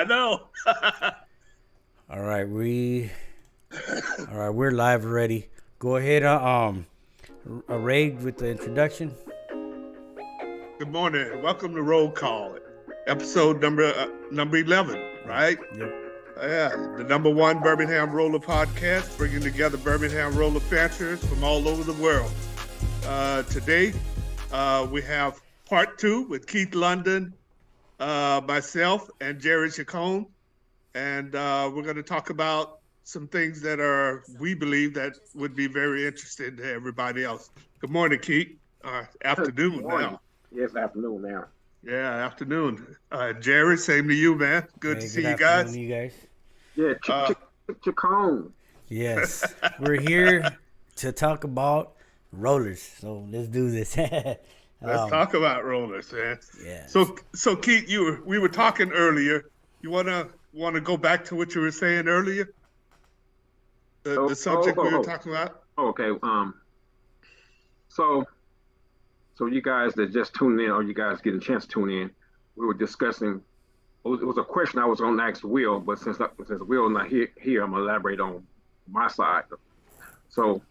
I know. We're live already. Go ahead, Ray with the introduction. Good morning. Welcome to Roll Call, episode number 11. Right? Yep. Yeah, the number one Birmingham Roller podcast, bringing together Birmingham roller fanciers from all over the world. Today, we have part two with Keith London, myself, and Jerry Chacon, and we're going to talk about some things that we believe that would be very interesting to everybody else. Good morning, Keith. Good Afternoon morning. now. Yes, afternoon now. Yeah, afternoon. Jerry, same to you, man. Good to Hey, good see you afternoon, guys. you guys. Yeah, Uh, Chacon. Yes, we're here to talk about rollers. So let's do this. let's talk about rollers, man. Yeah. So Keith, we were talking earlier. You wanna go back to what you were saying earlier? The subject we were talking about. Okay. So you guys that just tuned in, or you guys getting a chance to tune in, we were discussing. It was a question I was going to ask Will, but since Will not here, I'm gonna elaborate on my side. So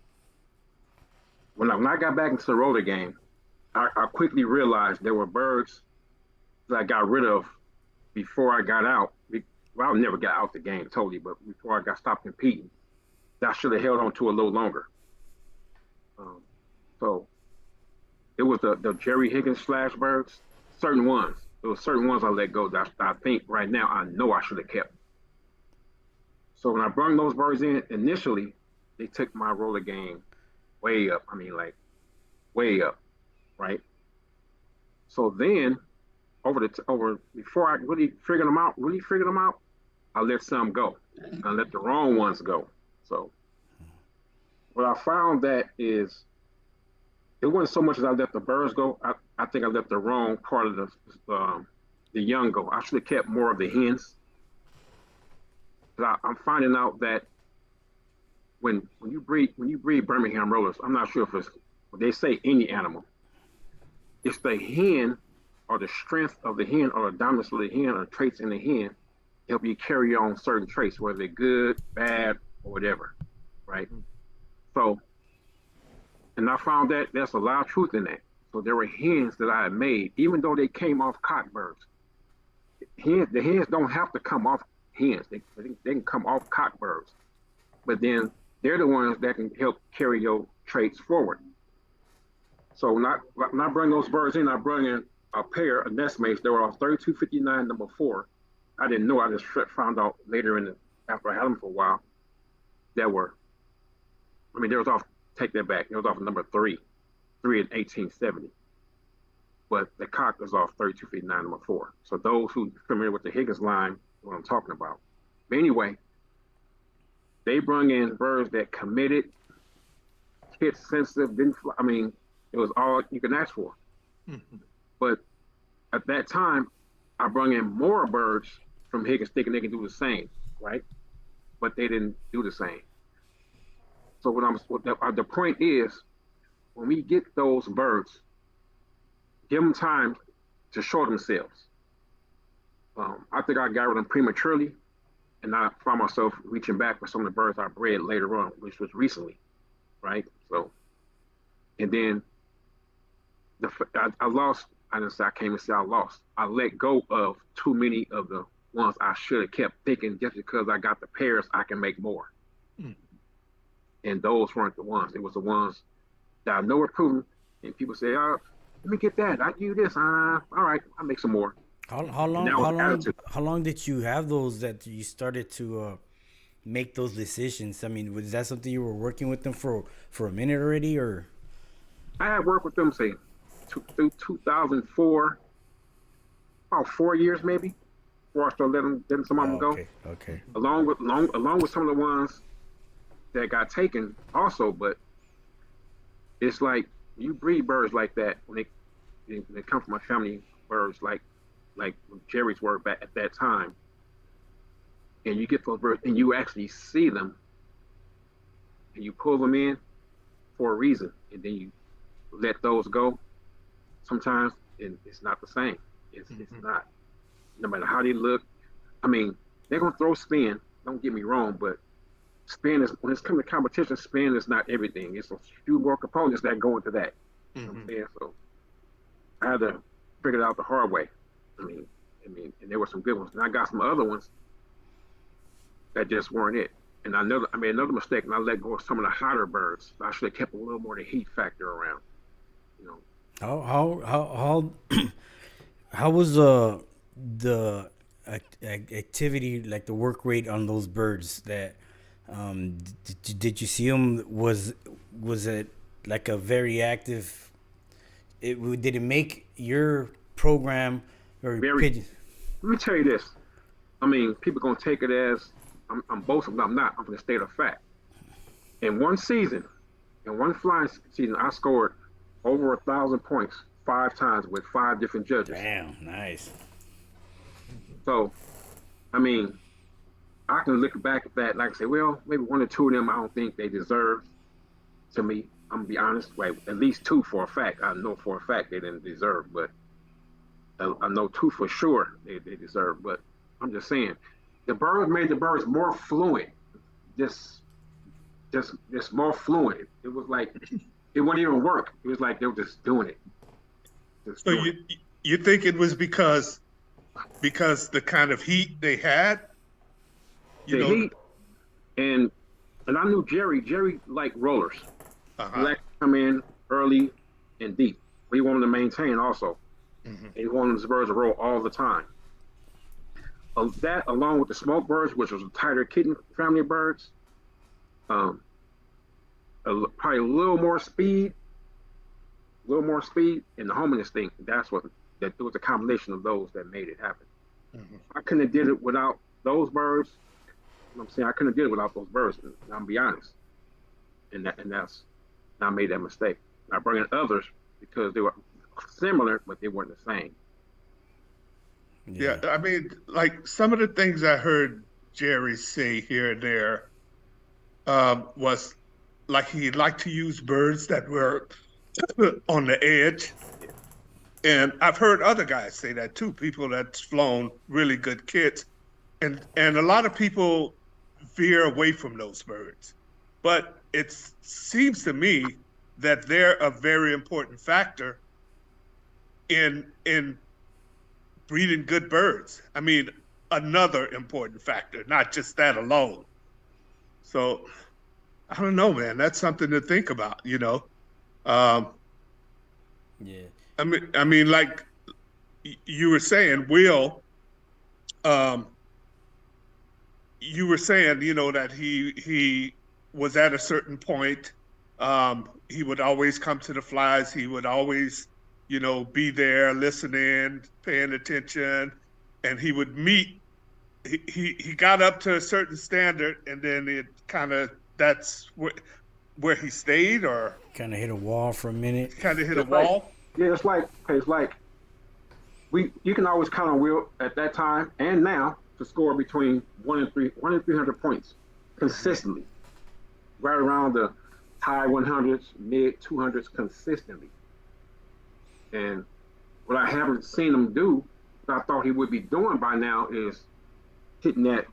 when I got back into the roller game, I quickly realized there were birds that I got rid of before I got out. Well, I never got out the game totally, but before I got stopped competing, that I should have held on to a little longer. So it was the Jerry Higgins slash birds, certain ones. There were certain ones I let go that I think right now I know I should have kept. So when I brought those birds in, initially, they took my roller game way up. I mean, like way up, right? So then, before I really figured them out, I let some go. I let the wrong ones go. So what I found that is it wasn't so much as I let the birds go. I think I let the wrong part of the young go. I should have kept more of the hens. I'm finding out that when you breed Birmingham rollers, I'm not sure if it's they say any animal. It's the hen or the strength of the hen or the dominance of the hen or traits in the hen help you carry on certain traits, whether they're good, bad, or whatever, right? So, and I found that there's a lot of truth in that. So there were hens that I had made, even though they came off cockbirds. The hens don't have to come off hens. They can come off cockbirds. But then they're the ones that can help carry your traits forward. So when I bring those birds in, I bring in a pair of nestmates. They were all 3259 number 4. I didn't know. I just found out later after I had them for a while. There was off. Take that back. It was off number 3 in 1870. But the cock was off 3259 number 4. So those who are familiar with the Higgins line, what I'm talking about. But anyway, they brought in birds that committed, hit sensitive, didn't fly. I mean, it was all you can ask for. Mm-hmm. But at that time, I brought in more birds from Higgins thinking they can do the same, right? But they didn't do the same. So the point is, when we get those birds, give them time to show themselves. I think I got rid of them prematurely, and I found myself reaching back for some of the birds I bred later on, which was recently, right? So, and then I lost. I didn't say I came and say I lost. I let go of too many of the ones I should have kept, thinking just because I got the pairs, I can make more. Mm. And those weren't the ones. It was the ones that I know were proven. And people say, "Oh, let me get that. I do this. All right, I'll make some more." How long did you have those that you started to make those decisions? I mean, was that something you were working with them for a minute already, or? I had worked with them through 2004, about 4 years maybe, before I started letting some of them go. Okay. Along with some of the ones that got taken also, but it's like you breed birds like that when they come from my family birds like Jerry's were back at that time, and you get those birds and you actually see them and you pull them in for a reason, and then you let those go. Sometimes it's not the same. It's not. No matter how they look, I mean, they're gonna throw spin. Don't get me wrong, but spin is when it's coming to competition. Spin is not everything. It's a few more components that go into that. You know what I'm saying? So I had to figure it out the hard way. I mean, and there were some good ones, and I got some other ones that just weren't it. And I made another mistake, and I let go of some of the hotter birds. I should have kept a little more of the heat factor around. You know, how was activity, like the work rate on those birds? That did you see them? Was it like a very active? Did it make your program or very. pigeon? Let me tell you this. I mean, people gonna take it as I'm boasting, but I'm not. I'm gonna state a fact. In one season, in one flying season, I scored over 1,000 points 5 times with 5 different judges. Damn, nice. So, I mean, I can look back at that like I say, well, maybe 1 or 2 of them I don't think they deserve. To me, I'm gonna be honest. Wait, at least 2 for a fact. I know for a fact they didn't deserve, but I know 2 for sure they deserve. But I'm just saying, the birds made the birds more fluent. Just more fluent. It was like it wouldn't even work. It was like they were just doing it. So you think it was because the kind of heat they had? The heat, and I knew Jerry liked rollers. He liked to come in early and deep. But he wanted to maintain also. And he wanted his birds to roll all the time. That, along with the smoke birds, which was a tighter kitten family of birds, probably a little more speed, and the homing instinct. That was a combination of those that made it happen. I couldn't have did it without those birds. You know what I'm saying? I couldn't have did it without those birds. I'm gonna be honest. And I made that mistake. I brought in others because they were similar, but they weren't the same. Yeah, I mean, like some of the things I heard Jerry say here and there was like he liked to use birds that were on the edge. And I've heard other guys say that too, people that's flown really good kits. And a lot of people veer away from those birds. But it seems to me that they're a very important factor in breeding good birds. I mean, another important factor, not just that alone. So I don't know, man. That's something to think about, you know. Yeah. I mean, like you were saying, Will. You were saying, you know, that he was at a certain point. He would always come to the flies. He would always, you know, be there, listening, paying attention, and he would meet. He got up to a certain standard, and then it kind of that's where he stayed, or kind of hit a wall for a minute. Kind of hit a wall. Yeah, it's like you can always count on Will at that time and now to score between 1 and 300 points consistently, right around the high 100s, mid 200s consistently. And what I haven't seen him do, what I thought he would be doing by now, is hitting that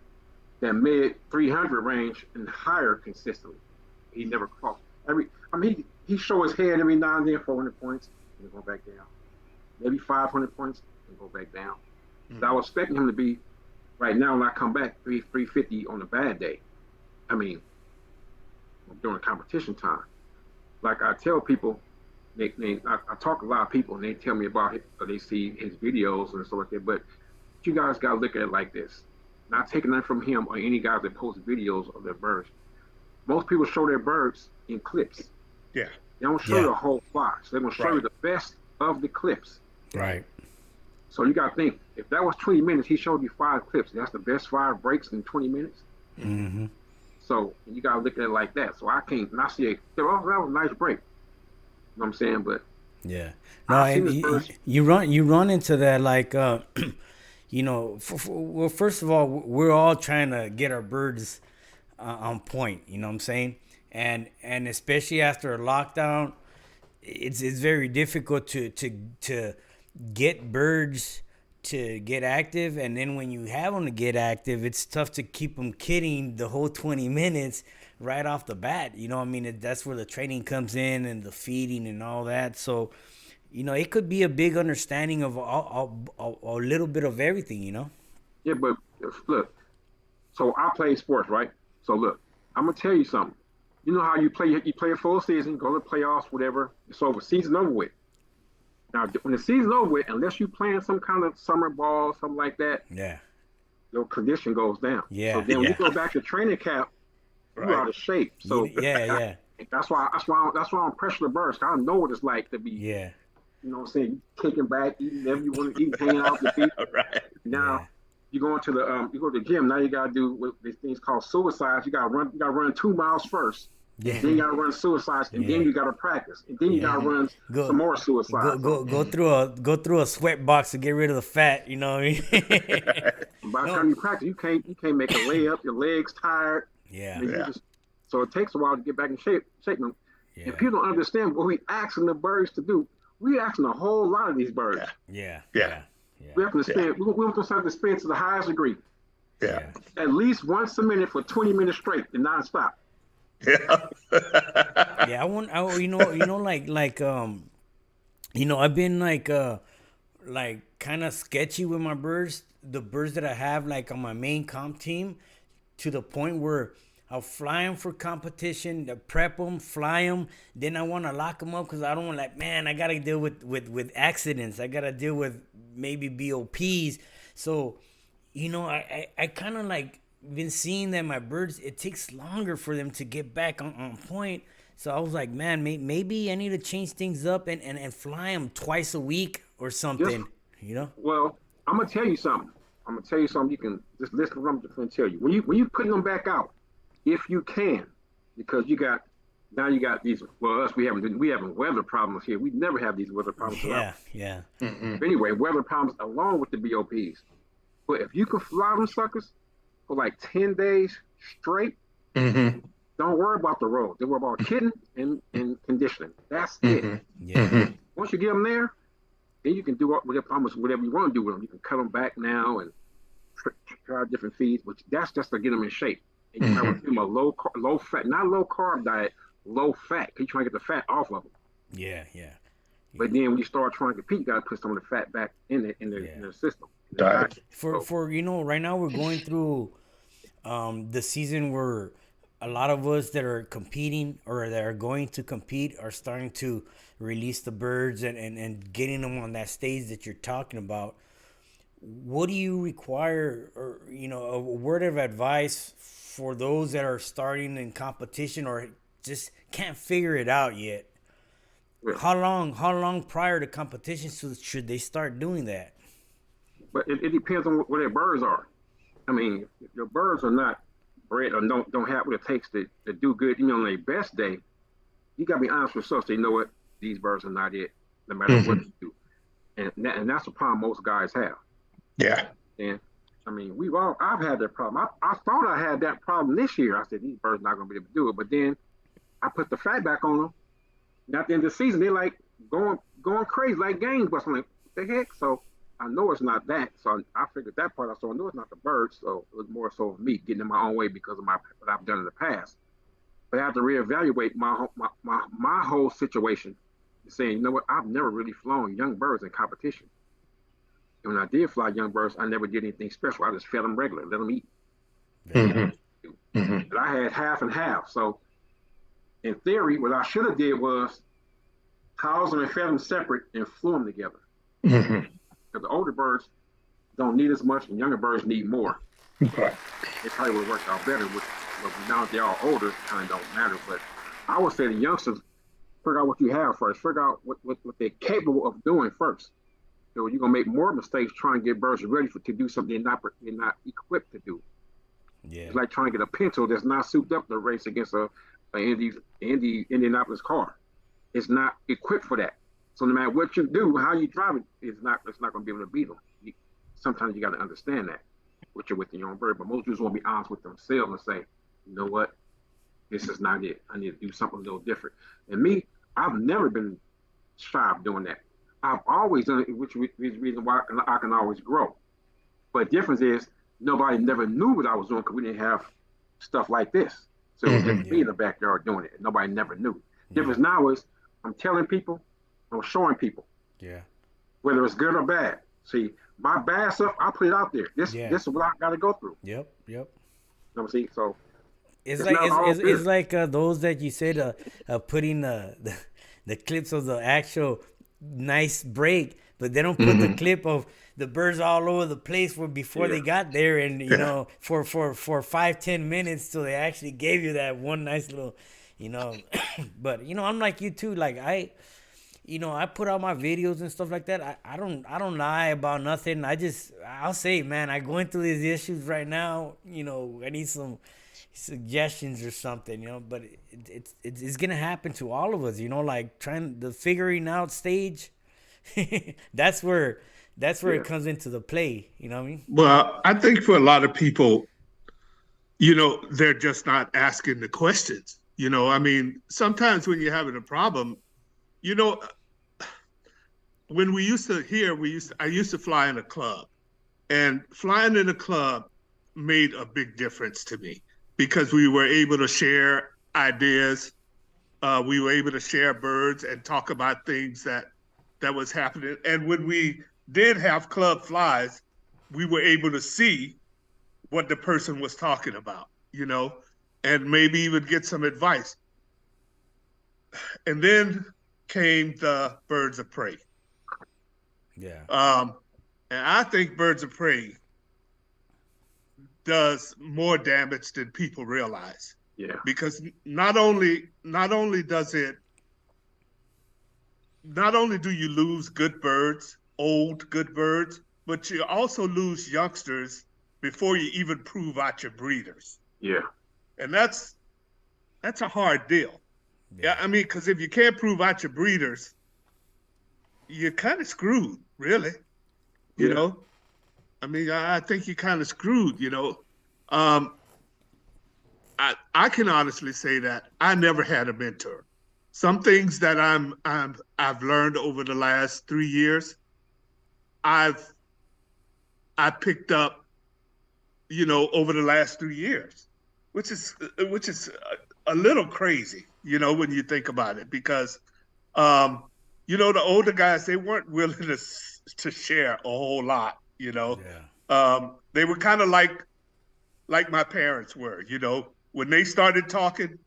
mid 300 range and higher consistently. He never crossed he show his head every now and then, 400 points, and go back down. Maybe 500 points and go back down. So I was expecting him to be right now when I come back 350 on a bad day. I mean, during competition time. Like I tell people, I talk to a lot of people and they tell me about it, or they see his videos and stuff like that. But you guys got to look at it like this. Not taking that from him or any guys that post videos of their birds. Most people show their birds in clips. Yeah. They don't show the whole flock. So they're going to show you the best of the clips. Right. So you got to think, if that was 20 minutes, he showed you 5 clips. That's the best 5 breaks in 20 minutes. Mm-hmm. So you got to look at it like that. So I can't, and I see that was a nice break. You know what I'm saying? But yeah. No, and you run into that like, you know, well, first of all, we're all trying to get our birds on point. You know what I'm saying? And especially after a lockdown, it's very difficult to get birds to get active, and then when you have them to get active, it's tough to keep them kidding the whole 20 minutes right off the bat. You know, I mean, that's where the training comes in and the feeding and all that. So, you know, it could be a big understanding of a little bit of everything, you know? Yeah, but look, so I play sports, right? So look, I'm gonna tell you something. You know how you play a full season, go to playoffs, whatever. It's over, season over with. Now, when the season's over with, unless you playing some kind of summer ball, something like that, Yeah. your condition goes down. Yeah. So then when you Yeah. go back to training camp, you're out of shape. So Yeah. that's why I'm pressure the birds. I know what it's like to be, Yeah. you know what I'm saying, kicking back, eating whatever you want to eat, hanging out with your feet. Right. Now you go into the you go to the gym. Now you gotta do what these things called suicides. You gotta run 2 miles first. Yeah. Then you gotta run suicides, and then you gotta practice, and then you gotta run some more suicides. Go through a sweat box to get rid of the fat. You know what I mean? By the time you practice, you can't make a layup. Your legs tired. Yeah. So it takes a while to get back in shape. And people don't understand what we asking the birds to do. We asking a whole lot of these birds. Yeah. We have to spend. We want them to spend to the highest degree. Yeah. At least once a minute for 20 minutes straight and nonstop. Yeah. Yeah. I've been like kind of sketchy with my birds. The birds that I have like on my main comp team, to the point where I'll fly them for competition, prep them, fly them. Then I want to lock them up because I don't want, like, man, I got to deal with accidents. I got to deal with maybe BOPs. So, you know, I kind of like been seeing that my birds, it takes longer for them to get back on point. So I was like, man, maybe I need to change things up and fly them twice a week or something, you know? Well, I'm going to tell you something. You can just listen to what I'm going to tell you. When you putting them back out, if you can, because you got these. Well, us we having weather problems here. We never have these weather problems. Yeah. But anyway, weather problems along with the BOPs. But if you can fly them suckers for like 10 days straight, don't worry about the road. Don't worry about kidding and conditioning. That's it. Yeah. Once you get them there, then you can do whatever you want to do with them. You can cut them back now and try different feeds, which that's just to get them in shape. And you have to give them a low fat, not low carb diet, low fat. Cause you trying to get the fat off of them. Yeah. But then when you start trying to compete, you got to put some of the fat back in the system. Diet. For you know, right now we're going through the season where a lot of us that are competing or that are going to compete are starting to release the birds and getting them on that stage that you're talking about. What do you require, or, you know, a word of advice for those that are starting in competition or just can't figure it out yet? Yeah. How long prior to competition should they start doing that? But it depends on what their birds are. I mean, if your birds are not bred or don't have what it takes to do good, you know, on their best day, you gotta be honest with yourself. Say, you know what, these birds are not it, no matter what you do, and that's the problem most guys have. Yeah. And I mean, I've had that problem. I thought I had that problem this year. I said these birds are not gonna be able to do it, but then I put the fat back on them. And at the end of the season, they're like going crazy, like gangbusters. I'm like, what the heck? So I know it's not that. So I figured that part out. So I know it's not the birds. So it was more so of me getting in my own way because of what I've done in the past. But I have to reevaluate my whole situation, saying, you know what? I've never really flown young birds in competition. And when I did fly young birds, I never did anything special. I just fed them regular, let them eat. But I had half and half. So in theory, what I should have did was house them and fed them separate and flew them together. Because the older birds don't need as much, and younger birds need more. Okay. It probably would have worked out better. But now that they're all older, it kind of don't matter. But I would say the youngsters, figure out what you have first. Figure out what they're capable of doing first. So you're gonna make more mistakes trying to get birds ready to do something they're not equipped to do. Yeah. It's like trying to get a Pinto that's not souped up to race against a Indianapolis car. It's not equipped for that. So no matter what you do, how you drive it, it's not going to be able to beat them. Sometimes you got to understand that with your own bird. But most dudes want to be honest with themselves and say, you know what, this is not it. I need to do something a little different. And me, I've never been shy of doing that. I've always done it, which is the reason why I can always grow. But the difference is nobody never knew what I was doing because we didn't have stuff like this. So it was just me in the backyard doing it. Nobody never knew. The difference now is I'm telling people, I'm showing people. Yeah. Whether it's good or bad. See, my bad stuff, I put it out there. This is what I got to go through. Yep. You know what I'm saying? So it's like those that you said putting the clips of the actual nice break, but they don't put the clip of the birds all over the place before they got there, and you know, for 5-10 minutes till they actually gave you that one nice little, you know. But you know, I'm like you too. Like I put out my videos and stuff like that. I don't lie about nothing. I'll say, man, I'm going through these issues right now. You know, I need some suggestions or something, you know. But it's gonna happen to all of us, you know. Like trying the figuring out stage. that's where it comes into the play. You know what I mean? Well, I think for a lot of people, you know, they're just not asking the questions. You know, I mean, sometimes when you're having a problem, you know, when I used to fly in a club, and flying in a club made a big difference to me because we were able to share ideas. We were able to share birds and talk about things that was happening. And when we did have club flies, we were able to see what the person was talking about, you know, and maybe even get some advice. And then came the birds of prey. Yeah. And I think birds of prey does more damage than people realize. Yeah. Because not only do you lose good birds, old good birds, but you also lose youngsters before you even prove out your breeders. Yeah. And that's a hard deal. Yeah, I mean, because if you can't prove out your breeders, you're kind of screwed, really. You know? I mean, I think you're kind of screwed, you know? I can honestly say that I never had a mentor. Some things that I've learned over the last 3 years, I picked up, you know, over the last 3 years, which is a little crazy, you know, when you think about it, because, you know, the older guys, they weren't willing to share a whole lot, you know. Yeah. They were kind of like my parents were, you know. When they started talking,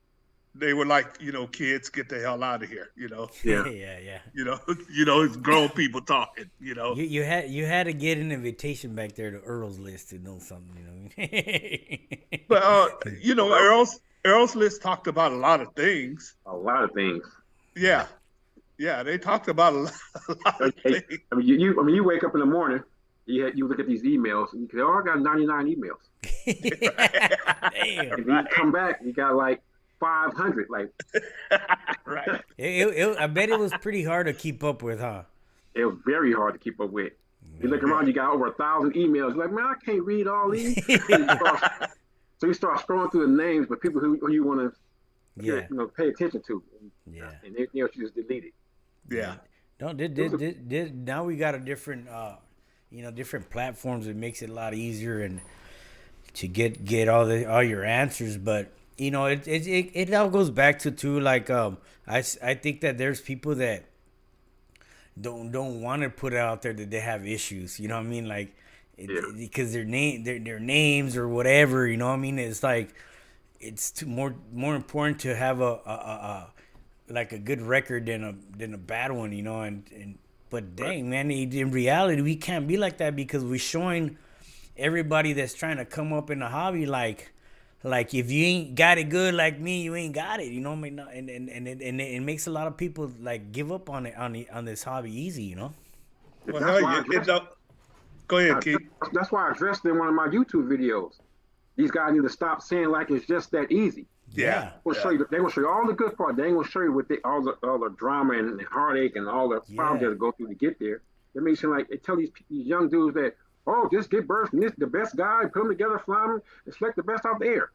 they were like, you know, kids, get the hell out of here, you know. Yeah. Yeah. You know, it's grown people talking, you know. You had to get an invitation back there to Earl's list to know something, you know what I mean? But you know, Earl's list talked about a lot of things. A lot of things. Yeah. Yeah, they talked about a lot of things. I mean, you wake up in the morning, you look at these emails, and you say, "Oh, I got 99 emails." Damn. And you come back, you got like 500. Like, right. I bet it was pretty hard to keep up with, huh? It was very hard to keep up with. You look around, you got over 1,000 emails. You're like, man, I can't read all these. So you start scrolling through the names, but people who you want to, you know, pay attention to. And they you just delete it. Yeah. No, now we got a different, you know, different platforms. It makes it a lot easier and to get all your answers. But you know, it all goes back to like I think that there's people that don't want to put out there that they have issues. You know what I mean? Like because their names or whatever. You know what I mean? It's like it's more important to have a like a good record than a bad one, you know, but dang, man, in reality we can't be like that because we're showing everybody that's trying to come up in the hobby like if you ain't got it good like me, you ain't got it, you know what I mean? And it makes a lot of people like give up on this hobby easy, you know. Well, go ahead, Keith. That's why I addressed in one of my YouTube videos. These guys need to stop saying like it's just that easy. Yeah. They're gonna show you all the good part. They ain't gonna show you what all the drama and the heartache and all the problems that go through to get there. They make it seem like they tell these young dudes that, oh, just get birds from the best guy, put them together, fly them, and select the best out the air.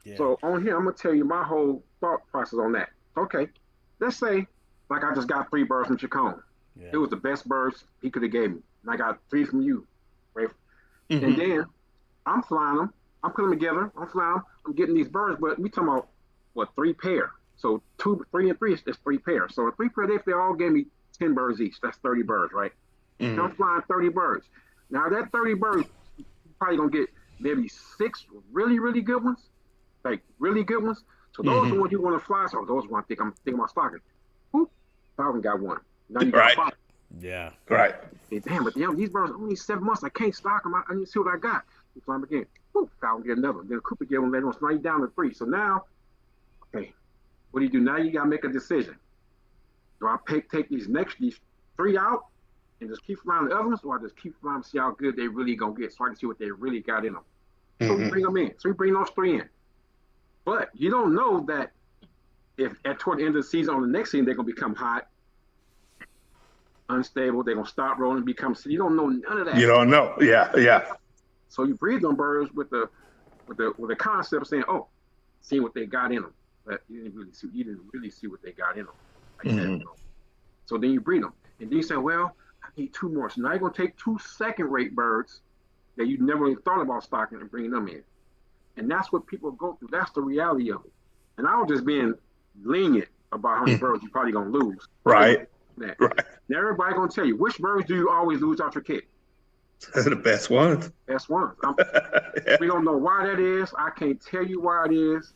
Yeah. So on here, I'm gonna tell you my whole thought process on that. Okay, let's say like I just got 3 birds from Chacon. Yeah. It was the best birds he could have gave me. And I got 3 from you, right? And then I'm flying them. I'm putting them together. I'm flying them. I'm getting these birds, but we talking about, what, 3 pair. So 2, 3, and 3 is 3 pairs. So a 3 pair, they all gave me 10 birds each. That's 30 birds, right? I'm flying 30 birds. Now that 30 birds, you're probably gonna get maybe 6 really, really good ones, like really good ones. So those are the ones you want to fly. So those ones I'm thinking about stocking. Whoop, Falcon got one. Now you got 5. Yeah. Right. Hey, damn, but these birds are only 7 months. I can't stock them. I need to see what I got. You fly them again. Whoop, Falcon get another. Then Cooper get one later on. So now you down to 3. So now, okay, what do? Now you gotta make a decision. Do I take these 3 out and just keep flying the other ones, or I just keep flying to see how good they really gonna get, so I can see what they really got in them. So we bring them in. So we bring those 3 in. But you don't know that if toward the end of the season, on the next season, they're gonna become hot, unstable. They're gonna stop rolling, become. So you don't know none of that. You don't know. Yeah. So you breed them birds with the concept of saying, oh, seeing what they got in them, but you didn't really see what they got in them. Like that, you know? So then you breed them, and then you say, well, I need 2 more. So now you're gonna take 2 second-rate birds that you never even thought about stocking and bringing them in, and that's what people go through. That's the reality of it. And I was just being lenient about how many birds you're probably gonna lose. Right. Right. Now everybody gonna tell you, which birds do you always lose out your kit? They're the best ones. Best ones. We don't know why that is. I can't tell you why it is,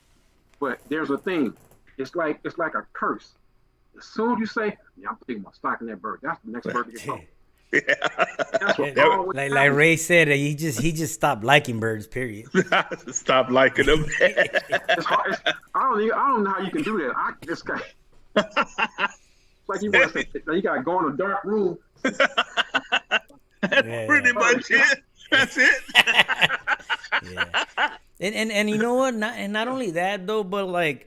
but there's a thing. It's like a curse. As soon as you say, yeah, I'm thinking about stocking that bird, that's the next bird to get caught. That's what like Ray said, he just stopped liking birds. Period. Stop liking them. It's hard. I don't know how you can do that. This guy. It's like you want to say, you gotta go in a dark room. Pretty much it. That's it. Yeah. And you know what? Not only that though, but like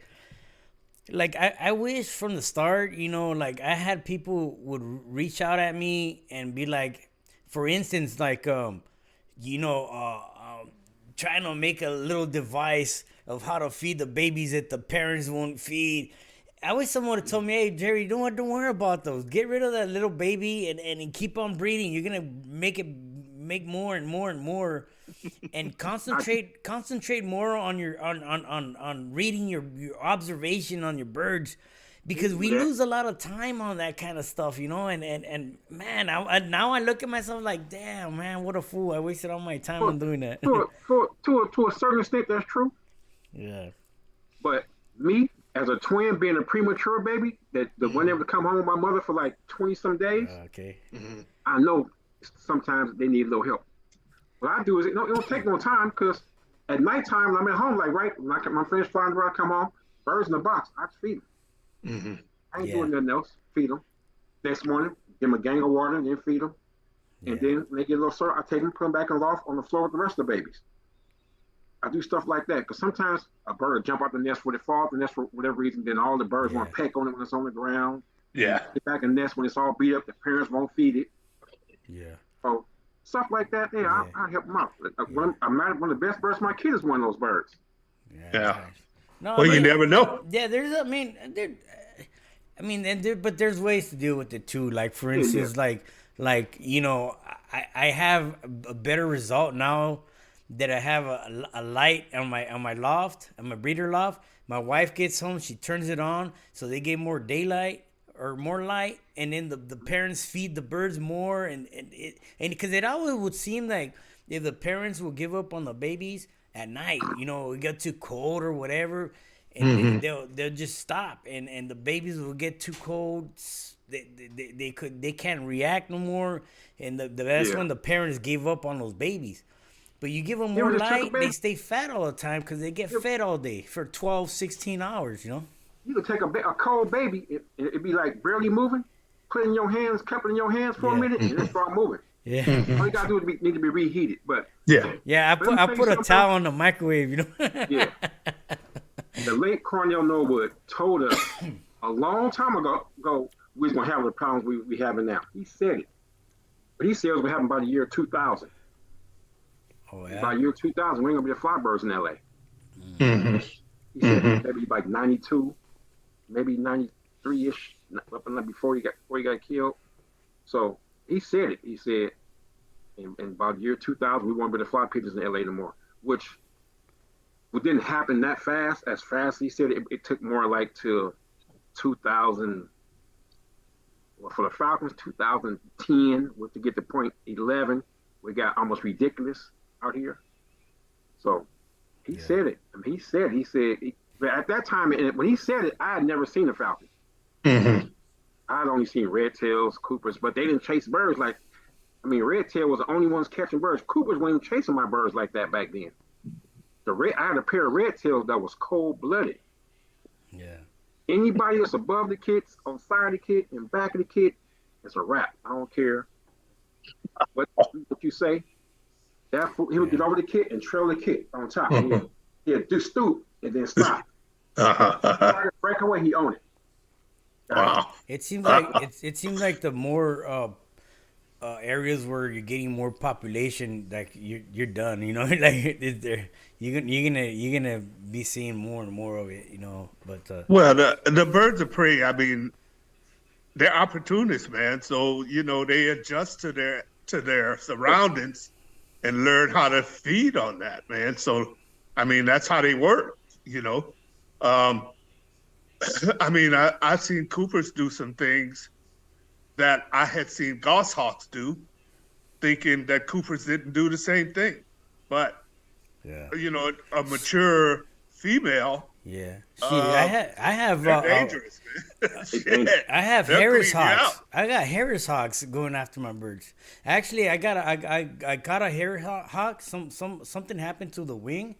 I wish from the start, you know, like I had people would reach out at me and be like, for instance, like you know, trying to make a little device of how to feed the babies that the parents won't feed. I wish someone would tell me, hey, Jerry, don't worry about those. Get rid of that little baby and keep on breeding. You're going to make more and more and more, and concentrate more on your on reading your observation on your birds, because we lose a lot of time on that kind of stuff, you know. And man, now I look at myself like, damn, man, what a fool! I wasted all my time on doing that. To a certain extent, that's true. Yeah. But me, as a twin, being a premature baby, that the one able to come home with my mother for like 20-some days. Okay. I know sometimes they need a little help. What I do is, it don't take no time, because at nighttime when I'm at home, like when my friends flying around, come home, birds in the box, I just feed them. I ain't doing nothing else. Feed them. Next morning, give them a gang of water, and then feed them. And then when they get a little sore, I take them, put them back in the loft on the floor with the rest of the babies. I do stuff like that, because sometimes a bird will jump out the nest when it falls, and that's for whatever reason. Then all the birds want to peck on it when it's on the ground. Yeah. Get back in the nest when it's all beat up. The parents won't feed it. Yeah. So stuff like that. Yeah. I help them out. One of the best birds, my kid is one of those birds. Yeah. No, well, you never know. Yeah, but there's ways to deal with it too. Like for instance, like you know, I have a better result now that I have a light on my loft, on my breeder loft. My wife gets home, she turns it on, so they get more daylight or more light, and then the parents feed the birds more, and because it always would seem like if the parents will give up on the babies at night, you know, it got too cold or whatever, and they'll just stop, and the babies will get too cold. They can't react no more, and that's when the parents gave up on those babies. But you give them more light, they stay fat all the time because they get fed all day for 12, 16 hours, you know? You could take a cold baby, it'd be like barely moving, put it in your hands, cup it in your hands for a minute, and then start moving. Yeah. All you got to do is need to be reheated. But yeah, I put a towel on the microwave, you know? Yeah. The late Cornell Norwood told us a long time ago we was going to have the problems we having now. He said it. But he said it was going to happen by the year 2000. Oh, yeah. By year 2000, we ain't gonna be the fly birds in LA. He said maybe like 92, maybe 93-ish, before he got killed. So he said it. He said in about year 2000, we won't be able to fly pigeons in LA anymore, which didn't happen that fast. As fast, he said it took more like to 2000. Well, for the Falcons, 2010 was to get to point 11. We got almost ridiculous out here. So he said it. I mean, he said, at that time, when he said it, I had never seen a Falcon. Mm-hmm. I had only seen red tails, Coopers, but they didn't chase birds like, I mean, red tail was the only ones catching birds. Coopers weren't even chasing my birds like that back then. I had a pair of red tails that was cold-blooded. Yeah. Anybody that's above the kits, on the side of the kit, and back of the kit, it's a wrap. I don't care what you say. That fool, he would get over the kit and trail the kit on top. He'd do stoop and then stop. Break away, he owned it. Wow. It seems like it seems like the more areas where you're getting more population, like you're done. You know, like you're gonna be seeing more and more of it. You know, but well, the birds of prey. I mean, they're opportunists, man. So they adjust to their surroundings and learn how to feed on that, man. So, I mean, that's how they work. I mean, I've seen Coopers do some things that I had seen goshawks do, thinking that Coopers didn't do the same thing. But, a mature female. Yeah. I have they're dangerous, man. Shit. I have They'll Harris clean you hawks. out. I got Harris hawks going after my birds. Actually, I got a Harris hawk. Something happened to the wing,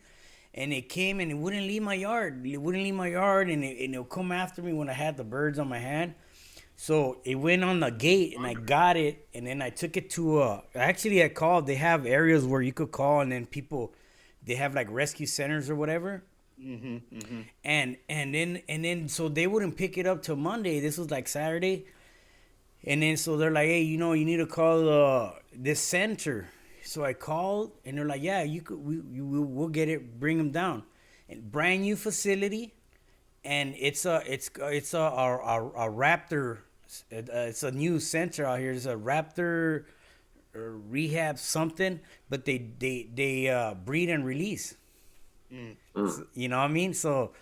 and it came and it wouldn't leave my yard. And it'll come after me when I had the birds on my hand. So it went on the gate, and I got it, and then I took it to actually I called. They have areas where you could call, and then they have like rescue centers or whatever. And then so they wouldn't pick it up till Monday. This was like Saturday, and then so they're like, hey, you need to call this center. So I called, and they're like, yeah, you could, we'll get it, bring them down, and brand new facility, and it's a Raptor, it's a new center out here. It's a Raptor rehab something, but they breed and release. You know what I mean? So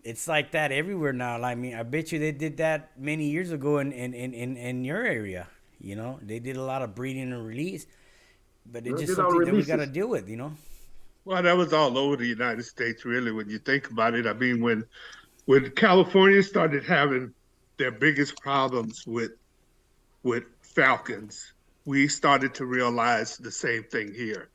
it's like that everywhere now. I mean, I bet you they did that many years ago in your area. They did a lot of breeding and release, but it's just something that we got to deal with. Well, that was all over the United States, really, when you think about it. I mean, when California started having their biggest problems with falcons, we started to realize the same thing here.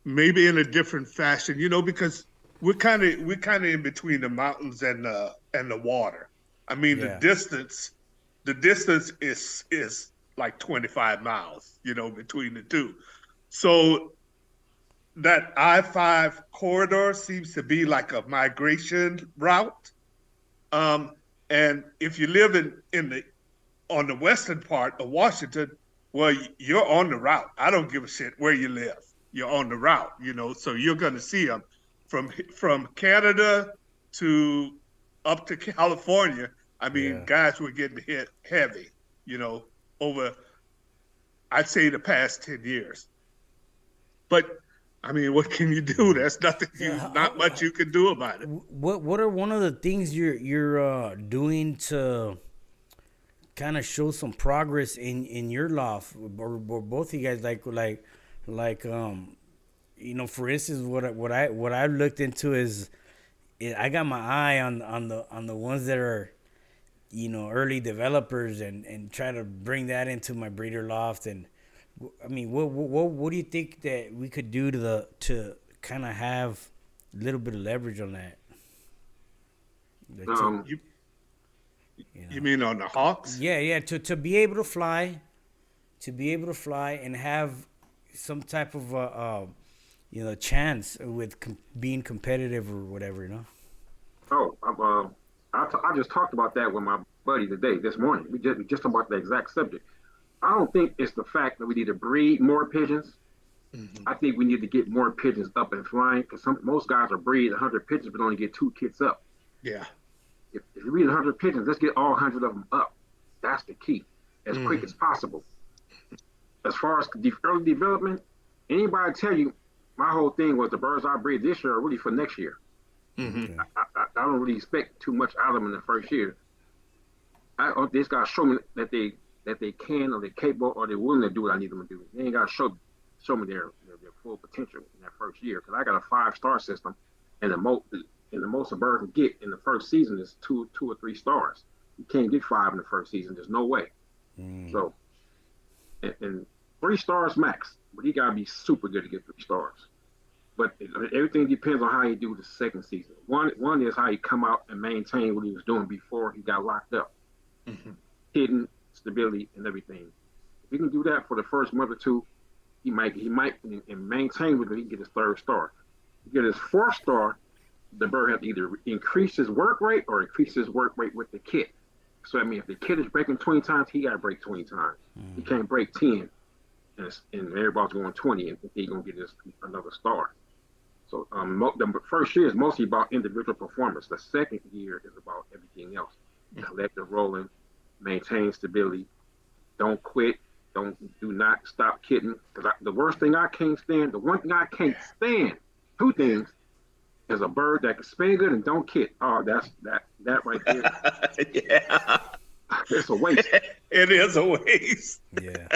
Maybe in a different fashion, because we're kind of in between the mountains and the water. I mean, the distance is like 25 miles, between the two. So that I-5 corridor seems to be like a migration route. And if you live on the western part of Washington, well, you're on the route. I don't give a shit where you live. You're on the route, so you're going to see them from Canada to up to California. I mean, guys were getting hit heavy, over, I'd say, the past 10 years. But I mean, what can you do? There's not much you can do about it. What are one of the things you're doing to kind of show some progress in your loft, or both of you guys, like for instance, what I looked into is I got my eye on the ones that are early developers and try to bring that into my breeder loft. And I mean, what do you think that we could do to kind of have a little bit of leverage on that? You mean on the hawks? Yeah. To be able to fly, and have some type of chance with being competitive or whatever, I just talked about that with my buddy this morning. We just talked about the exact subject. I don't think it's the fact that we need to breed more pigeons. I think we need to get more pigeons up and flying, because most guys are breeding 100 pigeons but only get 2 kits up. Yeah. If you breed 100 pigeons, let's get all 100 of them up. That's the key. as quick as possible. As far as early development, anybody tell you, my whole thing was the birds I breed this year are really for next year. Mm-hmm. I don't really expect too much out of them in the first year. They just got to show me that they can, or they're capable, or they're willing to do what I need them to do. They ain't got to show me their full potential in that first year, because I got a 5-star system, and the most a bird can get in the first season is two or 3 stars. You can't get 5 in the first season. There's no way. So, and 3 stars max, but he got to be super good to get 3 stars. But everything depends on how you do the second season. One is how he come out and maintain what he was doing before he got locked up. Hidden, stability, and everything. If he can do that for the first month or 2, he might and maintain with it, he can get his 3rd star. To get his 4th star, the bird has to either increase his work rate or increase his work rate with the kit. So I mean, if the kit is breaking 20 times, he got to break 20 times. He can't break 10, and everybody's going 20, and he's gonna get another star. So the first year is mostly about individual performance. The second year is about everything else: collective rolling, maintain stability, don't quit, do not stop kidding. Because the worst thing I can't stand, the one thing I can't stand, 2 things, is a bird that can spin good and don't kid. Oh, that right there. Yeah. It's a waste. It is a waste. Yeah.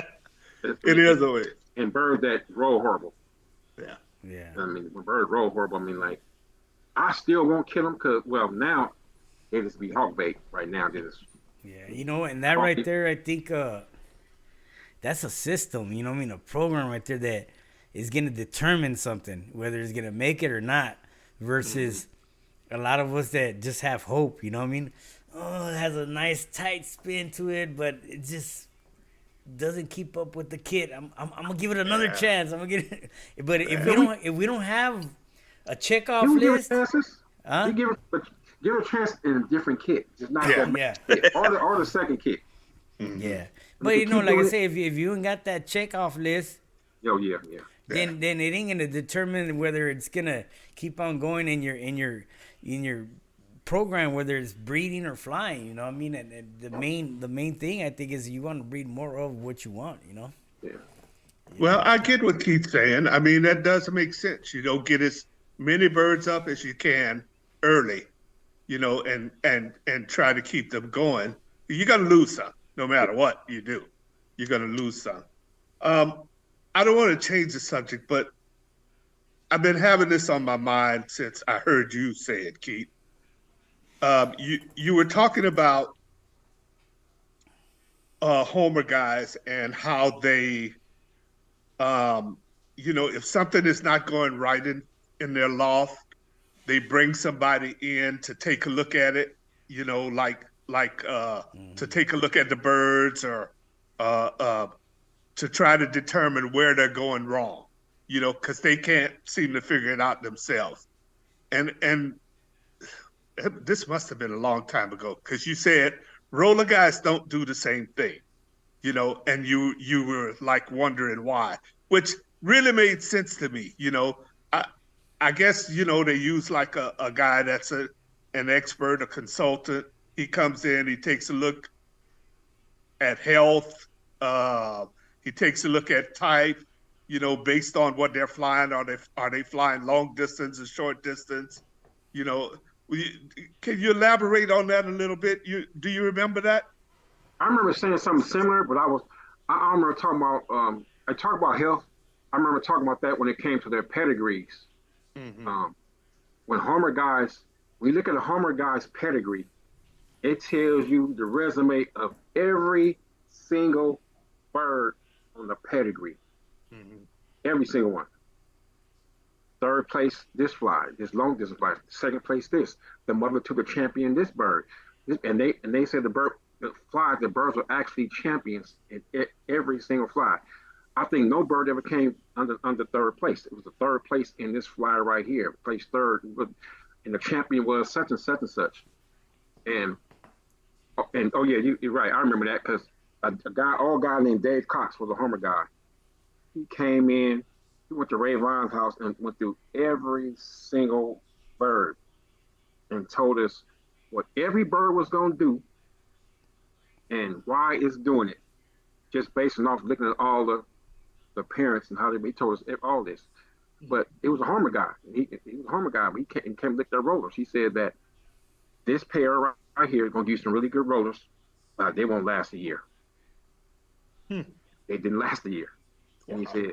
It is a waste. And birds that roll horrible. Yeah. Yeah. I mean, when birds roll horrible, I mean, like, I still won't kill them because, well, now they just be hawk bait right now. Yeah. You know, and that right there, I think that's a system, you know what I mean? A program right there that is going to determine something, whether it's going to make it or not, versus a lot of us that just have hope, you know what I mean? Oh, it has a nice tight spin to it, but it just doesn't keep up with the kit. I'm gonna give it another chance. I'm gonna get it. But if we don't have a checkoff list, you give it a chance in a different kit, just not that kit, or the second kit. Yeah, but you know, like I say, if you ain't got that checkoff list, yeah. Then it ain't gonna determine whether it's gonna keep on going in your program, whether it's breeding or flying. You know what I mean? And the main thing I think is you want to breed more of what you want. You know? Yeah. Well, I get what Keith's saying. I mean, that does make sense. You know, get as many birds up as you can early, you know, and try to keep them going. You're gonna lose some, no matter what you do. You're gonna lose some. I don't want to change the subject, but I've been having this on my mind since I heard you say it, Keith. You were talking about Homer guys and how they, you know, if something is not going right in their loft, they bring somebody in to take a look at it, you know, like to take a look at the birds or to try to determine where they're going wrong, you know, because they can't seem to figure it out themselves. And this must have been a long time ago, because you said roller guys don't do the same thing, you know, and you were like wondering why, which really made sense to me. You know, I guess, you know, they use like a guy that's an expert, a consultant. He comes in, he takes a look at health. He takes a look at type, you know, based on what they're flying. Are they flying long distance or short distance? You know, can you elaborate on that a little bit? Do you remember that? I remember saying something similar, but I remember talking about I talked about health. I remember talking about that when it came to their pedigrees. When you look at a Homer guy's pedigree, it tells you the resume of every single bird on the pedigree. Every single one. 3rd place, this fly, this long distance fly. 2nd place, this. The mother took a champion, this bird. And they said the birds were actually champions in every single fly. I think no bird ever came under 3rd place. It was the 3rd place in this fly right here, placed 3rd, and the champion was such and such and such. And oh yeah, you're right. I remember that because a guy named Dave Cox was a Homer guy. He came in, he went to Ray Vaughn's house and went through every single bird and told us what every bird was going to do and why it's doing it. just basing off looking at all the parents and how they told us all this. But it was a Homer guy. He was a Homer guy. But he came lick their rollers. He said that this pair right here is going to give you some really good rollers. They won't last a year. They didn't last a year. And he said,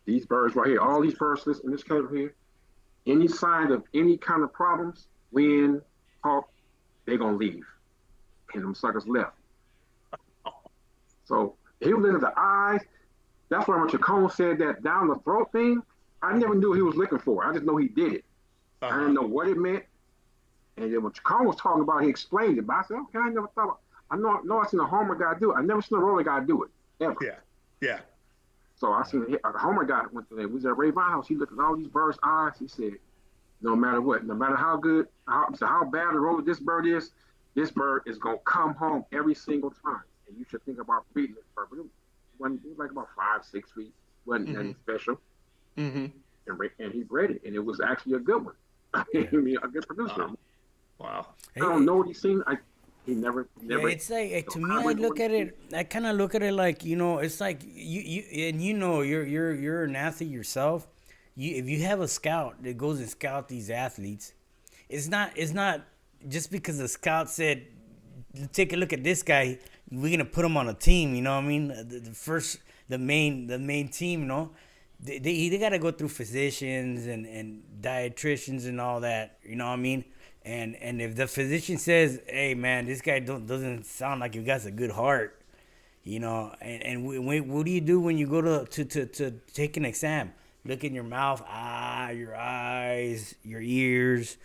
these birds right here, all these birds in this category here, any sign of any kind of problems, wind, hawk, they're going to leave. And them suckers left. So he was looking at the eyes. That's why when Chacon said that down the throat thing, I never knew what he was looking for. I just know he did it. I didn't know what it meant. And then when Chacon was talking about it, he explained it. But I said, okay, I never thought about it. I seen a Homer guy do it. I never seen a roller guy do it, ever. Yeah. So I seen a Homer guy went there. We was at Ray Vine House. He looked at all these birds' eyes. He said, no matter what, no matter how good, how bad the roller this bird is going to come home every single time. And you should think about breeding this bird. But it was like about 5-6 weeks. Wasn't anything special. And he bred it, and it was actually a good one. I mean, a good producer. Wow. I don't know what he's seen. He never. Yeah, it's like to me. I look at it. I kind of look at it like, you know, it's like you and you know you're an athlete yourself. If you have a scout that goes and scout these athletes, it's not just because the scout said, take a look at this guy, we're gonna put him on a team. You know what I mean? The main team. You know, they gotta go through physicians and dietitians and all that. You know what I mean? And if the physician says, hey man, this guy doesn't sound like he got a good heart, you know, and what do you do when you go to take an exam? Look in your mouth, your eyes, your ears.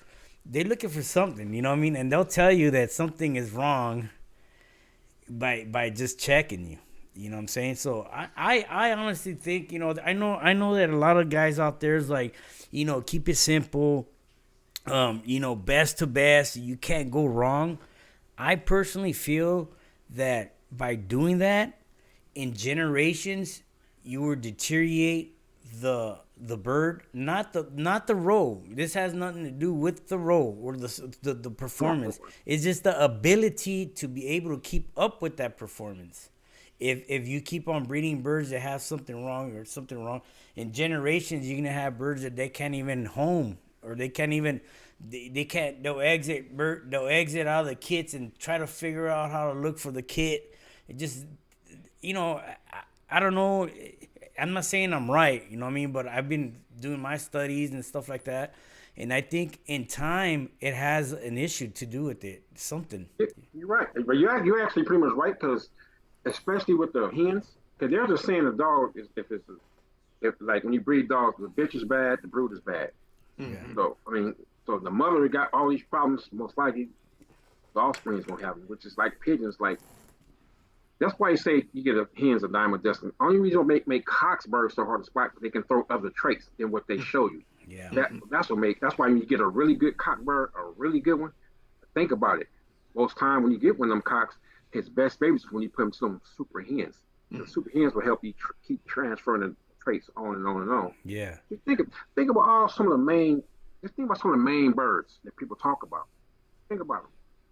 They're looking for something, you know what I mean? And they'll tell you that something is wrong by just checking you. You know what I'm saying? So I honestly think, you know, I know that a lot of guys out there is like, you know, keep it simple. You know, best to best, you can't go wrong. I personally feel that by doing that, in generations, you will deteriorate the bird, not the roe. This has nothing to do with the roe or the performance. It's just the ability to be able to keep up with that performance. If you keep on breeding birds that have something wrong, in generations, you're gonna have birds that they can't even home. Or they can't even, they'll exit out of the kits and try to figure out how to look for the kit. It just, you know, I don't know. I'm not saying I'm right, you know what I mean? But I've been doing my studies and stuff like that. And I think in time, it has an issue to do with it. Something. You're right. But you're actually pretty much right, because especially with the hens, because they're just saying the dog, if like when you breed dogs, the bitch is bad, the brood is bad. So so the mother got all these problems. Most likely, the offspring is gonna have them, which is like pigeons. Like that's why you say you get hens a dime a dozen. Only reason make cocks birds so hard to spot, they can throw other traits than what they show you. Yeah. That's why when you get a really good cock bird, a really good one. Think about it. Most time when you get one of them cocks, his best babies is when you put them to some super hens. The super hens will help you keep transferring the traits on and on and on. Yeah. Think about some of the main birds that people talk about. Think about them.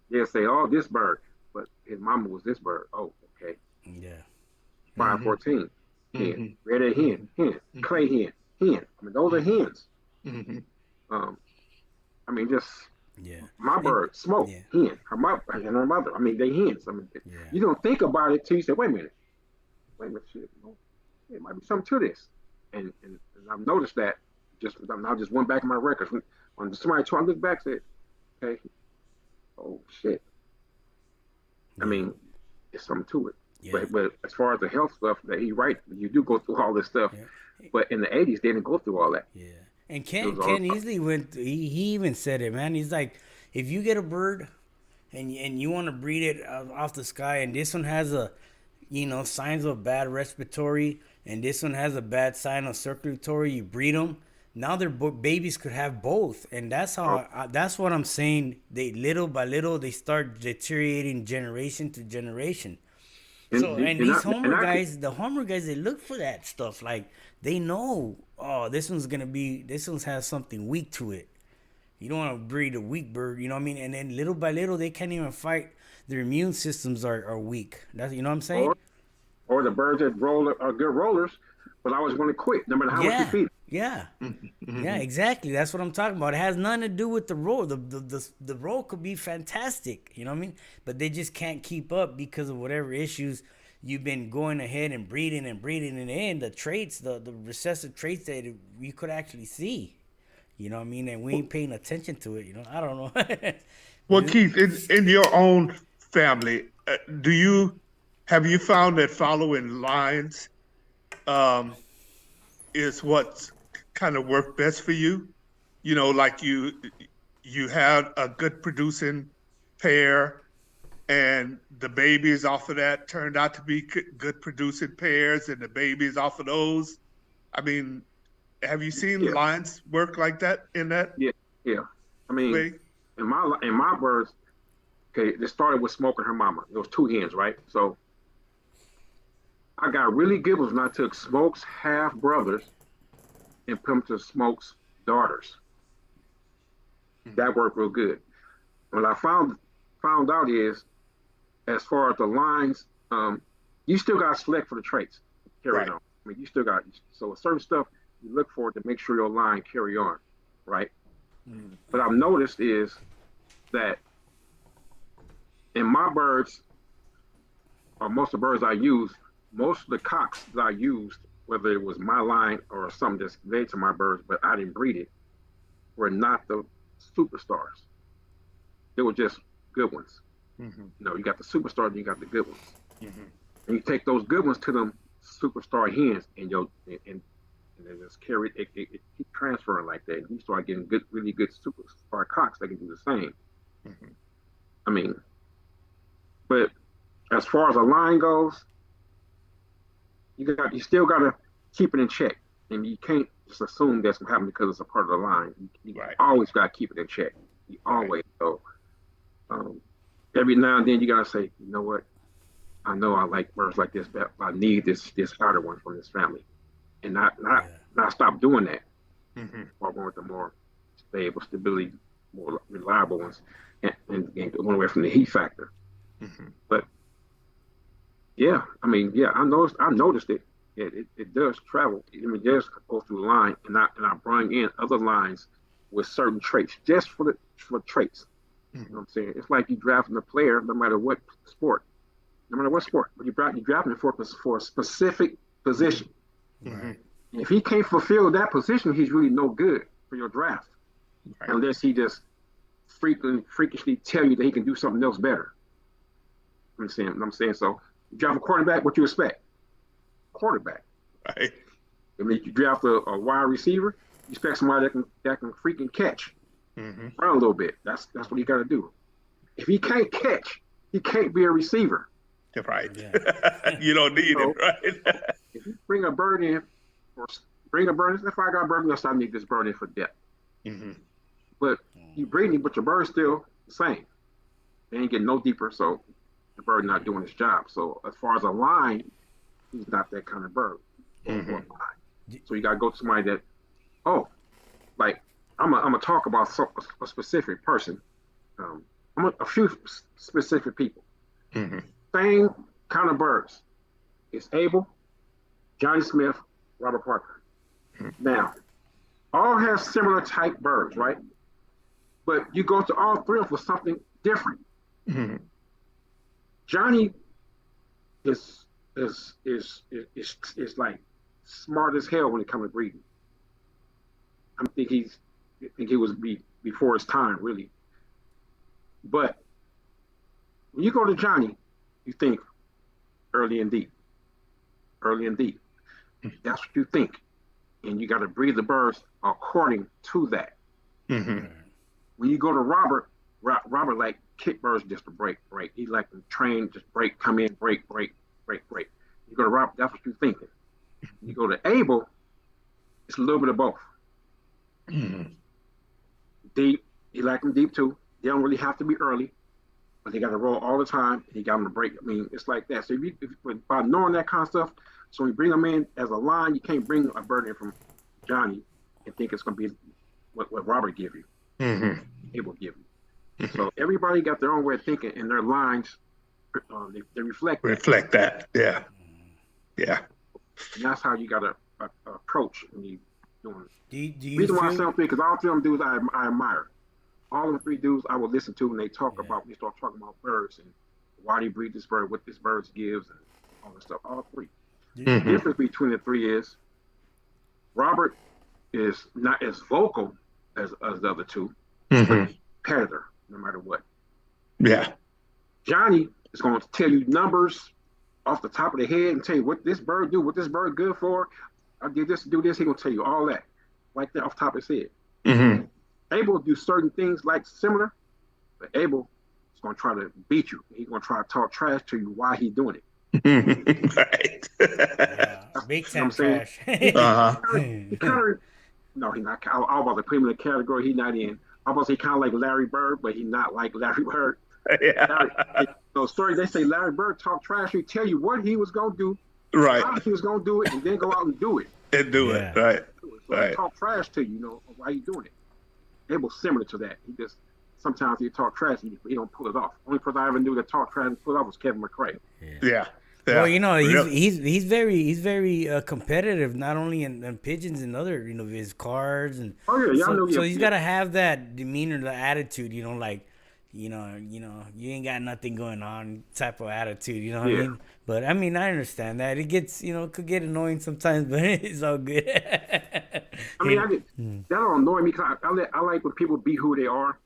They'll say, "Oh, this bird," but his mama was this bird. Oh, okay. Yeah. 514 hen, red-head hen, clay hen. I mean, those are hens. I mean, just my bird, smoke hen, her mother and her mother. I mean, they hens. I mean, you don't think about it till you say, "Wait a minute, shit." It might be something to this, and I've noticed that. I just went back in my records when somebody told me, I looked back and said, "Okay, oh shit." I mean, there's something to it. Yeah. But as far as the health stuff, that he right, you do go through all this stuff. Yeah. But in the '80s, they didn't go through all that. Yeah, and Ken easily went. He even said it, man. He's like, if you get a bird, and you want to breed it off the sky, and this one has signs of bad respiratory, and this one has a bad sign of circulatory, you breed them. Now their babies could have both, and that's how. That's what I'm saying. They little by little they start deteriorating generation to generation. These Homer guys, they look for that stuff. Like they know, this one's has something weak to it. You don't want to breed a weak bird, you know what I mean? And then little by little they can't even fight. Their immune systems are weak. That's, you know what I'm saying? or the birds that roll are good rollers, but I always want to quit no matter how much you feed. Yeah. Yeah, exactly. That's what I'm talking about. It has nothing to do with the roll. The roll could be fantastic, you know what I mean? But they just can't keep up because of whatever issues you've been going ahead and breeding, and the traits, the recessive traits that you could actually see. You know what I mean? And we ain't paying attention to it, you know? I don't know. Well, Keith, in your own family, have you found that following lines is what's kind of worked best for you? You know, like you had a good producing pair, and the babies off of that turned out to be good producing pairs, and the babies off of those. I mean, have you seen lines work like that in that Yeah. I mean, way? in my birds, okay, it started with Smoke and her mama. It was 2 hens, right? So I got really good ones when I took Smoke's half brothers and put them to Smoke's daughters. That worked real good. What I found out is, as far as the lines, you still got to select for the traits. Carry on. I mean, you still got, so certain stuff you look for to make sure your line carry on, right? What I've noticed is that in my birds, or most of the birds I use, most of the cocks that I used, whether it was my line or something that's made to my birds, but I didn't breed it, were not the superstars. They were just good ones. You know, you got the superstars and you got the good ones. And you take those good ones to them superstar hens, and they just carry it keep transferring like that. You start getting really good superstar cocks that can do the same. I mean, but as far as a line goes, you still gotta keep it in check, and you can't just assume that's what happened because it's a part of the line. You always gotta keep it in check. You always so. Every now and then you gotta say, you know what? I know I like birds like this, but I need this harder one from this family, and not stop doing that. Or going with the more stable, stability, more reliable ones, and going away from the heat factor. But yeah, I mean, I noticed it. It does travel. I mean, it does go through the line, and I bring in other lines with certain traits just for traits. You know what I'm saying? It's like you drafting a player, no matter what sport, but you drafting it for a specific position. If he can't fulfill that position, he's really no good for your draft, unless he just freakishly tell you that he can do something else better. I'm saying so. You draft a quarterback, what you expect? Quarterback. Right. I mean, you draft a wide receiver, you expect somebody that can freaking catch. Run a little bit. That's what you got to do. If he can't catch, he can't be a receiver. Right. You don't need him, right? If you bring a bird in, if I got a bird, I need this bird in for depth. But you breed him, but your bird's still the same. They ain't getting no deeper, so the bird not doing his job. So as far as a line, he's not that kind of bird. So you got to go to somebody that, like, I'm gonna talk about a specific person. A few specific people. Same kind of birds. It's Abel, Johnny Smith, Robert Parker. Now, all have similar type birds, right? But you go to all 3 of them for something different. Johnny is like smart as hell when it comes to breeding. I think he was before his time, really. But when you go to Johnny, you think early and deep. That's what you think. And you got to breed the birds according to that. When you go to Robert like kick birds just to break. He like them train, just break, come in, break. You go to Robert, that's what you're thinking. You go to Abel, it's a little bit of both. Deep, he like them deep too. They don't really have to be early, but they got to roll all the time. And he got them to break. I mean, it's like that. So by knowing that kind of stuff, so when you bring them in as a line, you can't bring a bird in from Johnny and think it's going to be what Robert give you. Abel give you. So everybody got their own way of thinking, and their lines they reflect that. Yeah. Yeah. And that's how you got to approach when you doing it. Do you Reason why I feel? say I'm because all three of them dudes I admire. All the three dudes I will listen to when they talk about, when they start talking about birds and why they breed this bird, what this bird gives, and all this stuff. All three. The difference between the three is Robert is not as vocal as the other two, but he's a competitor no matter what. Yeah. Johnny is going to tell you numbers off the top of the head and tell you what this bird do, what this bird good for. I did this, do this. He's going to tell you all that, like that off the top of his head. Abel do certain things like similar, but Abel is going to try to beat you. He's going to try to talk trash to you while he's doing it. Right. Yeah, big You know time what I'm trash. He kind of, no, he's not. I was about to put him in a category he's not in. I was about to say kind of like Larry Bird, but he's not like Larry Bird. Yeah. Stories they say Larry Bird talk trash. He tell you what he was going to do, Right. how he was going to do it, and then go out and do it. And do it. Yeah. Right. So Right. he talk trash to you, why you doing it. Abel's similar to that. He just sometimes he talk trash, he don't pull it off. Only person I ever knew that talk trash and pull it off was Kevin McRae. Yeah. Well, Really. he's very competitive, not only in pigeons and other his cards and Oh yeah, y'all know. so he's got to have that demeanor, the attitude, like you ain't got nothing going on type of attitude, what I mean? But I mean, I understand that it gets it could get annoying sometimes, but it's all good. I mean, that don't annoy me because I like when people be who they are,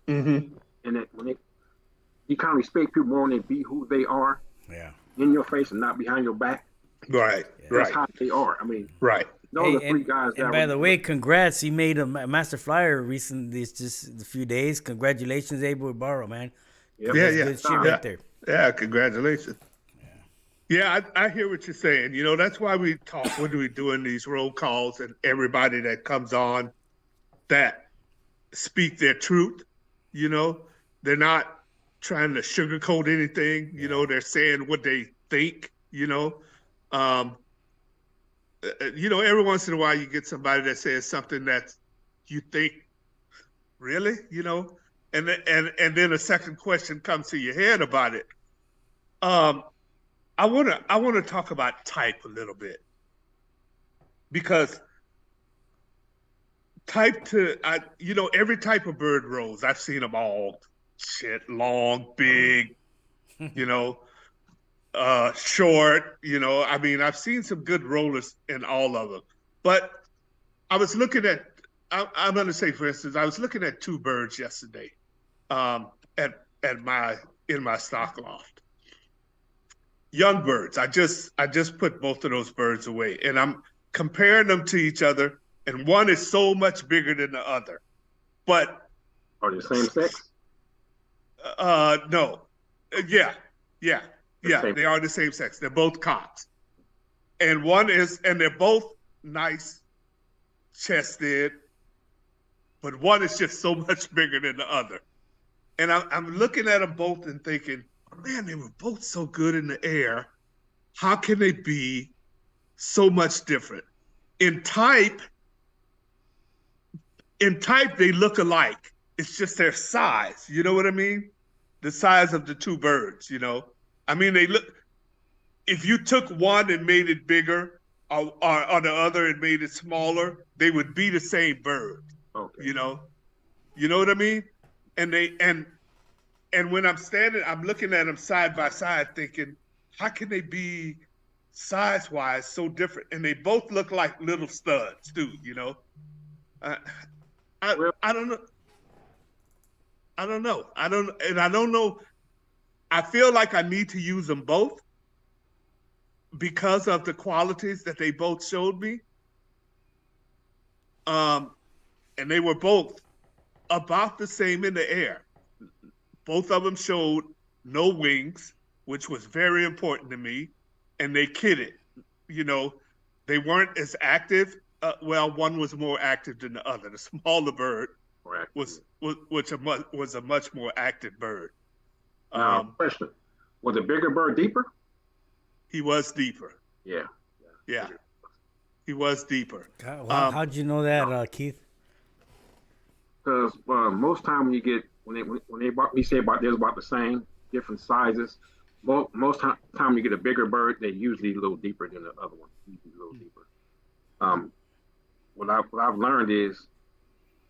and that when you kind of respect people more when they be who they are. Yeah. In your face and not behind your back. Right. That's how they are. I mean, Right. the three guys. And by the way, congrats! You made a master flyer recently. It's just a few days. Congratulations, Abel Barrow, man. Yep. Yeah. Good shit right there. Yeah. Congratulations. Yeah, I hear what you're saying. That's why we talk when we doing these roll calls and everybody that comes on that speak their truth. They're not trying to sugarcoat anything. They're saying what they think. Every once in a while you get somebody that says something that you think, really, and then a second question comes to your head about it. I wanna talk about type a little bit because every type of bird rolls, I've seen them all. Shit, long, big, short, I mean, I've seen some good rollers in all of them. But I was looking at, I'm going to say, for instance, I was looking at two birds yesterday in my stock loft. Young birds. I just put both of those birds away, and I'm comparing them to each other, and one is so much bigger than the other. But are they the same sex? No. Yeah. They are the same sex. They're both cocks. And they're both nice chested, but one is just so much bigger than the other. And I'm looking at them both and thinking, man, they were both so good in the air. How can they be so much different? In type, they look alike. It's just their size. You know what I mean? The size of the two birds, I mean, they look, if you took one and made it bigger or the other and made it smaller, they would be the same bird. Okay. You know what I mean? And when I'm looking at them side by side thinking, how can they be size-wise so different? And they both look like little studs too, I don't know. I don't know. I feel like I need to use them both because of the qualities that they both showed me. And they were both about the same in the air. Both of them showed no wings, which was very important to me. And they kidded, they weren't as active. One was more active than the other. The smaller bird was a much more active bird. Now, question: was the bigger bird deeper? He was deeper. Yeah. He was deeper. How'd you know that, Keith? Because most time when you get when they say about there's about the same different sizes, Most time you get a bigger bird, they're usually a little deeper than the other one. Usually a little deeper. Um, what I've learned is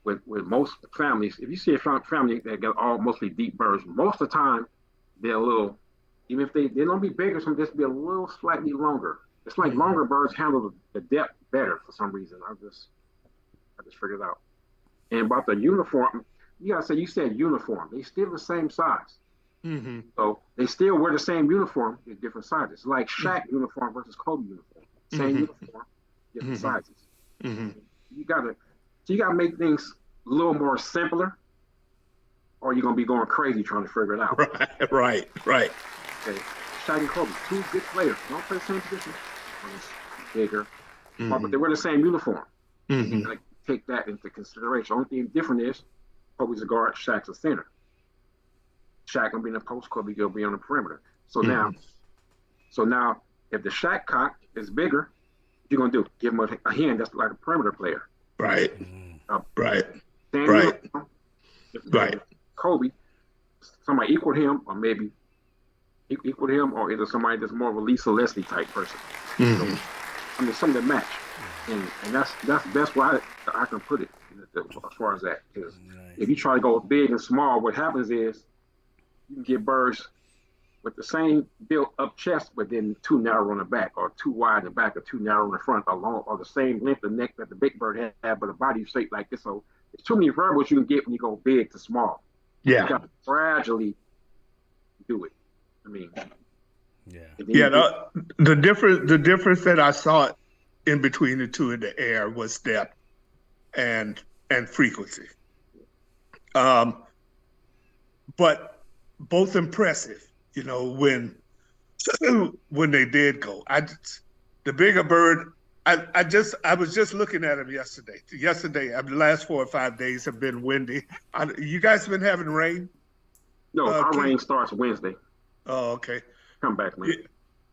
with most families, if you see a family that got all mostly deep birds, most of the time they're a little, even if they don't be bigger, some just be a little slightly longer. It's like longer birds handle the depth better for some reason. I just figured it out. And about the uniform, you said uniform. They still the same size. Mm-hmm. So they still wear the same uniform in different sizes. Like Shaq uniform versus Kobe uniform. Same uniform, different sizes. Mm-hmm. You gotta make things a little more simpler, or you're gonna be going crazy trying to figure it out. Right. Okay. Shaq and Kobe, two good players. Don't play the same position. One's bigger, but they wear the same uniform. Mm-hmm. You gotta take that into consideration. Only thing different is Kobe's a guard, Shaq's a center. Shaq gonna be in the post, Kobe gonna be on the perimeter. So now, if the Shaq cock is bigger, what you gonna do? Give him a hand that's like a perimeter player. Right. Right. If Kobe, somebody equal him, or maybe equal him, or either somebody that's more of a Lisa Leslie type person. Mm-hmm. So, I mean, something that match, and that's the best way I can put it as far as that. Because if you try to go big and small, what happens is you can get birds with the same built up chest, but then too narrow on the back, or too wide in the back, or too narrow in the front, or the same length of neck that the big bird had, but the body shaped like this. So there's too many variables you can get when you go big to small. Yeah. You got to gradually do it. I mean, the difference that I saw in between the two in the air was depth and frequency. But both impressive, when they did go. The bigger bird, I was just looking at him yesterday. The last 4 or 5 days have been windy. You guys been having rain? No, our rain starts Wednesday. Oh, okay. Come back, man.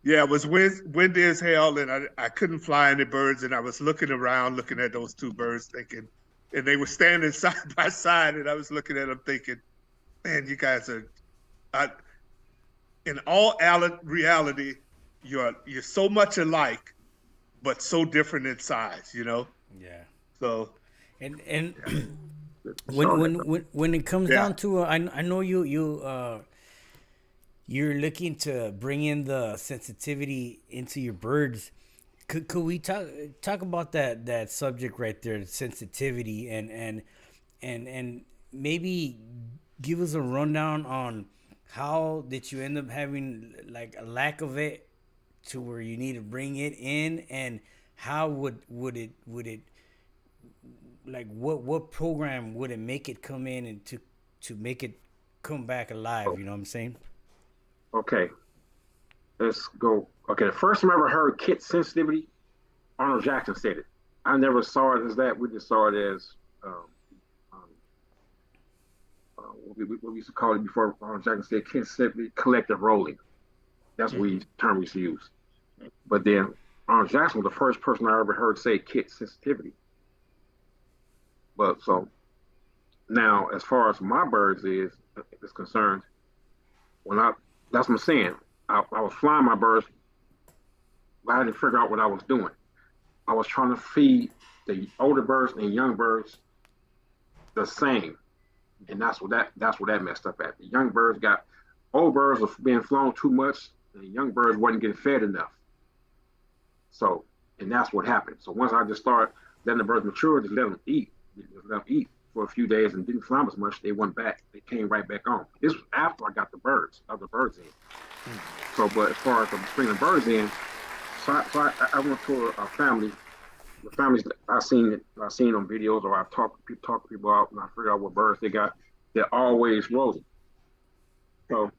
Yeah, it was windy as hell, and I couldn't fly any birds, and I was looking around, looking at those two birds, thinking, and they were standing side by side, and I was looking at them thinking, man, you guys are, in all reality, you're so much alike, but so different in size, Yeah. So. And when it comes down to, I know you're looking to bring in the sensitivity into your birds. Could we talk about that subject right there, the sensitivity, and maybe give us a rundown on how did you end up having like a lack of it to where you need to bring it in, and how would it like what program would it make it come in and to make it come back alive? You know what I'm saying? Okay, let's go. Okay, the first time I ever heard kit sensitivity, Arnold Jackson said it. I never saw it as that. We just saw it as what we used to call it before Arnold Jackson said kit sensitivity, collective rolling. That's the term we used to use. But then Arnold Jackson was the first person I ever heard say kit sensitivity. But so now, as far as my birds is concerned, that's what I'm saying. I was flying my birds, but I didn't figure out what I was doing. I was trying to feed the older birds and young birds the same, and that's what that messed up at. The young birds old birds were being flown too much, and the young birds wasn't getting fed enough. So, and that's what happened. So once I just started letting the birds mature, just let them eat for a few days and didn't fly them as much, they went back. They came right back on. This was after I got the other birds in. So, but as far as bringing the birds in, I went to a family. The families I've seen on videos, or I've talked to people out, and I figured out what birds they got. They're always rolling. So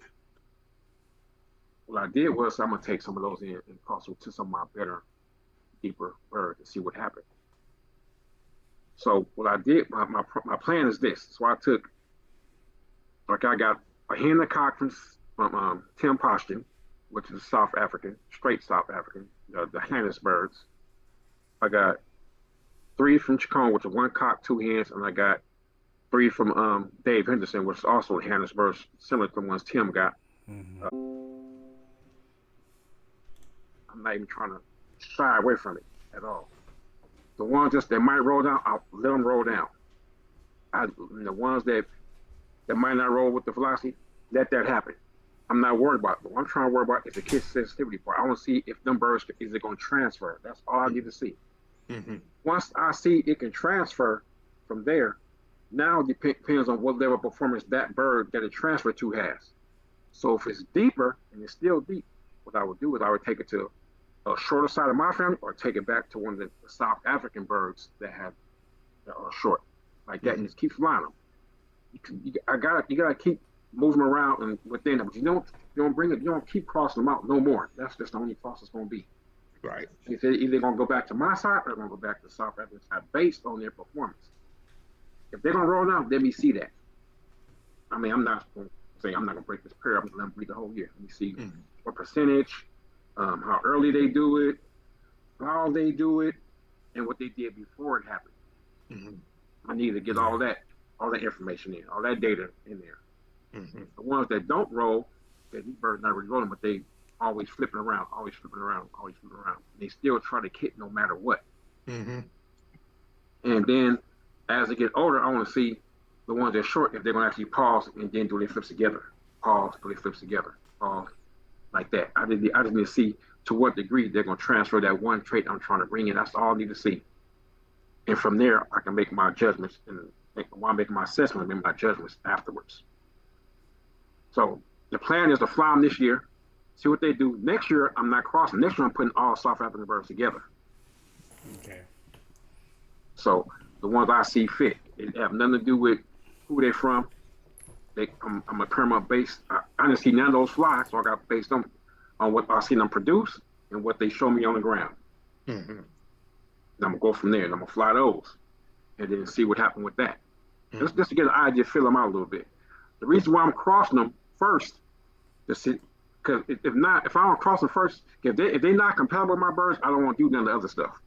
what I did was I'm gonna take some of those in and toss them to some of my better, deeper birds and see what happened. So what I did, my plan is this. So I got a hen and cock from Tim Poston, which is South African, straight South African, the Hannes birds. I got 3 from Chacon, which are 1 cock, 2 hens, and I got 3 from Dave Henderson, which is also Hannes birds, similar to the ones Tim got. I'm not even trying to shy away from it at all. The ones that might roll down, I'll let them roll down. The ones that might not roll with the velocity, let that happen. I'm not worried about it. What I'm trying to worry about is the kiss sensitivity part. I want to see if them birds, is it going to transfer? That's all I need to see. Mm-hmm. Once I see it can transfer from there, now it depends on what level of performance that bird that it transferred to has. So if it's deeper and it's still deep, what I would do is I would take it to a shorter side of my family or take it back to one of the South African birds that are short, like that, and just keep flying them. You gotta keep moving around and within them. But you don't keep crossing them out no more. That's just the only cross it's gonna be. Right. It's either gonna go back to my side or gonna go back to South African side based on their performance. If they're gonna roll down, let me see that. I mean, I'm not gonna say I'm not gonna break this pair. I'm gonna let them breathe the whole year. Let me see what percentage, how early they do it, how they do it, and what they did before it happened. Mm-hmm. I need to get all that information in, all that data in there. Mm-hmm. The ones that don't roll, these birds not really rolling, but they always flipping around. They still try to hit no matter what. Mm-hmm. And then as they get older, I want to see the ones that are short, if they're going to actually pause and then do they flips together. Pause, do they flips together. Pause, like that. I just need to see to what degree they're going to transfer that one trait I'm trying to bring in. That's all I need to see. And from there, I can make my judgments. And while I'm making my assessment, I make my judgments afterwards. So the plan is to fly them this year, see what they do. Next year, I'm not crossing. Next year, I'm putting all South African birds together. Okay. So the ones I see fit, it have nothing to do with who they're from. I'm a paramount based. I didn't see none of those fly, so I got based on what I seen them produce and what they show me on the ground. Mm-hmm. And I'm gonna go from there, and I'm gonna fly those, and then see what happened with that. Mm-hmm. Just to get an idea, fill them out a little bit. The reason why I'm crossing them first, because if I don't cross them first, if they're not compatible with my birds, I don't want to do none of the other stuff.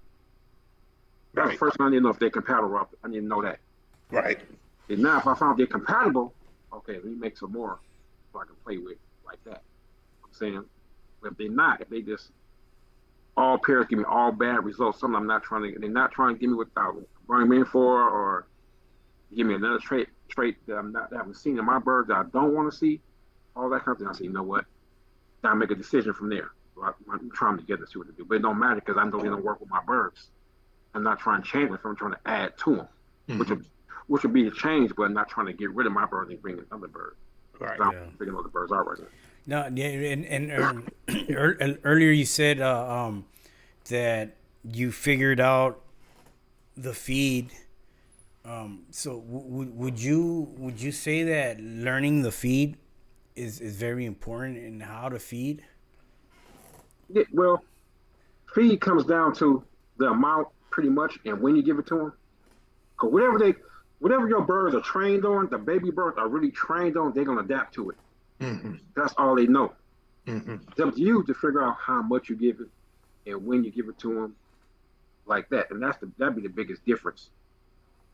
That's the first thing I need to know if they're compatible. I need to know that. Right. And now, if I found they're compatible, okay, let me make some more so I can play with like that. I'm saying, if they're not, if they just all pairs give me all bad results, they're not trying to give me what I bring me in for, or give me another trait that I haven't seen in my birds that I don't want to see, all that kind of thing. I say, you know what? I make a decision from there. So I'm trying to get to see what to do, but it don't matter because I know they don't work with my birds. I'm not trying to change them. I'm trying to add to them, Mm-hmm. which would be a change, but I'm not trying to get rid of my birds and bring in other birds. Right. I'm figuring out the birds are right now. No, yeah, and earlier you said that you figured out the feed. So would you say that learning the feed is very important in how to feed? Yeah, well, feed comes down to the amount, pretty much, and when you give it to them. Because whatever your birds are trained on, the baby birds are really trained on, they're gonna adapt to it. Mm-hmm. That's all they know. Mm-hmm. It's up to you to figure out how much you give it and when you give it to them, like that. And that'd be the biggest difference.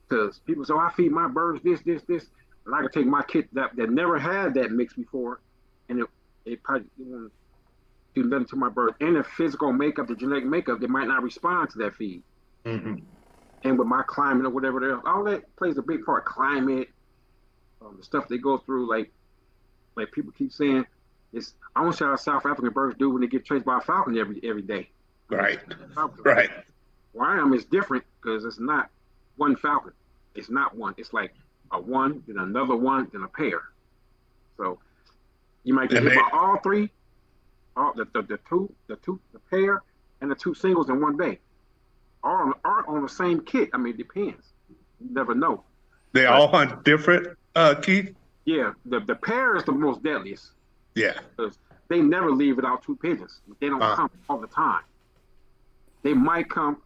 Because people say, I feed my birds this, and I can take my kid that never had that mix before, and it probably won't do nothing to my birds. And the physical makeup, the genetic makeup, they might not respond to that feed. Mm-hmm. And with my climate or whatever else, all that plays a big part. Climate, the stuff they go through, like people keep saying, I want to see how South African birds do when they get chased by a falcon every day. Right. Right. Where I am is different because it's not one falcon. It's not one. It's like a one, then another one, then a pair. So you might get hit by all three, the pair, and the two singles in one day. Are on the same kit. I mean, it depends. You never know. They all hunt different, Keith? Yeah, the pair is the most deadliest. Yeah. Because they never leave without two pigeons. They don't come all the time. They might come,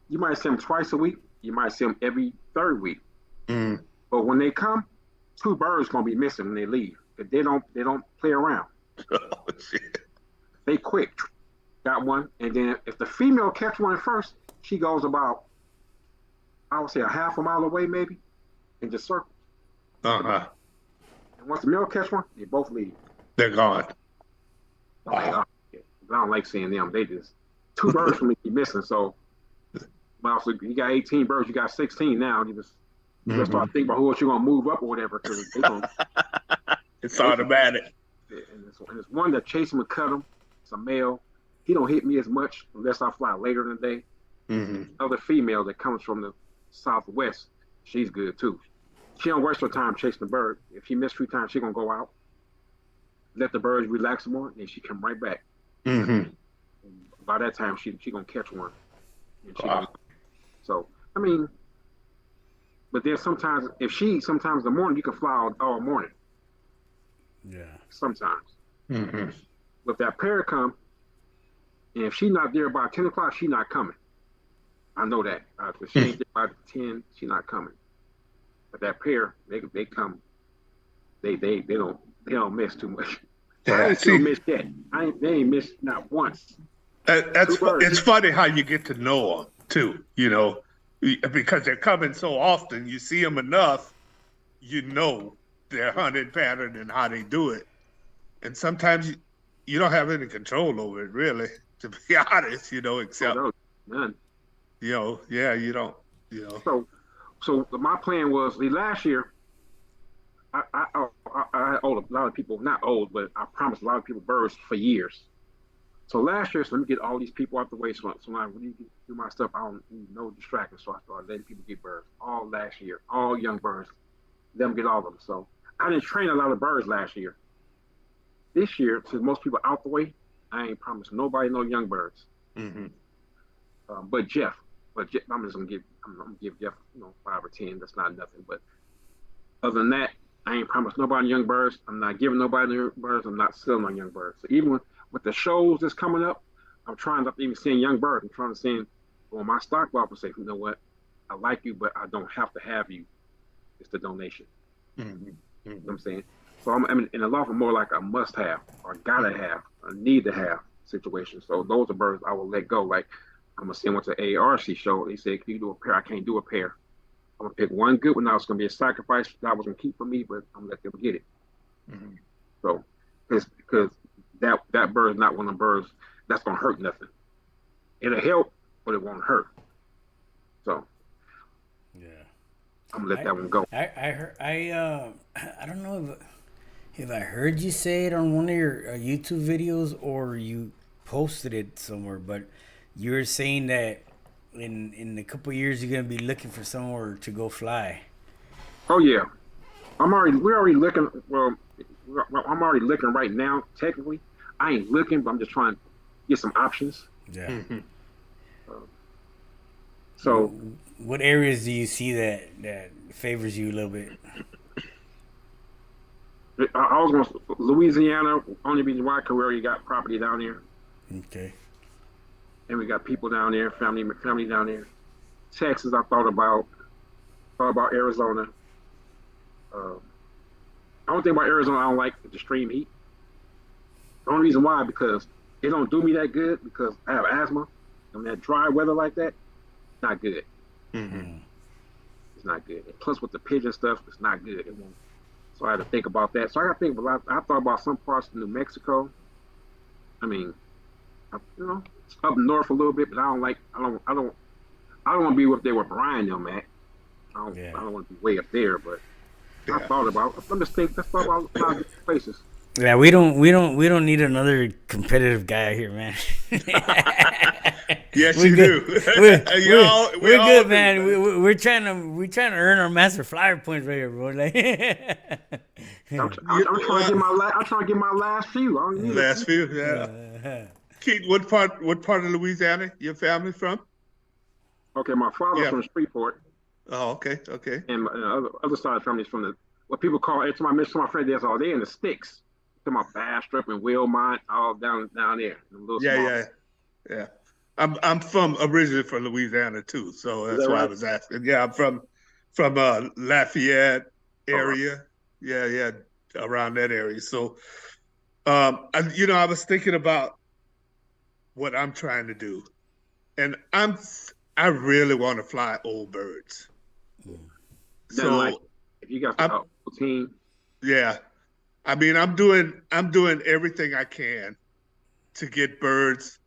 you might see them twice a week. You might see them every third week. Mm. But when they come, two birds going to be missing when they leave. If they don't play around. Oh, shit. They quick. Got one. And then if the female catch one first, she goes about, I would say, a half a mile away maybe, and just circles. Uh-huh. And once the male catch one, they both leave. They're gone. Like, but I don't like seeing them. They just two birds for me keep missing. So, but also you got 18 birds, you got 16 now. You just start thinking about who else you're gonna move up or whatever because they gonna. It's automatic. And it's one that chase him and cut him. It's a male. He don't hit me as much unless I fly later in the day. Another female that comes from the southwest, she's good too. She don't waste her time chasing the bird. If she missed 3 times, she gonna go out, let the birds relax more, and she come right back. And by that time, she gonna catch one. And so I mean, but then sometimes sometimes in the morning you can fly all morning. Yeah. Sometimes. But if that pair come, and if she's not there by 10 o'clock, she's not coming. I know that. If she ain't there by 10, she's not coming. But that pair, they come. They don't miss too much. I ain't still missed yet. They ain't missed not once. It's funny how you get to know them too. You know, because they're coming so often. You see them enough, you know their hunting pattern and how they do it. And sometimes you don't have any control over it, really. To be honest, you know, except none. You know, yeah, you don't. You know. So my plan was last year. I owed a lot of people, not old, but I promised a lot of people birds for years. So last year, so let me get all these people out the way. So when I really do my stuff, I don't need no distractions. So I started letting people get birds all last year, all young birds. Let them get all of them. So I didn't train a lot of birds last year. This year, since most people out the way, I ain't promised nobody no young birds. But Jeff, I'm just gonna give Jeff 5 or 10. That's not nothing. But other than that, I ain't promised nobody young birds. I'm not giving nobody young birds. I'm not selling on young birds. So even with the shows that's coming up, I'm trying not to even send young birds. I'm trying to send on my stock block and say, you know what, I like you, but I don't have to have you. It's the donation. You know what I'm saying? So I'm in a lot of more like a must have or gotta have, a need to have situation. So those are birds I will let go. Like I'm gonna send one to the ARC show. They said, can you do a pair? I can't do a pair. I'm gonna pick one good one. Now it's gonna be a sacrifice that I was gonna keep for me, but I'm gonna let them get it. So because that bird is not one of the birds that's gonna hurt nothing. It'll help, but it won't hurt. So yeah, I'm gonna let that one go. I don't know if I heard you say it on one of your YouTube videos or you posted it somewhere, but you were saying that in a couple of years you're gonna be looking for somewhere to go fly. Oh yeah, we're already looking. Well, I'm already looking right now. Technically, I ain't looking, but I'm just trying to get some options. Yeah. So, what areas do you see that favors you a little bit? I was going to Louisiana. Only reason why, because we already got property down there. Okay. And we got people down there, family down there. Texas, I thought about Arizona. The only thing about Arizona I don't like is the extreme heat. The only reason why, because it don't do me that good because I have asthma. And that dry weather like that, not good. It's not good. And plus with the pigeon stuff, it's not good. It won't. So I had to think about that. So I got to think about. I thought about some parts of New Mexico. I mean, it's up north a little bit, but I don't want to be up there where Brian them at. I don't want to be way up there, but I thought about. I'm just thinking. Let's talk about a lot of different places. Yeah, we don't need another competitive guy here, man. Yes, you do. We're good, man. We're trying to earn our master flyer points right here, bro. Like, I'm trying to get my last few. Last few, yeah. Keith, what part of Louisiana your family from? Okay, my father's from Shreveport. Oh, okay. And my other side of the family is from what people call. Every time I mention my friend, they're in the sticks. To my Bastrop and Wilmot, all down there. Yeah. I'm originally from Louisiana too, so that's why I was asking. Yeah, I'm from Lafayette area. Yeah, around that area. So, I was thinking about what I'm trying to do, and I really want to fly old birds. So if you got the team, yeah. I mean, I'm doing everything I can to get birds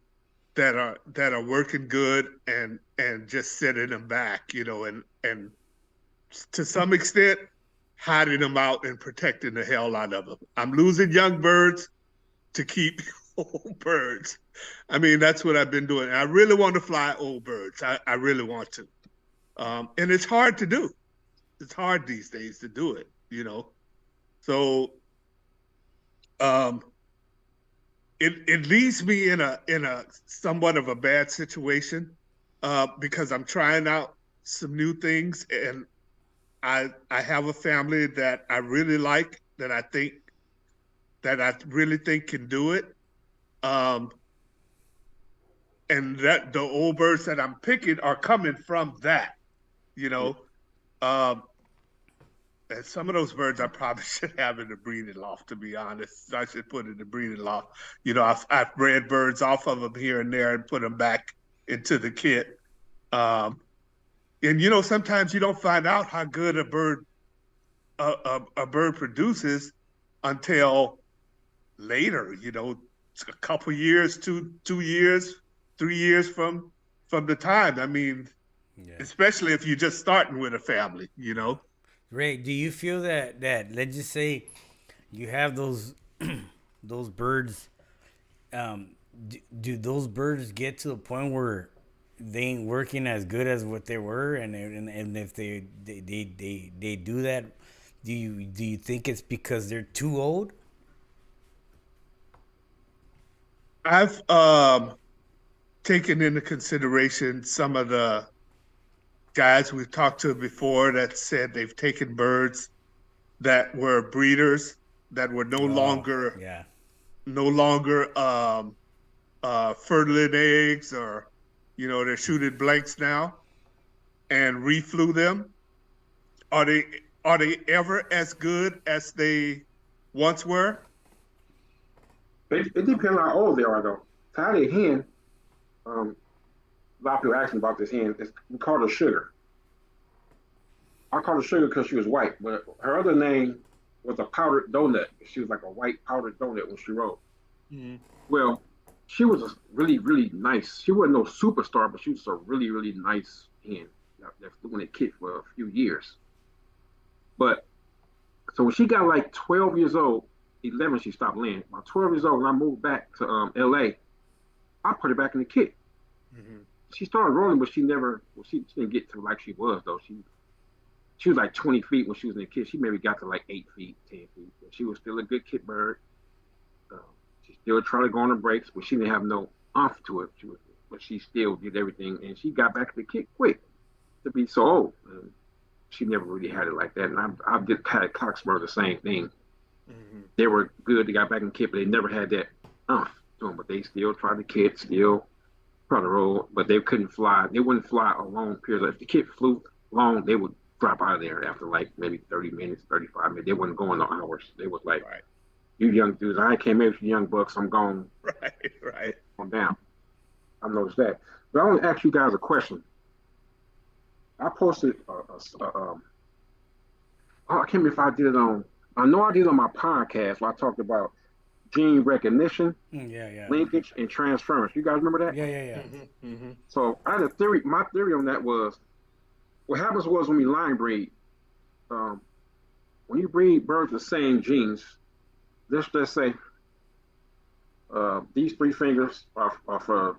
that are working good and just setting them back, and to some extent hiding them out and protecting the hell out of them. I'm losing young birds to keep old birds. I mean, that's what I've been doing. I really want to fly old birds. I really want to. And it's hard to do. It's hard these days to do it, So it leaves me in a somewhat of a bad situation because I'm trying out some new things, and I have a family that I really like, that I really think can do it. And that the old birds that I'm picking are coming from that, Um, and some of those birds I probably should have in the breeding loft, to be honest. I should put in the breeding loft. I've bred birds off of them here and there and put them back into the kit. And sometimes you don't find out how good a bird produces until later. A couple years, 2 years, 3 years from the time. I mean, especially if you're just starting with a family. Ray, do you feel that let's just say you have those those birds, do those birds get to a point where they ain't working as good as what they were, and if they do that, do you think it's because they're too old? I've taken into consideration some of the guys we've talked to before that said they've taken birds that were breeders that were no longer fertile eggs, or they're shooting blanks now, and reflew them. Are they ever as good as they once were? It depends on how old they are, though. So I had a hen. A lot of people ask me about this hen. We called her Sugar. I called her Sugar because she was white, but her other name was a powdered donut. She was like a white powdered donut when she rode. Mm-hmm. Well, she was a really, really nice. She wasn't no superstar, but she was a really, really nice hen that flew in a kit for a few years. But so when she got like 12 years old, 11 she stopped laying. About 12 years old, when I moved back to LA, I put her back in the kit. Mm-hmm. She started rolling, but she didn't get to like she was, though. She was like 20 feet when she was in the kit. She maybe got to like 8 feet, 10 feet. But she was still a good kit bird. She still tried to go on the brakes, but she didn't have no oomph to it. But she still did everything, and she got back in the kit quick to be so old. She never really had it like that. And I did had Cockspur the same thing. Mm-hmm. They were good. They got back in the kit, but they never had that oomph to them. But they still tried the kit, still tried to roll, but they couldn't fly. They wouldn't fly a long period. If the kit flew long, they would drop out of there after like maybe 30 minutes, 35 minutes. They wasn't going no hours. They was like, right. You young dudes, I came in with you young bucks. I'm gone. Right. I'm down. I noticed that. But I want to ask you guys a question. I posted I can't remember if I did it on. I know I did it on my podcast where I talked about gene recognition, linkage, and transference. You guys remember that? Yeah. Mm-hmm. Mm-hmm. So I had a theory. My theory on that was, what happens was when we line breed, when you breed birds with the same genes, let's just say these 3 fingers are for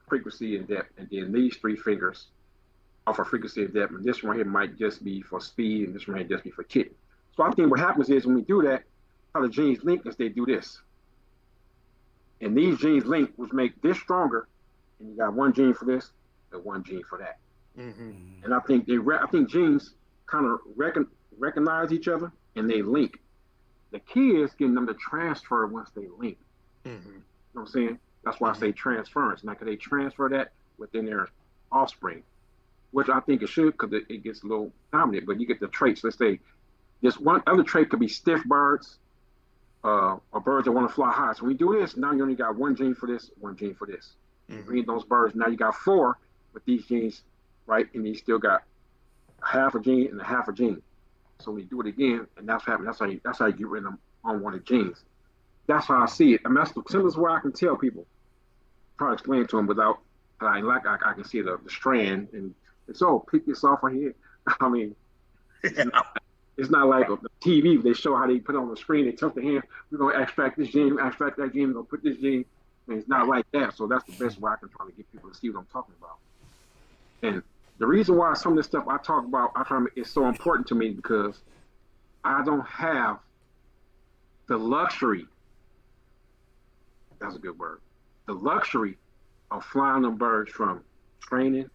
frequency and depth, and then these 3 fingers are for frequency and depth, and this one here might just be for speed, and this one here just be for kit. So I think what happens is when we do that, how the genes link is they do this. And these genes link, which make this stronger, and you got one gene for this and one gene for that. Mm-hmm. And I think genes kind of recognize each other and they link. The key is getting them to transfer once they link. Mm-hmm. You know what I'm saying? That's why I say transference. Now, can they transfer that within their offspring? Which I think it should, because it gets a little dominant, but you get the traits. Let's say this one other trait could be stiff birds, or birds that want to fly high. So when you do this, now you only got one gene for this, one gene for this. Mm-hmm. You breed those birds, now you got 4 with these genes, right? And you still got half a gene and a half a gene. So when you do it again, and that's what happens, that's how you get rid of them on one of the genes. That's how I see it. I mean, that's the simplest way I can tell people. Try to explain to them without, I can see the strand, and it's all pick this off right here. I mean, it's not like the TV. They show how they put it on the screen. They touch the hand. We're gonna extract this gene, extract that gene. We're gonna put this gene. And it's not like that. So that's the best way I can try to get people to see what I'm talking about. And the reason why some of this stuff I talk about, it's so important to me because I don't have the luxury. That's a good word. The luxury of flying them birds from training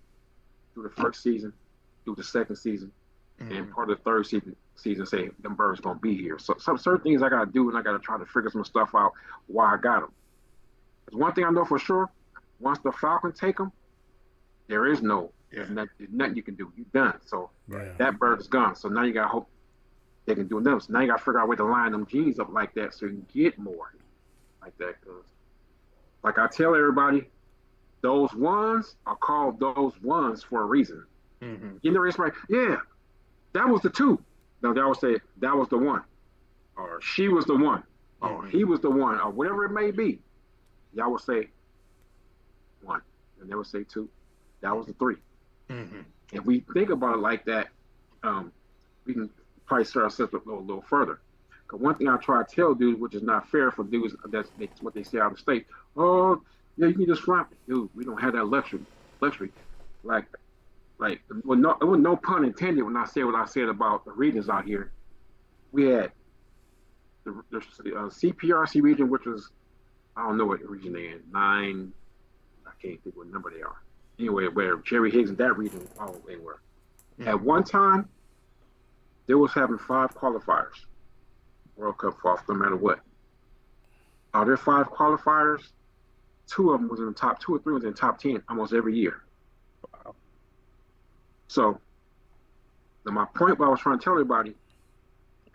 through the first season, through the second season, and part of the third season say them birds gonna be here. So some certain things I gotta do, and I gotta try to figure some stuff out why I got them. There's one thing I know for sure: once the Falcon take them, there is there's nothing you can do. You're done. So that bird is gone. So now you gotta hope they can do another. So now you gotta figure out a way to line them genes up like that so you can get more like that. Because like I tell everybody, those ones are called those ones for a reason. You know, it's like, yeah, that was the two. Now they always say that was the one, or she was the one, or he was the one, or whatever it may be. Y'all will say one, and they will say two. That was the three. If we think about it like that, we can probably start ourselves a little further. Because one thing I try to tell dudes, which is not fair for dudes, that's what they say out of state. Oh, yeah, you can just fly. Dude, we don't have that luxury. Like, well, no pun intended when I say what I said about the regions out here. We had the CPRC region, which was, I don't know what region they're in, 9, I can't think what number they are. Anyway, where Jerry Higgs and that region, they were. At one time, they was having 5 qualifiers, World Cup off, no matter what. Out of their 5 qualifiers, 2 of them was in the top 2 or 3 was in the top 10 almost every year. Wow. So, my point, what I was trying to tell everybody,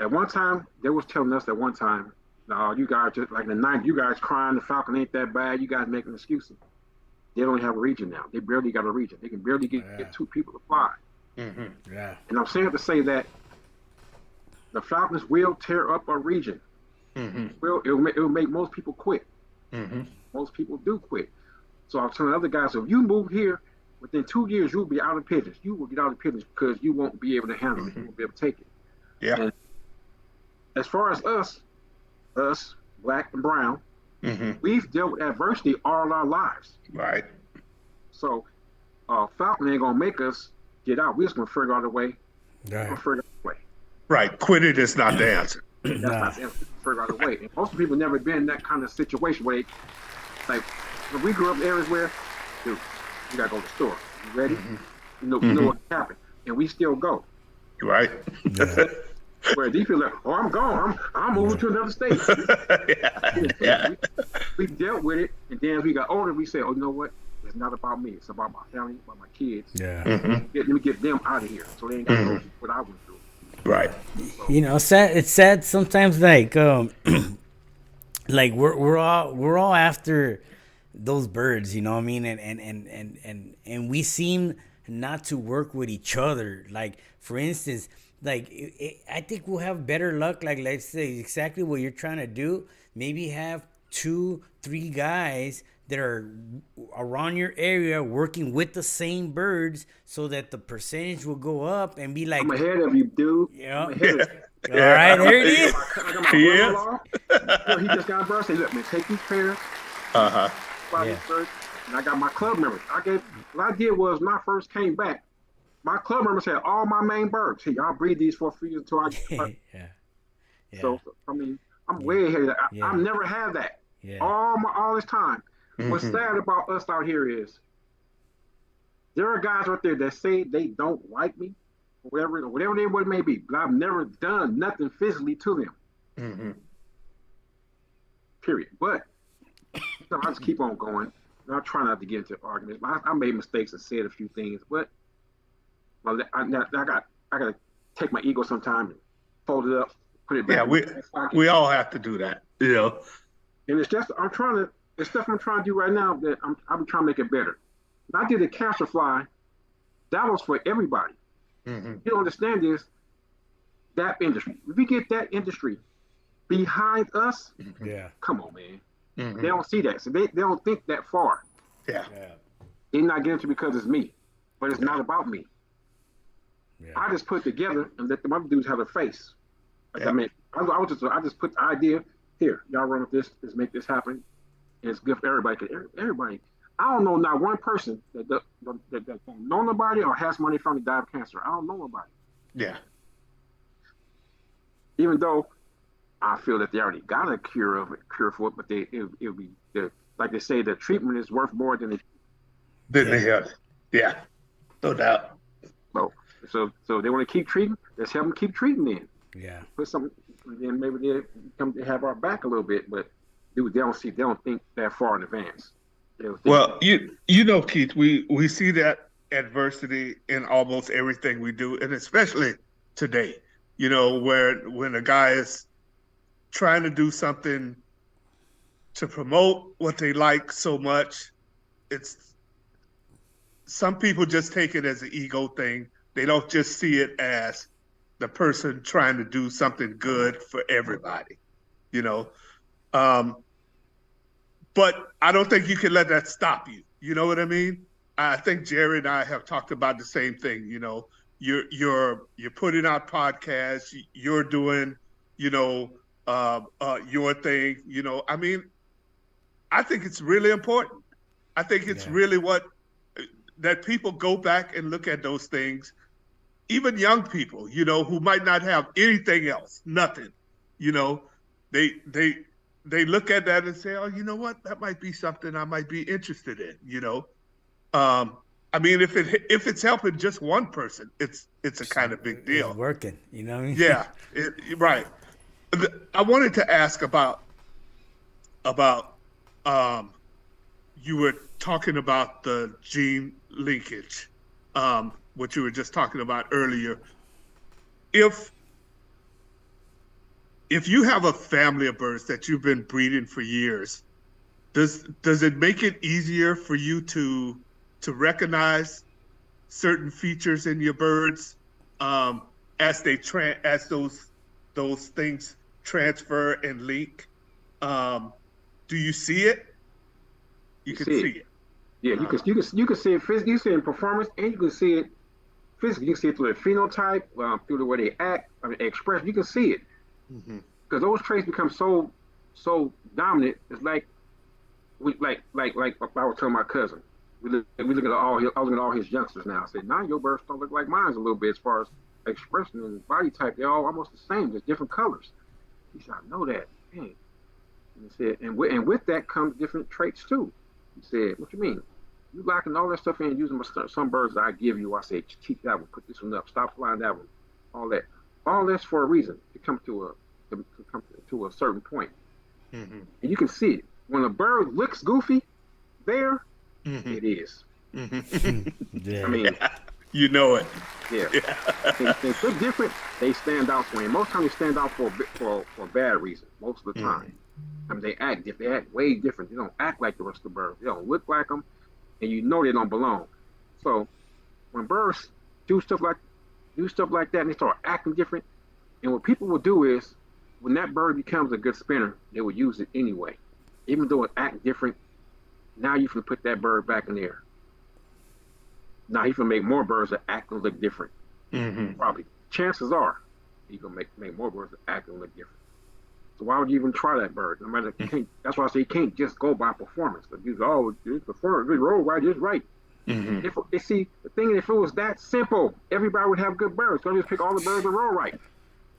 at one time, they was telling us at one time, no, you guys just like in the 90s, you guys crying, the Falcon ain't that bad, you guys making excuses. They don't have a region now. They barely got a region. They can barely get 2 people to fly. Yeah. And I'm saying to say that the Falcons will tear up a region. It'll make most people quit. Most people do quit. So I'm telling other guys, if you move here, within 2 years, you'll be out of pigeons. You will get out of pigeons because you won't be able to handle it. You won't be able to take it. Yeah. And as far as us, black and brown, we've dealt with adversity all our lives. Right. So Falcon ain't gonna make us get out. We're just gonna figure out a way. Right. Quitting is not the answer. That's not the answer. Figure out a way. And most people never been in that kind of situation where they, like, when we grew up in areas where, dude, you gotta go to the store. You ready? You know what happened, and we still go. Right. Where these people are, I'm gone. I'm moving to another state. We dealt with it, and then as we got older, we said, oh, you know what? It's not about me. It's about my family, about my kids. Let me get them out of here, so they ain't got to know what I went through. Right. So, you know, it's sad sometimes. Like, like we're all after those birds. You know what I mean? And we seem not to work with each other. Like, for instance. Like, I think we'll have better luck. Like, let's say exactly what you're trying to do. Maybe have 2-3 guys that are around your area working with the same birds, so that the percentage will go up and be like, I'm ahead of you, dude. Yeah. I'm ahead of you. All right, there it is. I got my brother-in-law. He just got a bird. Say, look, man, take these pairs. Birds, and I got my club members. What I did was when I first came back, my club members had all my main birds. Hey, y'all breed these for a few years until I get So, I mean, I'm way ahead of that. I've never had that. All this time. What's sad about us out here is there are guys out there that say they don't like me, whatever it may be, but I've never done nothing physically to them. Period. But I just keep on going. And I try not to get into arguments. I made mistakes and said a few things, but I got to take my ego sometime and fold it up, put it back. Yeah, we all have to do that, you know. And it's just it's stuff I'm trying to do right now that I'm trying to make it better. When I did the cancer fly, that was for everybody. You don't understand this, that industry. If we get that industry behind us. Yeah. Come on, man. Mm-hmm. They don't see that. So they don't think that far. Yeah. Yeah. They're not getting to because it's me. But it's not about me. Yeah. I just put together and let the other dudes have a face. Yeah. I mean, I just put the idea here. Y'all run with this. Let's make this happen. And it's good for everybody. Everybody. I don't know not one person that don't know nobody or has money from the die of cancer. I don't know nobody. Yeah. Even though I feel that they already got a cure for it, but it'll be like they say, the treatment is worth more than it. Didn't they have? Yeah. No doubt. So they want to keep treating. Let's help them keep treating. Then Yeah. put some. Then maybe they come to have our back a little bit, but they don't think that far in advance. Well, you know, Keith, we see that adversity in almost everything we do, and especially today. You know, when a guy is trying to do something to promote what they like so much, it's some people just take it as an ego thing. They don't just see it as the person trying to do something good for everybody, you know. But I don't think you can let that stop you. You know what I mean? I think Jerry and I have talked about the same thing. You know, you're putting out podcasts. You're doing, you know, your thing. You know, I mean, I think it's really important. I think it's really that people go back and look at those things. Even young people, you know, who might not have anything else, nothing, you know, they look at that and say, oh, you know what, that might be something I might be interested in, you know. I mean, if it's helping just one person, it's a kind of big deal. It's working, you know what I mean? Yeah, right. I wanted to ask about you were talking about the gene linkage, what you were just talking about earlier. If you have a family of birds that you've been breeding for years, does it make it easier for you to recognize certain features in your birds as those things transfer and link? Do you see it? You can see it. Yeah, you can see it physically. You see it in performance, and you can see it physically. You can see it through their phenotype, through the way they act, express. You can see it because those traits become so dominant. It's like I was telling my cousin. We look at I was looking at all his youngsters now. I said, now your birds don't look like mine a little bit as far as expression and body type. They're all almost the same, just different colors. He said, I know that. Dang. And he said, and with that comes different traits too. He said, what you mean? You locking all that stuff in using some birds that I give you. I said, keep that one, put this one up, stop flying that one, all that. All that's for a reason to come to a certain point. And you can see it. When a bird looks goofy, there it is. Yeah. I mean, you know it. Yeah. They look different. They stand out for you. Most times they stand out for a bad reason. Most of the time. I mean, they act way different. They don't act like the rest of the birds. They don't look like them, and you know they don't belong. So when birds do stuff like that, and they start acting different, and what people will do is, when that bird becomes a good spinner, they will use it anyway, even though it acts different. Now you can put that bird back in there. Now you can make more birds that act and look different. Probably. Chances are you can make more birds that act and look different. So why would you even try that bird? No matter, that's why I say you can't just go by performance. But you go, this performance, this roll right, just right. If the thing is, if it was that simple, everybody would have good birds. So just pick all the birds that roll right.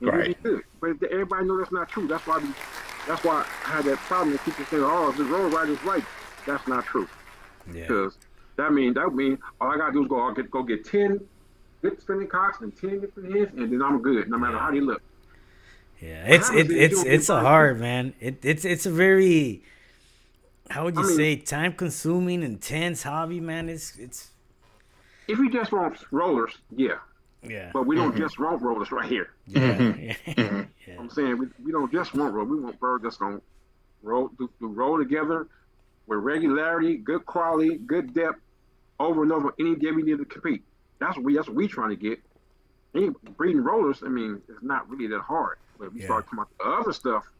Right. Good. But everybody knows that's not true. That's why I had that problem with people saying, oh, this roll right is right. That's not true. Yeah. Because that means all I gotta do is go get 10 good spinning cocks and 10 different hens, and then I'm good, no matter how they look. Yeah, it's a hard, man. It's a very, how would you say, time consuming, intense hobby, man. It's if you just want rollers, yeah. But we don't just want rollers right here. Yeah. I'm saying we don't just want rollers. We want birds that's gonna roll together with regularity, good quality, good depth, over and over any day we need to compete. That's what we trying to get. Breeding rollers, I mean, it's not really that hard. But if we start talking about the other stuff,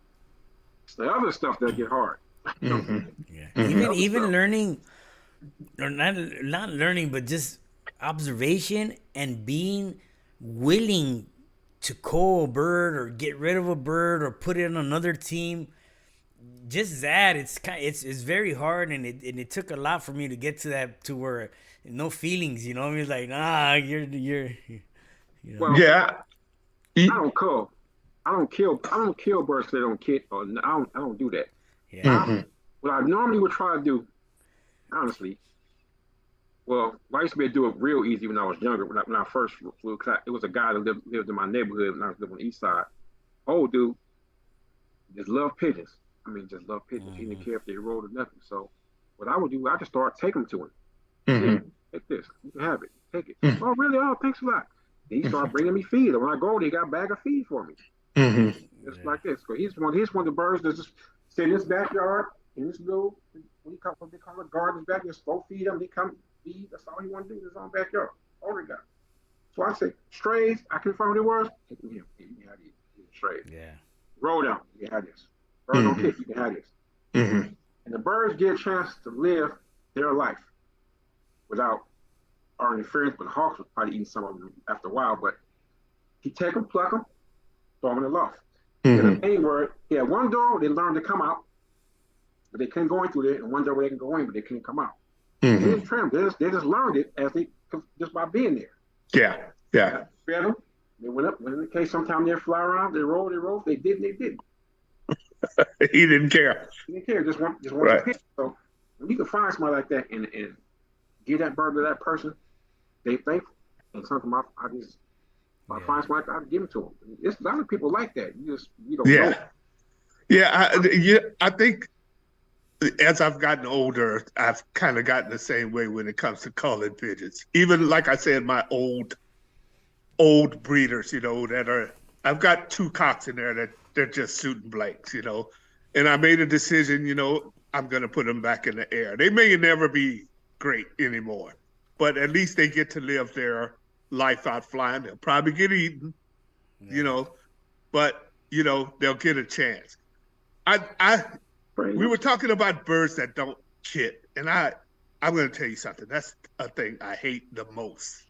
It's the other stuff that get hard. Yeah. Other Even stuff. learning, or not learning, but just observation and being willing to call a bird or get rid of a bird or put it on another team. Just that it's very hard, and it took a lot for me to get to that, to where no feelings, you know. I mean, like, nah, you're you know. Well, Yeah. I don't kill. I don't kill birds so they don't kid. Or I don't do that. Yeah. Mm-hmm. What I normally would try to do, honestly, well, I used to be able to do it real easy when I was younger. When I first, because it was a guy that lived in my neighborhood when I was living on the east side. Old dude, just love pigeons. I mean, just love pigeons. He didn't care if they rode or nothing. So, what I would do, I just start taking them to him. Mm-hmm. Take this. You can have it. Take it. Mm-hmm. Oh, really? Oh, thanks a lot. Then he started bringing me feed. And when I go, he got a bag of feed for me. Mm-hmm. Just like this. So he's one of the birds that just sit in his backyard in this little what they call it, gardens back. Just go feed them. They come feed. That's all he want to do in his own backyard. All they got. So I say strays. I can find what it was. Take them here. You can have these strays. Yeah. Roll down. You can have this. Birds don't kick. You can have this. Mm-hmm. And the birds get a chance to live their life without our interference. But the hawks would probably eat some of them after a while. But he take them, pluck them, throw them in the loft. Mm-hmm. And the main word, he had one door they learned to come out, but they couldn't go in through there, and one door where they can go in, but they couldn't come out. Mm-hmm. They didn't train them. They just learned it just by being there. Yeah. Yeah. Fed them. They went up. When in the case, sometimes they fly around. They roll. They didn't. They didn't. He didn't care. They didn't care. Just want Right. to pick. So when you can find somebody like that and give that bird to that person, they thankful. And something I just. If I find somebody, I give them to them. There's a lot of people like that. You don't know. Yeah. I think as I've gotten older, I've kind of gotten the same way when it comes to calling pigeons. Even like I said, my old breeders, I've got 2 cocks in there that they're just shooting blanks, and I made a decision, I'm going to put them back in the air. They may never be great anymore, but at least they get to live their life out flying. They'll probably get eaten, but they'll get a chance. We were talking about birds that don't kit, and I'm going to tell you something. That's a thing I hate the most.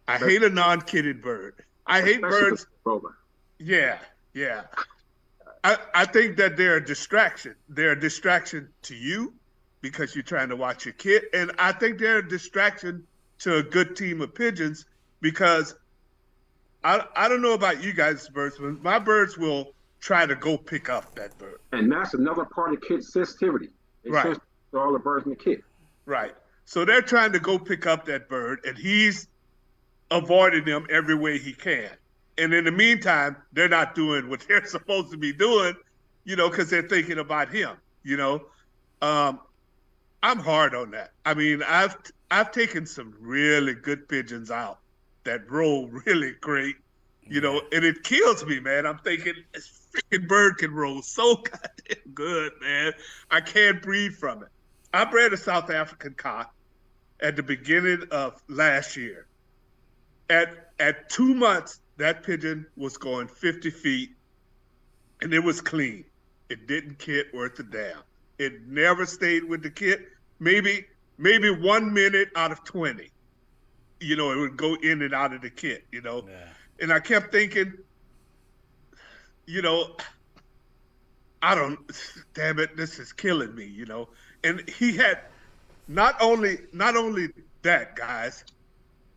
I hate a non-kitted bird. I hate birds. Yeah. I think that they're a distraction. They're a distraction to you because you're trying to watch your kid, and I think they're a distraction to a good team of pigeons because I don't know about you guys' birds, but my birds will try to go pick up that bird. And that's another part of kid sensitivity. They sense to all the birds in the kid. Right. So they're trying to go pick up that bird, and he's avoiding them every way he can. And in the meantime, they're not doing what they're supposed to be doing, because they're thinking about him, I'm hard on that. I mean, I've taken some really good pigeons out that roll really great, and it kills me, man. I'm thinking this freaking bird can roll so goddamn good, man. I can't breathe from it. I bred a South African cock at the beginning of last year. At 2 months, that pigeon was going 50 feet, and it was clean. It didn't kit worth a damn. It never stayed with the kit. Maybe 1 minute out of 20, it would go in and out of the kit, Yeah. And I kept thinking, damn it, this is killing me, And he had not only that, guys,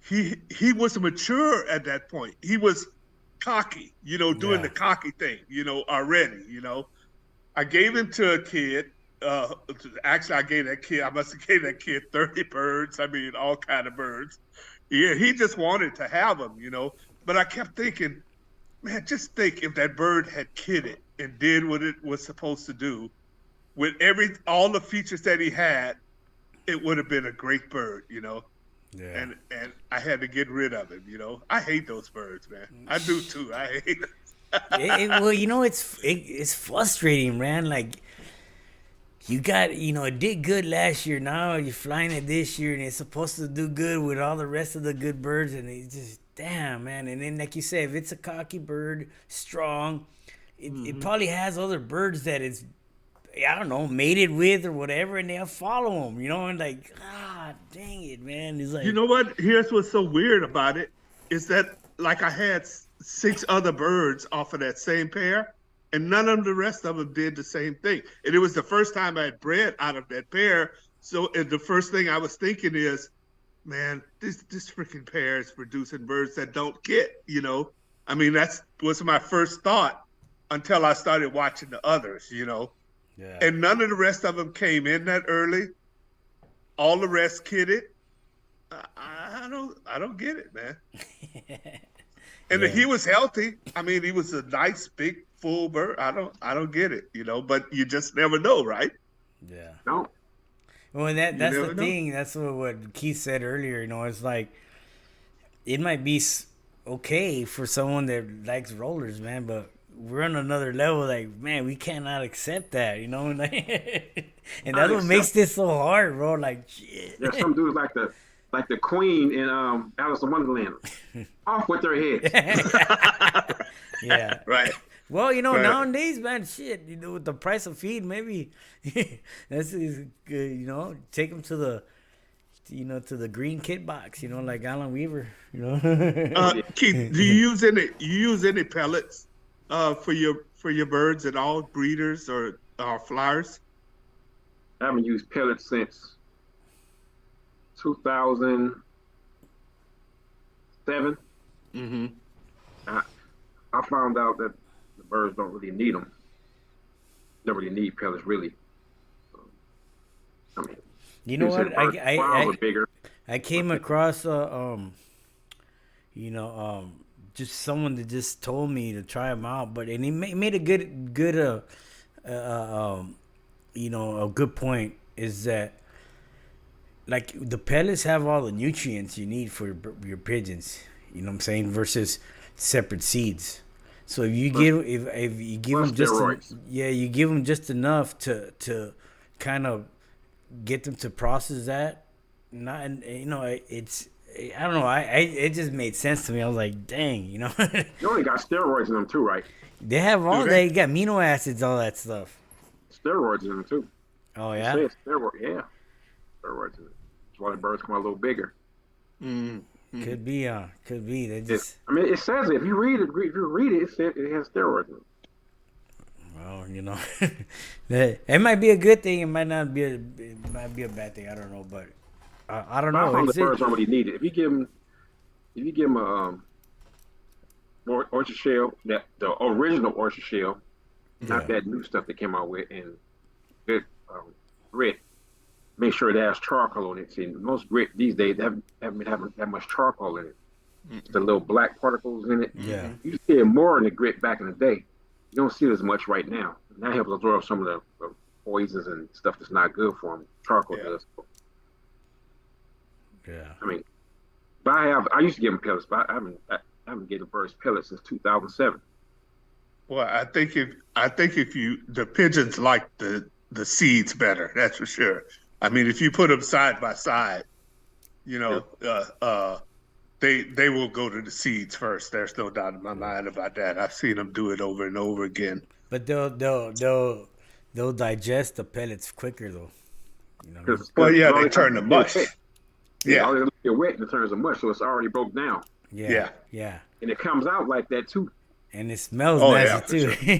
he was mature at that point. He was cocky, doing the cocky thing, already, I gave him to a kid. Actually, I must have gave that kid 30 birds. I mean, all kind of birds. Yeah, he just wanted to have them, But I kept thinking, man, just think if that bird had kidded and did what it was supposed to do, with all the features that he had, it would have been a great bird, Yeah. And I had to get rid of him, I hate those birds, man. I do too. I hate them. Well, it's frustrating, man. Like, you got, it did good last year. Now you're flying it this year, and it's supposed to do good with all the rest of the good birds, and it's just, damn, man. And then, like you said, if it's a cocky bird, strong, it probably has other birds that it's I don't know, mated with or whatever, and they'll follow them, you know, and like, ah, dang it, man. It's like, You know what? Here's what's so weird about it is that like I had 6 other birds off of that same pair, and none of the rest of them did the same thing. And it was the first time I had bred out of that pair. So and the first thing I was thinking is, man, this freaking pair is producing birds that don't get, you know. I mean, that's was my first thought until I started watching the others, you know. yeah. And none of the rest of them came in that early. All the rest kidded. I don't get it, man. And Yeah. he was healthy. I mean, he was a nice big full bird. I don't get it, you know. But you just never know, right? Yeah. No. Well, and that's the never know. thing. That's what Keith said earlier. You know, it's like it might be okay for someone that likes rollers, man, but we're on another level. Like, man, we cannot accept that. You know, and that's what makes this so hard, bro. Like, shit. There's some dudes like the Queen in Alice in Wonderland. Off with their heads. Yeah. Right. Well, you know, Right. nowadays, man, shit, you know, with the price of feed, maybe that's good, you know, take them to the green kit box, you know, like Alan Weaver, you know. Keith, do you use any pellets for your birds at all, breeders or flyers? I haven't used pellets since 2007. Mm-hmm. I found out that the birds don't really need them. Don't really need pellets, really. I mean, You know what? flowers are bigger. I came across just someone that just told me to try them out, and he made a good a good point is that like the pellets have all the nutrients you need for your pigeons, you know what I'm saying, versus separate seeds. So if you give them you give them just enough to kind of get them to process that. Not, and you know, it's, I don't know, it just made sense to me. I was like, dang, you know. You only got steroids in them too, right? They have all, they got amino acids, all that stuff. Steroids in them too. Oh It yeah. says steroid, yeah. Steroids in it. That's why the birds come out a little bigger. Could be. They just. I mean, it says it. If you read it, it says it has steroids in it. Well, you know, it might be a good thing. It might not be. It might be a bad thing. I don't know, but I don't know. I found the birds don't really need it. If you give them a oyster shell, that the original oyster shell, not that new stuff that came out with, and good grit. Make sure it has charcoal on it. See, most grit these days haven't been having that much charcoal in it. The little black particles in it. Yeah. You see it more in the grit back in the day. You don't see it as much right now. And that helps absorb some of the poisons and stuff that's not good for them. Charcoal does. Yeah. I mean, but I used to give them pellets, but I haven't given the birds pellets since 2007. Well, I think if the pigeons like the seeds better, that's for sure. I mean, if you put them side by side, you know, they will go to the seeds first. There's no doubt in my mind about that. I've seen them do it over and over again. But they'll digest the pellets quicker though. You know. Well, yeah, they turn to mush. Yeah, all they get wet and it turns to mush, so it's already broke down. Yeah. And it comes out like that too. And it smells nasty too. Sure.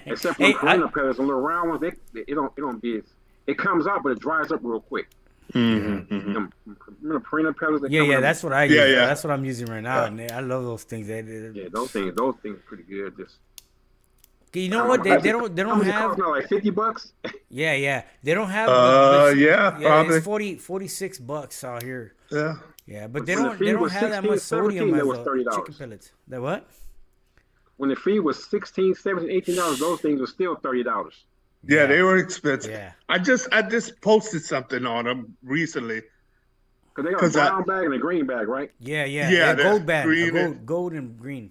Except for the Purina pellets, the little round ones, it don't be as. It comes out, but it dries up real quick. Remember Purina pellets? Yeah, that's what I use. Yeah. That's what I'm using right now, and I love those things. Yeah, those things are pretty good. Just you know what? They don't have now like $50. Yeah. They don't have. Probably It's $46 out here. Yeah, but they when don't the feed have was that 16, much sodium 17, as it was the $30. chicken pellets. That what? When the feed was $16, $17, $18, those things were still $30. Yeah, they were expensive. Yeah. I just posted something on them recently. Because they got a brown bag and a green bag, right? Yeah. Gold bag, gold and green.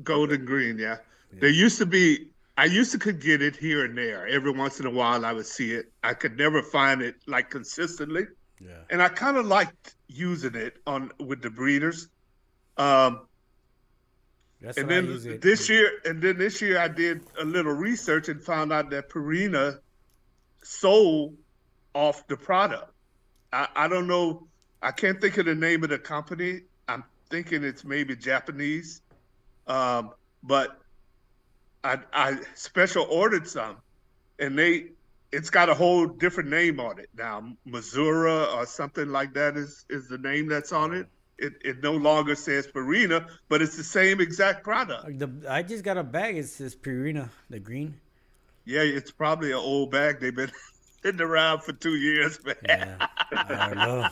Gold and green, yeah. There used to be. I could get it here and there. Every once in a while, I would see it. I could never find it like consistently. Yeah. And I kind of liked using it with the breeders. That's and what I then use it. this year I did a little research and found out that Purina sold off the product. I don't know. I can't think of the name of the company. I'm thinking it's maybe Japanese. But I special ordered some, and it's got a whole different name on it now. Missouri or something like that is the name that's on it. It no longer says Purina, but it's the same exact product. I just got a bag. It says Purina, the green. Yeah, it's probably an old bag. They've been around for 2 years, man. Yeah, I don't know.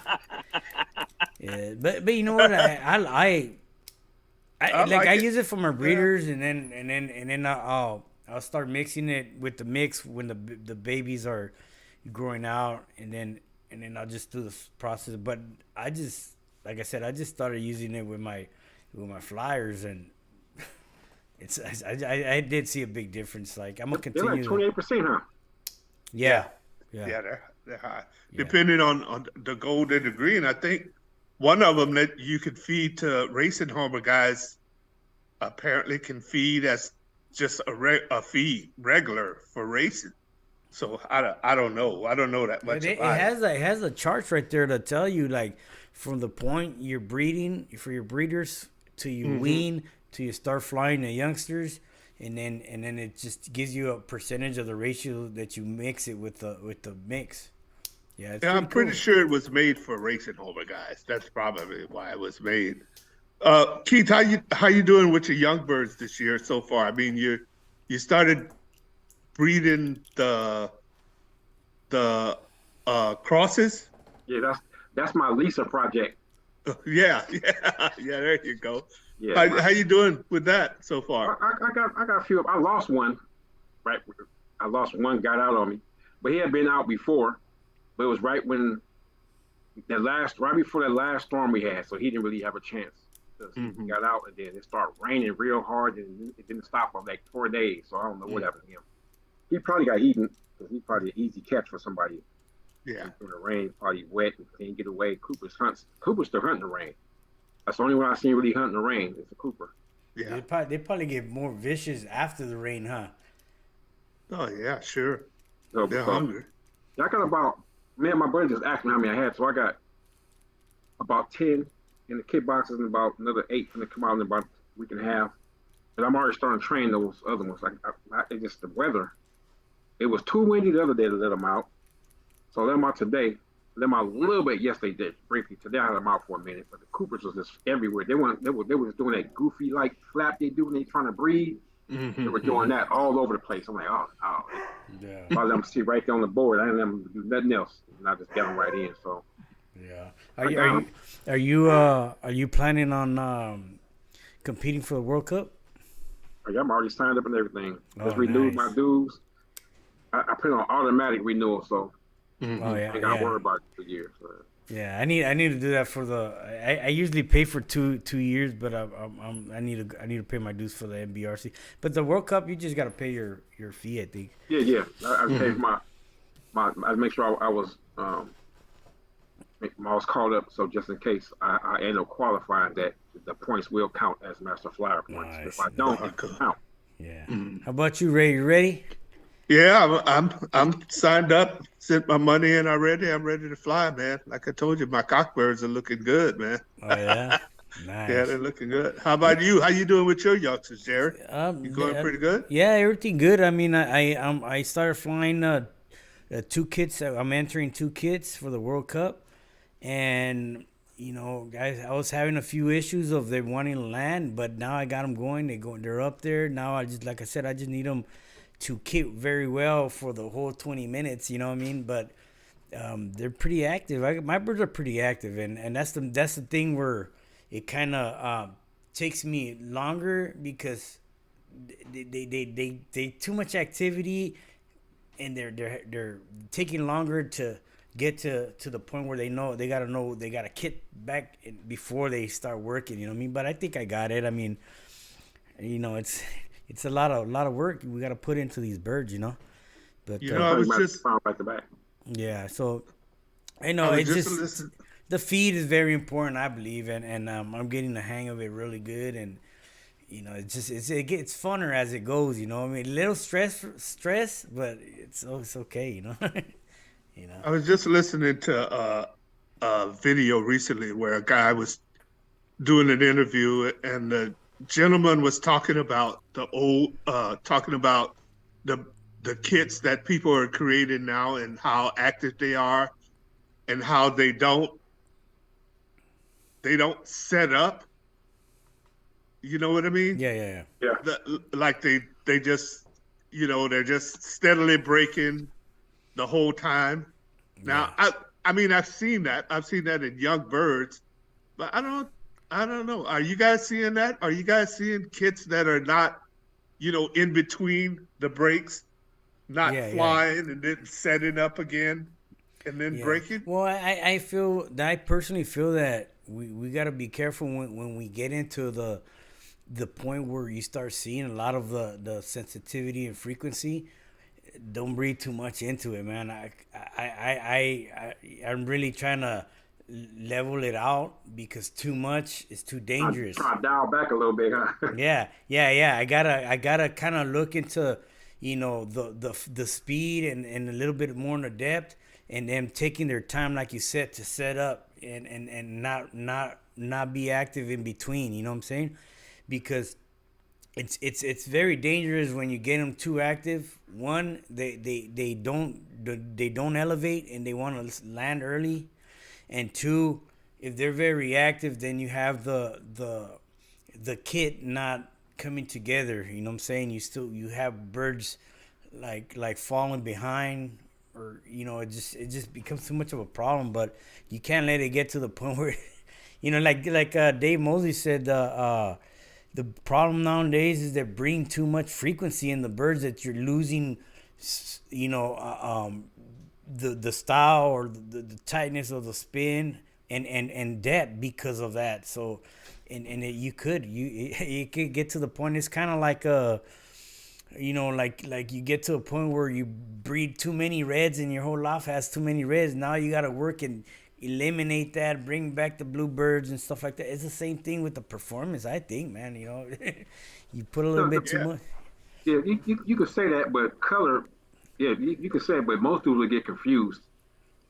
Yeah, but you know what? I like I use it for my breeders, and then I'll start mixing it with the mix when the babies are growing out, and then I'll just do the process. But I just, like I said, I just started using it with my flyers, and I did see a big difference. Like I'm gonna continue. They're like 28%, huh? Yeah. Yeah, they're high. Yeah. Depending on the gold and the green, I think one of them that you could feed to racing homer guys apparently can feed as just a feed regular for racing. So I don't know. I don't know that much. It has a chart right there to tell you, like, from the point you're breeding for your breeders to you wean to you start flying the youngsters, and then it just gives you a percentage of the ratio that you mix it with the mix. Yeah, I'm pretty sure it was made for racing homer guys. That's probably why it was made. Keith, how you doing with your young birds this year so far? I mean, you started breeding the crosses. Yeah, that's my Lisa project. Yeah. There you go. Yeah, how you doing with that so far? I got a few. I lost one. Right, I lost one. Got out on me, but he had been out before. But it was right when right before that last storm we had, so he didn't really have a chance. He got out, and then it started raining real hard, and it didn't stop for like 4 days. So I don't know what happened to him. He probably got eaten because he's probably an easy catch for somebody. Yeah. In the rain, probably wet and can't get away. Cooper's still hunting the rain. That's the only one I've seen really hunting the rain. It's a Cooper. Yeah. They probably get more vicious after the rain, huh? Oh yeah, sure. So, they're hungry. I got about, man, my brother just asked me how many I had, so I got about 10 in the kit boxes and about another 8 going to come out in about a week and a half. And I'm already starting to train those other ones. Like it's just the weather. It was too windy the other day to let them out. So I let them out today. Let them out a little bit yesterday, briefly. Today I had them out for a minute, but the Coopers was just everywhere. They were doing that goofy like flap they do when they trying to breathe. They were doing that all over the place. I'm like, oh. Yeah. I let them sit right there on the board. I didn't let them do nothing else, and I just got them right in. So. Yeah. Are you planning on competing for the World Cup? Yeah, I'm already signed up and everything. Just Oh, renewed nice. my dues. I put it on automatic renewal, so Oh yeah. I ain't got to worry about it for a year. So. Yeah, I need to do that for I usually pay for 2 years, but I need to pay my dues for the NBRC. But the World Cup, you just got to pay your fee, I think. Yeah. I paid I make sure I was called up, so just in case I end up qualifying, that the points will count as master flyer points. Nice. If I don't, it could count. Yeah. How about you, Ray? You ready? Yeah, I'm signed up. Sent my money in already. I'm ready to fly, man. Like I told you, my cockbirds are looking good, man. Oh yeah. Nice. Yeah, they're looking good. How about you? How you doing with your youngsters, Jared? You going pretty good? Yeah, everything good. I mean, I started flying 2 kits. I'm entering 2 kits for the World Cup, and you know, guys, I was having a few issues of they wanting to land, but now I got them going. They're up there now. I just, like I said, I just need them to kit very well for the whole 20 minutes. You know what I mean? But they're pretty active. My birds are pretty active, and that's the thing where it kind of takes me longer because they too much activity, and they're taking longer to get to the point where they gotta kit back before they start working. You know what I mean? But I think I got it. I mean, you know, it's a lot of work we gotta put into these birds. You know, but you know, I was just back to back. Yeah, so I know it's just the feed is very important, I believe, and I'm getting the hang of it really good, and it gets funner as it goes. I mean, a little stress, but it's okay. I was just listening to a video recently where a guy was doing an interview, and the gentleman was talking about talking about the the kits that people are creating now and how active they are, and how they don't set up. You know what I mean? Yeah. Yeah. Like they just they're just steadily breaking the whole time. Now I mean I've seen that. I've seen that in young birds, but I don't know. Are you guys seeing that? Are you guys seeing kits that are not, in between the breaks, not flying and then setting up again and then breaking? Well, I personally feel that we got to be careful when we get into the point where you start seeing a lot of the sensitivity and frequency. Don't breathe too much into it, man. I'm really trying to level it out, because too much is too dangerous. Try to dial back a little bit, huh? Yeah. I gotta kind of look into, the speed and a little bit more in the depth, and them taking their time, like you said, to set up and not be active in between. You know what I'm saying? Because it's very dangerous when you get them too active. One, they don't elevate and they want to land early, and two, if they're very active, then you have the kit not coming together. You know what I'm saying? You have birds like falling behind, or it just becomes too much of a problem. But you can't let it get to the point where like Dave Mosley said, the problem nowadays is they're bringing too much frequency in the birds, that you're losing, the style or the tightness of the spin and depth because of that. So, you could get to the point. It's kind of like like you get to a point where you breed too many reds and your whole loft has too many reds. Now you got to work and eliminate that, bring back the bluebirds and stuff like that. It's the same thing with the performance, I think, man. You put a little bit too much. Yeah, you could say that, but color, yeah, you could say it, but most people will get confused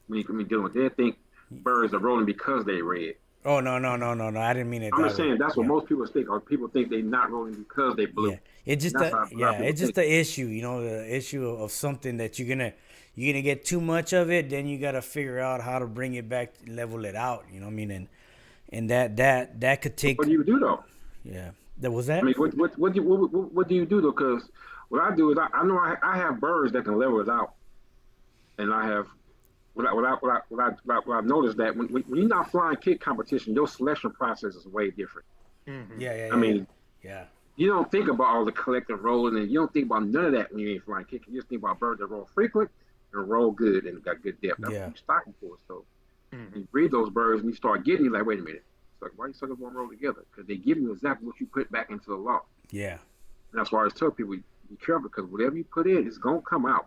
when you dealing with. They think birds are rolling because they red. Oh no! I didn't mean it. I'm just saying that's what most people think, or people think they're not rolling because they blue. Yeah, it's just the issue, the issue of something that you're gonna get too much of it, then you gotta figure out how to bring it back, level it out. You know what I mean? And that could take. What do you do though? Yeah, that was that. I mean, what do you do though? Because what I do is I know I have birds that can level it out, and I have. What I've noticed that when you're not flying kit competition, your selection process is way different. Mm-hmm. Yeah. I mean, yeah. You don't think about all the collective rolling, and you don't think about none of that when you ain't flying kit. You just think about birds that roll frequent and roll good and got good depth. That's what you're stocking for. So you breed those birds, and you start getting, you're like, wait a minute. It's like, why you suckers won't roll together? Because they give you exactly what you put back into the loft. Yeah. And that's why I always tell people, be careful, because whatever you put in, it's going to come out.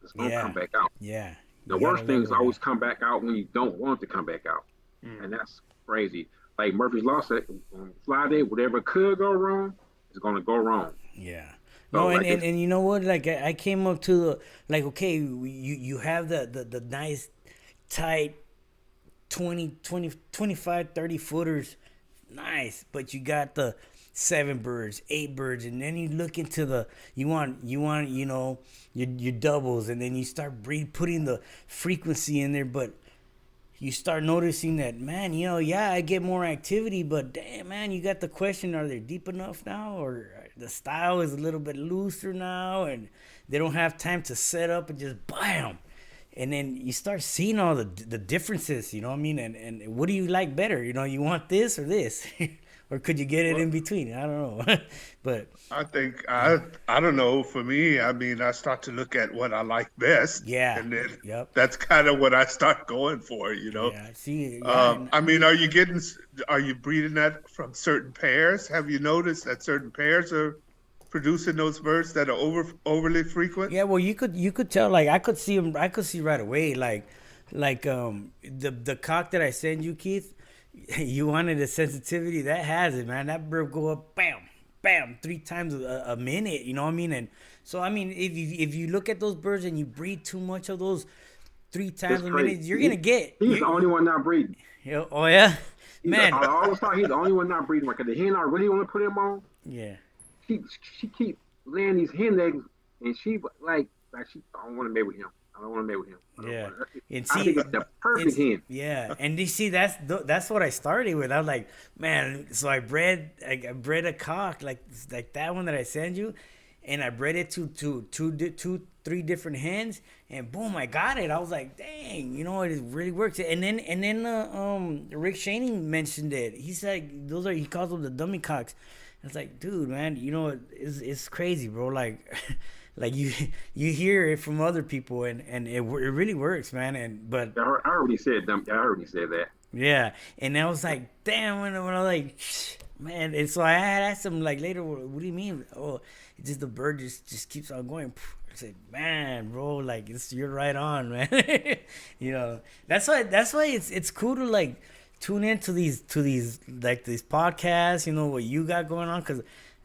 It's going to come back out. Yeah. The worst things always come back out when you don't want it to come back out. And that's crazy. Like Murphy's Law said, on Friday, whatever could go wrong is going to go wrong. Yeah. So, no, and you know what? Like, I came up to the, like, okay, you have the nice, tight 20, 25, 30 footers. Nice. But you got the 7 birds, 8 birds, and then you look into you want your doubles, and then you start putting the frequency in there, but you start noticing that, man, I get more activity, but damn, man, you got the question, are they deep enough now, or the style is a little bit looser now, and they don't have time to set up and just bam. And then you start seeing all the differences, you know what I mean? And what do you like better? You want this or this? Or could you get it in between? I don't know. But I think I don't know. For me, I mean, I start to look at what I like best. Yeah. And then that's kind of what I start going for, Yeah, see. Yeah, I mean, are you breeding that from certain pairs? Have you noticed that certain pairs are producing those birds that are overly frequent? Yeah, well, you could tell. Like, I could see them. I could see right away. Like the cock that I sent you, Keith. You wanted the sensitivity, that has it, man. That bird go up, bam. bam, 3 times a minute. You know what I mean? And so I mean, if you look at those birds and you breed too much of those 3 times a minute, you're gonna get. He's the only one not breeding. Oh yeah, man. I always thought he's the only one not breeding. Because the hen I really want to put him on. Yeah. She keep laying these hen eggs, and she like she I don't want to mate with him. I don't want to mate with him. Yeah, and I think it's the perfect hen. Yeah, and you see that's what I started with. I was like, man, so I bred a cock like that one that I sent you, and I bred it to 3 different hens, and boom, I got it. I was like, dang, it really works. And then Rick Shaney mentioned it. He said he calls them the dummy cocks. It's like, dude, man, it's crazy, bro. Like, like you hear it from other people, and it really works, man. But I already said dumb. I already said that. Yeah, and I was like, damn, when I was like, man. And so I had asked him like later, what do you mean? Oh, it's just the bird just keeps on going. I said, man, bro, like you're right on, man. That's why it's cool to like tune into these like these podcasts, what you got going on, because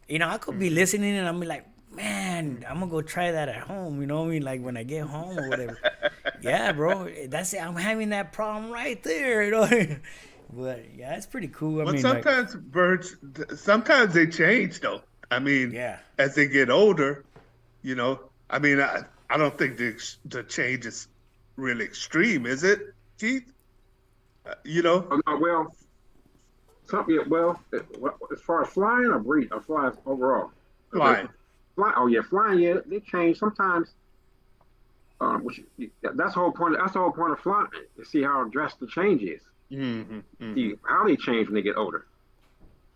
I could be listening and I'm like, man, I'm gonna go try that at home, like when I get home or whatever. Yeah, bro, that's it. I'm having that problem right there, but yeah, it's pretty cool. I mean, sometimes birds they change though. I mean, yeah, as they get older, I mean, I don't think the change is really extreme, is it, Keith? Well, as far as flying or breed, or flies overall. Flying. Flying. Yeah, they change sometimes. That's the whole point. That's the whole point of flying, to see how drastic the change is. See how they change when they get older.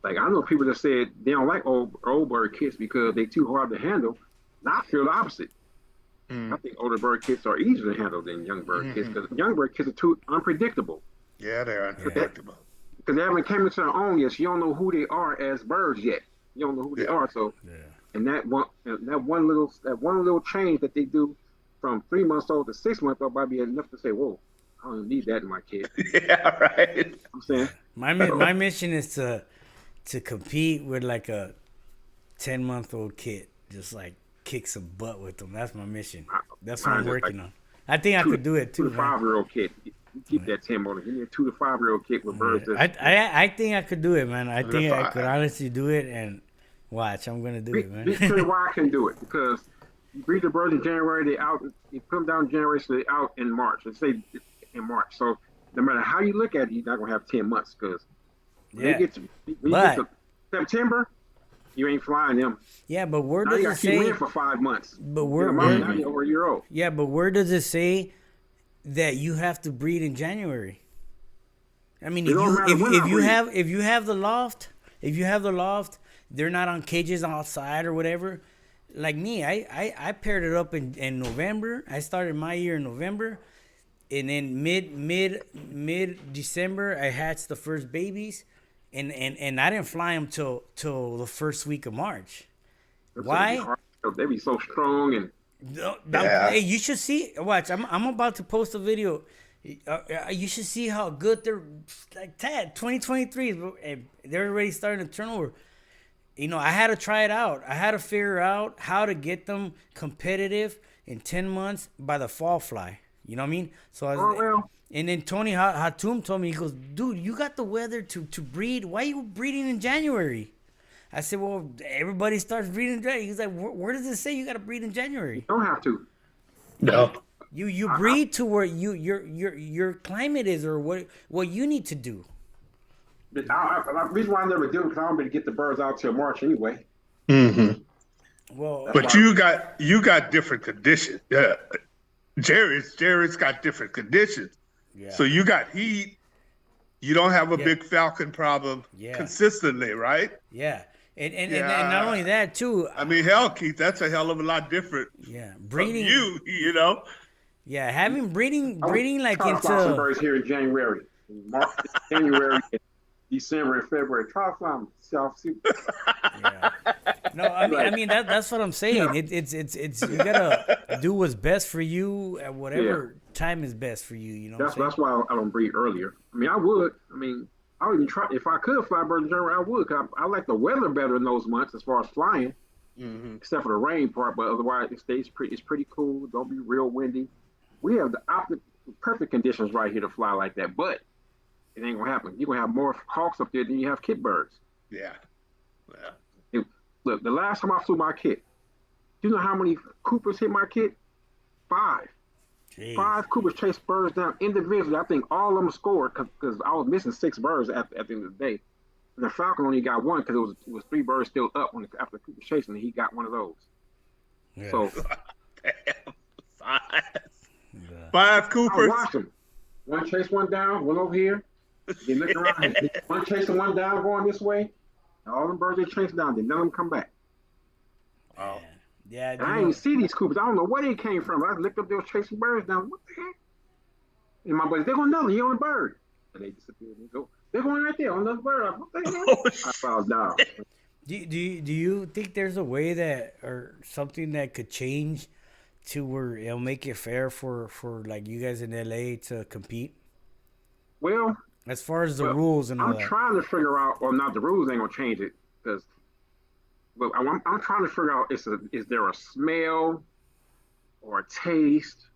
Like I know people that said they don't like old bird kits because they're too hard to handle. And I feel the opposite. I think older bird kits are easier to handle than young bird kits, because young bird kits are too unpredictable. Yeah, they're unpredictable. Because they haven't came into their own yet. So you don't know who they are as birds yet. You don't know who they are. So, and that one little change that they do from 3 months old to 6 months old might be enough to say, whoa, I don't need that in my kid. Yeah, right. I'm saying my mission is to compete with like a 10-month-old kid, just like kick some butt with them. That's my mission. That's what I'm working on. I think I could do it too. 2 to 5-year-old kid. You keep that 10 on it. Give me a 2 to 5-year-old kid with birds. I think I could do it, man. I think I could honestly do it, and watch, I'm gonna do it, man. Let me tell you why I can do it. Because you breed the birds in January, they out. You put them down in January, so they out in March. Let's say in March. So no matter how you look at it, you're not gonna have 10 months, because when you get to September, you ain't flying them. Yeah, but where does it say? For 5 months. But over a year old. Yeah, but where does it say that you have to breed in January? I mean, if you have the loft, they're not on cages outside or whatever. Like me, I paired it up in November. I started my year in November, and then mid December I hatched the first babies, and I didn't fly them till the first week of March. Why? They be so strong and. Hey, you should see. Watch, I'm about to post a video. You should see how good they're like. 2023, they're already starting to turn over. I had to try it out. I had to figure out how to get them competitive in 10 months by the fall fly. You know what I mean? So and then Tony Hatum told me, he goes, dude, you got the weather to breed. Why are you breeding in January? I said, well, everybody starts breeding in January. He's like, where does it say you got to breed in January? You don't have to. No. You breed to where your climate is, or what you need to do. The reason why I never do it, because I don't really get the birds out till March anyway. Well, but you got different conditions. Jerry's got different conditions. Yeah. So you got heat. You don't have a big falcon problem consistently, right? Yeah. And not only that too. I mean, hell, Keith, that's a hell of a lot different. Yeah, breeding. From you. Yeah, having breeding like into. Some birds here in January, January, December, and February. Try to fly them South Sea. Yeah. No, I mean that's what I'm saying. Yeah. It's you gotta do what's best for you at whatever time is best for you. That's why I don't breed earlier. I mean, I would. I mean, I would even try if I could fly birds in January. I would. 'Cause I like the weather better in those months as far as flying, except for the rain part. But otherwise, it stays pretty. It's pretty cool. Don't be real windy. We have the perfect conditions right here to fly like that. But it ain't gonna happen. You're gonna have more hawks up there than you have kit birds. Yeah. Look, the last time I flew my kit, do you know how many Coopers hit my kit? 5. Jeez. 5 Coopers chased birds down individually. I think all of them scored because I was missing 6 birds at the end of the day. And the Falcon only got 1 because it was 3 birds still up after the Cooper chasing, and he got 1 of those. Yeah. So Damn. 5. Yeah. 5 I Coopers. watched them. 1 chased 1 down, 1 over here. They look around. 1 chasing 1 down, going this way. And all them birds they chased down, then none of them come back. Oh. Yeah. And I didn't even see these Coopers. I don't know where they came from. I looked up, they were chasing birds down. What the heck? And my buddies, they're going to know he on a bird. And they disappeared and go, they're going right there on another bird. What the hell? Oh, I fell down. Do you think there's a way that or something that could change to where it'll make it fair for like you guys in LA to compete Well, as far as the rules and all I'm that? trying to figure out, well, not the rules ain't going to change it because, but I'm trying to figure out is there a smell or a taste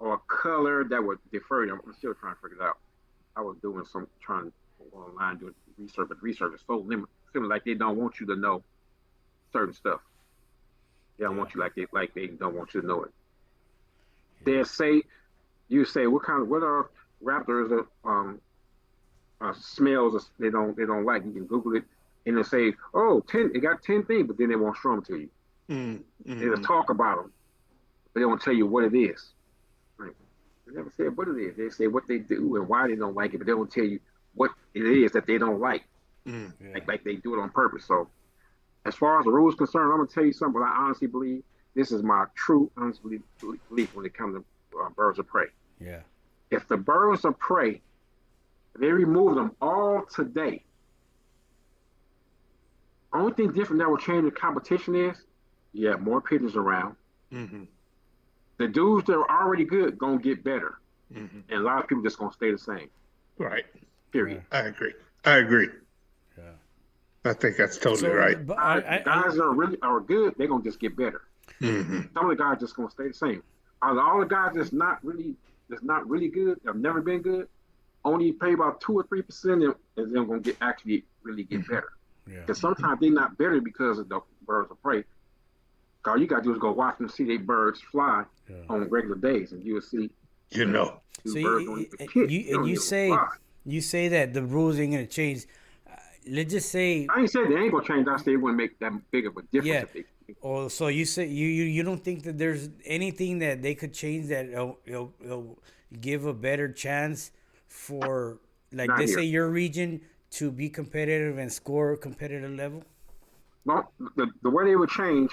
or a color that would defer you? I'm still trying to figure it out. I was doing trying to go online doing research, but research is so limited. Feeling like they don't want you to know certain stuff. They don't want you like they don't want you to know it. They say, what are raptors smells they don't like. You can Google it and they say, oh, 10, it got 10 things, but then they won't show them to you. They just talk about them, but they won't tell you what it is. Right? They never say what it is. They say what they do and why they don't like it, but they don't tell you what it is that they don't like. Like they do it on purpose. So as far as the rules concerned, I'm gonna tell you something. I honestly believe this is my true honest belief when it comes to birds of prey. Yeah. If the birds of prey, they remove them all today. Only thing different that will change the competition is you have more pigeons around. The dudes that are already good gonna get better, and a lot of people just gonna stay the same. Right. Period. I agree. Yeah. I think that's totally right. But Guys that are good, they're gonna just get better. Some of the guys just gonna stay the same. Out of all the guys that's not really good, have never been good, only pay about 2 or 3% of them gonna actually really get better. Yeah. Because sometimes they're not better because of the birds of prey. All you gotta do is go watch them see their birds fly on regular days, and you will see. You know. So you say that the rules ain't gonna change. Let's just say I ain't saying they ain't gonna change. I say it wouldn't make that big of a difference. Yeah. If they, Oh, so you say you don't think that there's anything that they could change that it'll give a better chance for like Not they here. say your region to be competitive and score a competitive level? Well, the way they would change,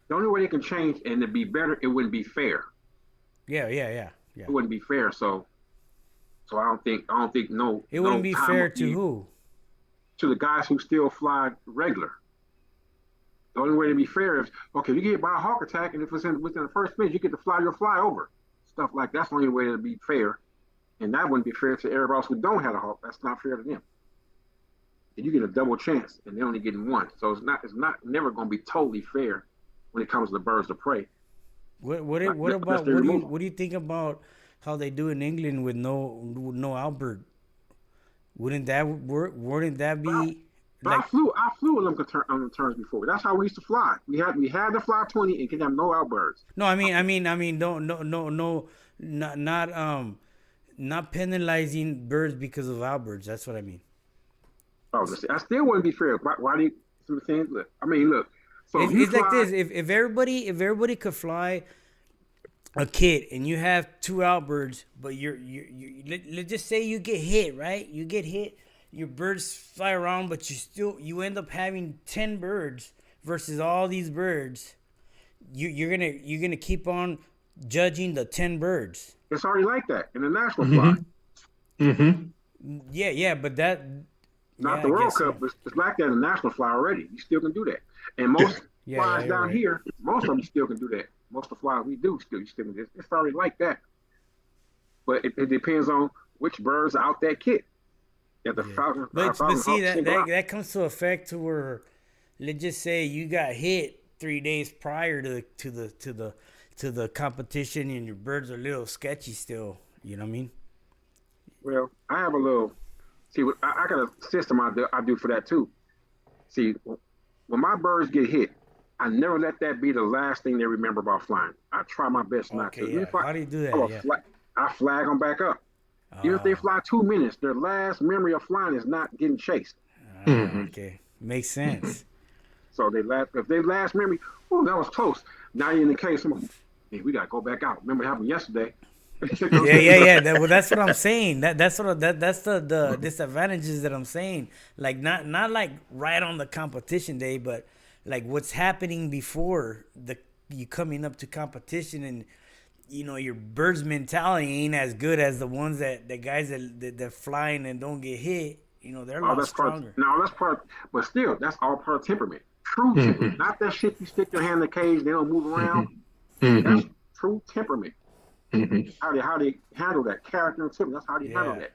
the only way they can change and to be better, it wouldn't be fair. Yeah. It wouldn't be fair. So I don't think no. It wouldn't be time fair would to be who? To the guys who still fly regular. The only way to be fair is okay. You get hit by a hawk attack, and if it's within the first minute, you get to fly your fly over. Stuff like that's the only way to be fair, and that wouldn't be fair to everybody else who don't have a hawk. That's not fair to them. And you get a double chance, and they're only getting 1. So it's not never going to be totally fair when it comes to the birds of prey. What do you think about how they do in England with no Albert? Wouldn't that work? Wouldn't that be But like? I flew with them on the turns before. That's how we used to fly. We had to fly 20 and could have no outbirds. No, I mean, no, not penalizing birds because of outbirds. That's what I mean. Oh, I still wouldn't be fair. Why do you? Look, look. So It's like this: if everybody could fly a kit and you have 2 outbirds, but let's just say you get hit, right? You get hit, your birds fly around, but you end up having 10 birds versus all these birds. You're gonna keep on judging the 10 birds. It's already like that in the national fly. Yeah, but that. Not yeah, the I World guess so. Cup, but it's like that in the national fly already. You still can do that. And most flies down right. here, most of them you still can do that. Most of the flies we do you still can do it. It's already like that. But it depends on which birds are out that kit. Yeah, the Falcon. But see Hawk single out. that comes to effect to where, let's just say you got hit 3 days prior to the competition, and your birds are a little sketchy still. You know what I mean? Well, I have a little. See, I got a system I do for that too. See, when my birds get hit, I never let that be the last thing they remember about flying. I try my best not to. Okay, yeah. How do you do that? Yeah. I flag them back up. Even if they fly 2 minutes, their last memory of flying is not getting chased. Okay, makes sense. So if they last memory, oh, that was close. Now you're in the case. Hey, we gotta go back out. Remember what happened yesterday? Yeah. Well, that's what I'm saying. That's the disadvantages that I'm saying. Like not like right on the competition day, but like what's happening before you coming up to competition, and your bird's mentality ain't as good as the ones that the guys that flying and don't get hit. They're a lot stronger. That's part, but still, that's all part of temperament. True temperament, not that shit you stick your hand in the cage, they don't move around. That's true temperament. How they handle that character and temperament. That's how they handle that.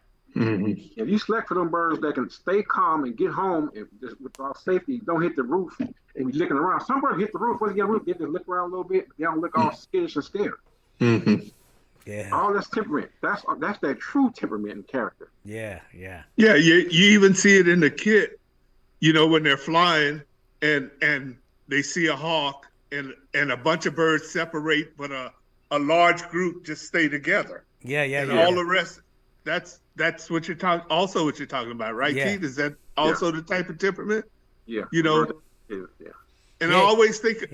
If you select for them birds that can stay calm and get home and just without safety, don't hit the roof and be looking around. Some birds hit the roof. Once you get the roof, they just look around a little bit. They don't look all skittish and scared. Yeah. All that's temperament. That's that true temperament and character. Yeah. Yeah, you even see it in the kit, when they're flying and they see a hawk and a bunch of birds separate, but a large group just stay together. Yeah. All the rest, that's what you're talking about, right, Keith? Is that also the type of temperament? Yeah. And I always think,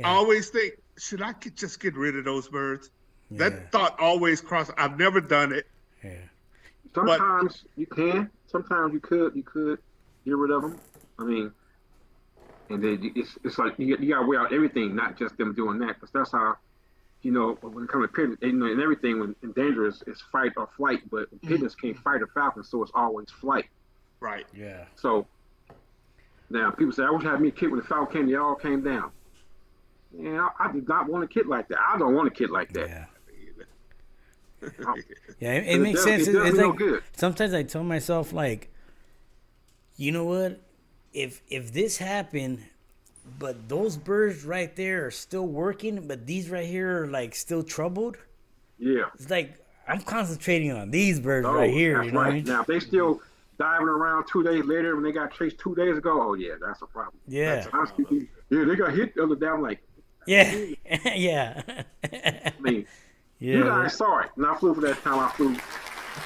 should I just get rid of those birds? Yeah. That thought always crossed. I've never done it. Yeah. Sometimes you can. Sometimes you could get rid of them. I mean, and then it's like you got to weigh out everything, not just them doing that, because that's how, when it comes to pigeons, and everything when in danger is fight or flight, but pigeons can't fight a falcon, so it's always flight. Right. Yeah. So now people say, I wish I had me a kid when the falcon came, they all came down. Yeah, I did not want a kid like that. I don't want a kid like that. Yeah. Yeah, it makes sense. It's like no good. Sometimes I tell myself, like, you know what? If this happened, but those birds right there are still working, but these right here are like still troubled. Yeah. It's like I'm concentrating on these birds right here. That's you know right. what I mean? Now if they still diving around 2 days later when they got chased 2 days ago, oh yeah, that's a problem. Yeah. They got hit the other day. I'm like, yeah, yeah. I mean, yeah. you guys saw it. And I flew for that time.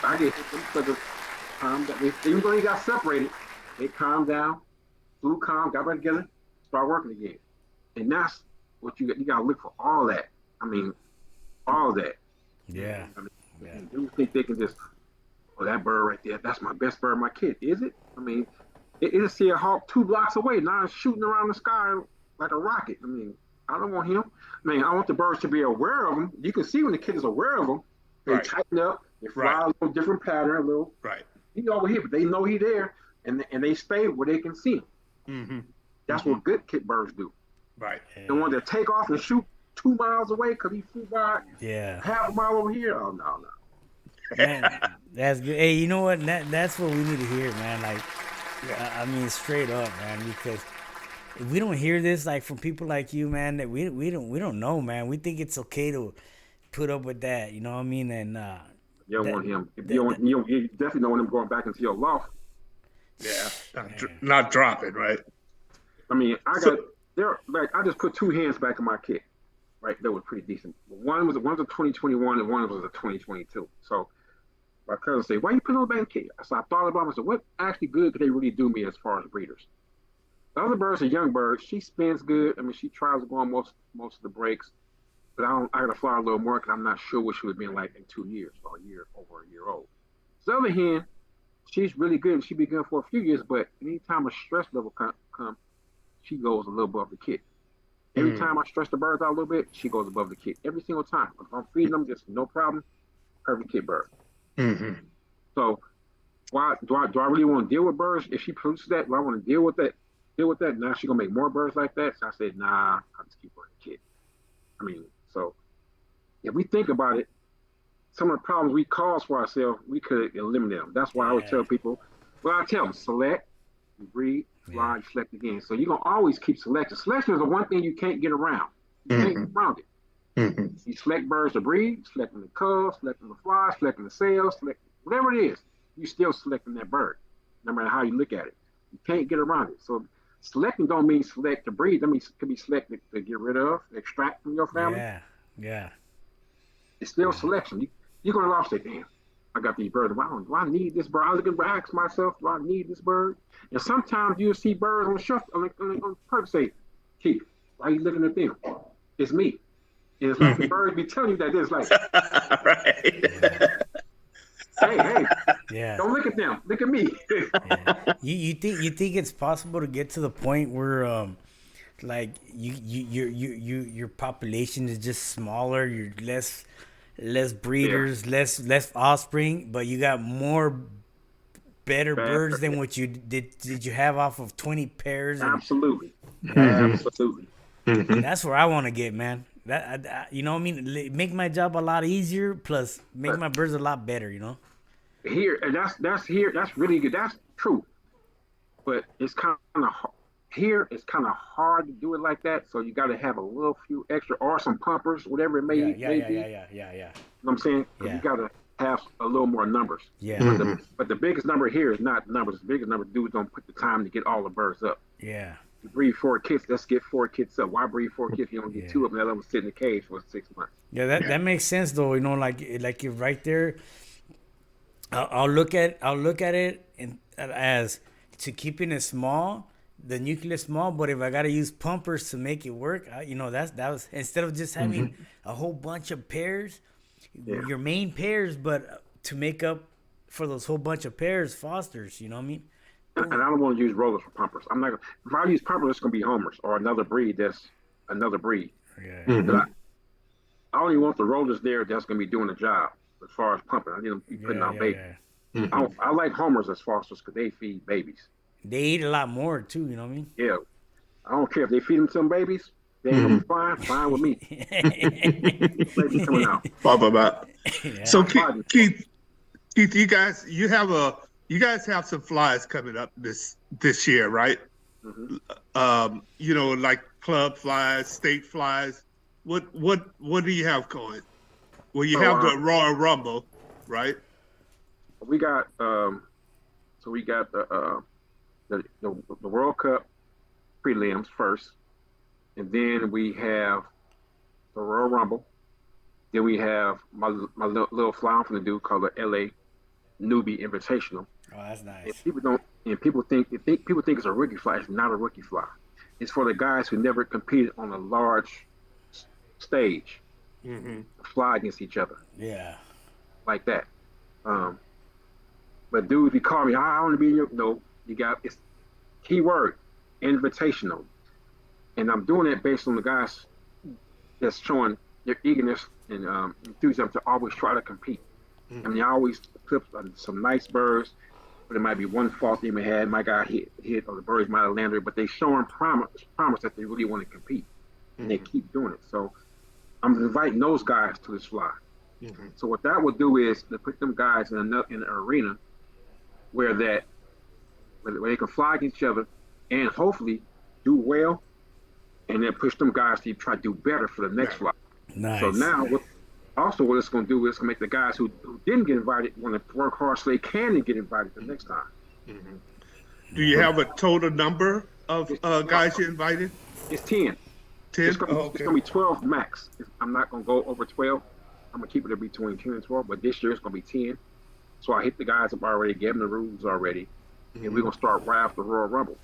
I get hit them because even though they got separated, they calmed down, flew calm, got back together, start working again. And that's what you got to look for. All that. I mean, all that. Yeah. I mean, you think they can just, that bird right there, that's my best bird, my kid. Is it? I mean, it'll see a hawk 2 blocks away, now it's shooting around the sky like a rocket. I mean, I don't want him. I mean, I want the birds to be aware of them. You can see when the kid is aware of them, they tighten up, they fly a little different pattern, a little. Right. He over here, but they know he there, and they stay where they can see him. Mm-hmm. That's what good kit birds do. Right. The one that take off and shoot 2 miles away because he flew by half a mile over here. Oh no. Man, that's good. Hey, you know what? That's what we need to hear, man. Like, I mean, straight up, man. Because if we don't hear this, like from people like you, man, that we don't know, man. We think it's okay to put up with that. You know what I mean? And you don't want him. You definitely don't want him going back into your loft. Yeah, not drop it, right? I mean, I just put 2 hands back in my kit, right? That was pretty decent. One was a 2021 and one was a 2022. So my cousin said, "Why you put those back in the kit?" So I thought about it. I said, "What actually good could they really do me as far as breeders?" The other birds are young birds. She spins good. I mean, she tries to go on most of the breaks, but I gotta fly a little more because I'm not sure what she would be like in 2 years or over a year old. So the other hen, she's really good and she'd be good for a few years, but anytime a stress level comes, she goes a little above the kit. Every time I stretch the birds out a little bit, she goes above the kit. Every single time. If I'm feeding them, just no problem, perfect kit bird. Mm-hmm. So why do I really want to deal with birds? If she produces that, do I want to deal with that? Now she's gonna make more birds like that. So I said, nah, I'll just keep her in the kit. I mean, so if we think about it, some of the problems we cause for ourselves, we could eliminate them. That's why I always tell people, Well, I tell them select, you breed, fly, you select again. So you're gonna always keep selection. Selection is the one thing you can't get around. You can't get around it. You select birds to breed, selecting the cubs, selecting the fly, selecting the sales, select whatever it is. You still selecting that bird, no matter how you look at it. You can't get around it. So selecting don't mean select to breed. That means it could be selected to get rid of, extract from your family. Yeah. It's still selection. You're gonna love say, damn, I got these birds. Do I need this bird? I ask myself, do I need this bird? And sometimes you'll see birds on the shelf on purpose say, Keith, why are you looking at them? It's me. And it's like the birds be telling you that it's like, hey, don't look at them. Look at me. You think it's possible to get to the point where like your population is just smaller, you're less breeders, less offspring, but you got more better birds than what you did you have off of 20 pairs? Absolutely. Absolutely. That's where I want to get, man. That you know what I mean? Make my job a lot easier, plus make my birds a lot better, you know? Here, and that's really good. That's true. But it's kind of here, it's kind of hard to do it like that. So you got to have a little few extra or some pumpers, whatever it may be. Yeah. You know what I'm saying? Yeah. You got to have a little more numbers. Yeah. But the biggest number here is not numbers. The biggest number dudes don't put the time to get all the birds up. Yeah. You breed 4 kids, let's get 4 kids up. Why breed 4 kids if you don't get 2 of them? Let them sit in the cage for 6 months. Yeah, that makes sense though. You know, like you're right there. I'll look at it as to keeping it small, the nucleus small. But if I gotta use pumpers to make it work, that was instead of just having a whole bunch of pairs, your main pairs, but to make up for those whole bunch of pairs, fosters. You know what I mean? And I don't want to use rollers for pumpers. I'm not. If I use pumpers, it's gonna be homers or another breed. That's another breed. Yeah. I only want the rollers there that's gonna be doing the job as far as pumping. I need them to be putting out babies. I like homers as fosters because they feed babies. They eat a lot more too. You know what I mean? Yeah. I don't care if they feed them some babies. They ain't gonna be fine with me. Babies coming out. So Keith, you guys have some flies coming up this year, right? Like club flies, state flies. What do you have going? Well, you have the Royal Rumble, right? We got the World Cup prelims first, and then we have the Royal Rumble. Then we have my little fly I'm gonna do called the LA Newbie Invitational. Oh, that's nice. And people think it's a rookie fly. It's not a rookie fly. It's for the guys who never competed on a large stage, fly against each other. Yeah, like that. But dude, if you call me, I want to be in your it's keyword invitational, and I'm doing it based on the guys that's showing their eagerness and enthusiasm to always try to compete. I mean, I always clip some nice birds, but it might be one fault they may have. My guy hit, or the birds might have landed, but they showing promise that they really want to compete, and they keep doing it. So I'm inviting those guys to this fly. So what that would do is to put them guys in an arena where they can fly against each other and hopefully do well, and then push them guys to try to do better for the next fly. Nice. So now what it's going to do is make the guys who didn't get invited want to work hard so they can get invited the next time. Do you have a total number of guys you invited? It's 10. 10? It's going to be 12 max. I'm not going to go over 12. I'm going to keep it between 10 and 12, but this year it's going to be 10. So I hit the guys up already, gave them the rules already, and we're going to start right after Royal Rumble.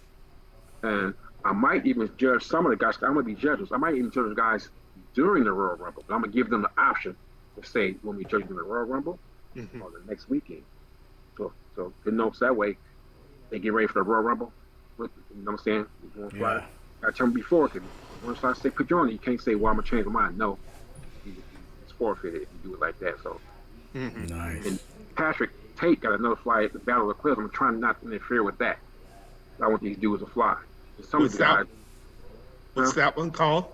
And I might even judge some of the guys. I'm going to be judges. I might even judge the guys during the Royal Rumble. But I'm going to give them the option to say, when we judge them in the Royal Rumble or the next weekend. So good notes that way. They get ready for the Royal Rumble. You know what I'm saying? I tell them before, because once I say Pigeon, you can't say, well, I'm going to change my mind. No. It's forfeited if you do it like that. So nice. And Patrick Tate got another fly at the Battle of the Cliffs. I'm trying not to interfere with that. I want these dudes to fly. What's that one called?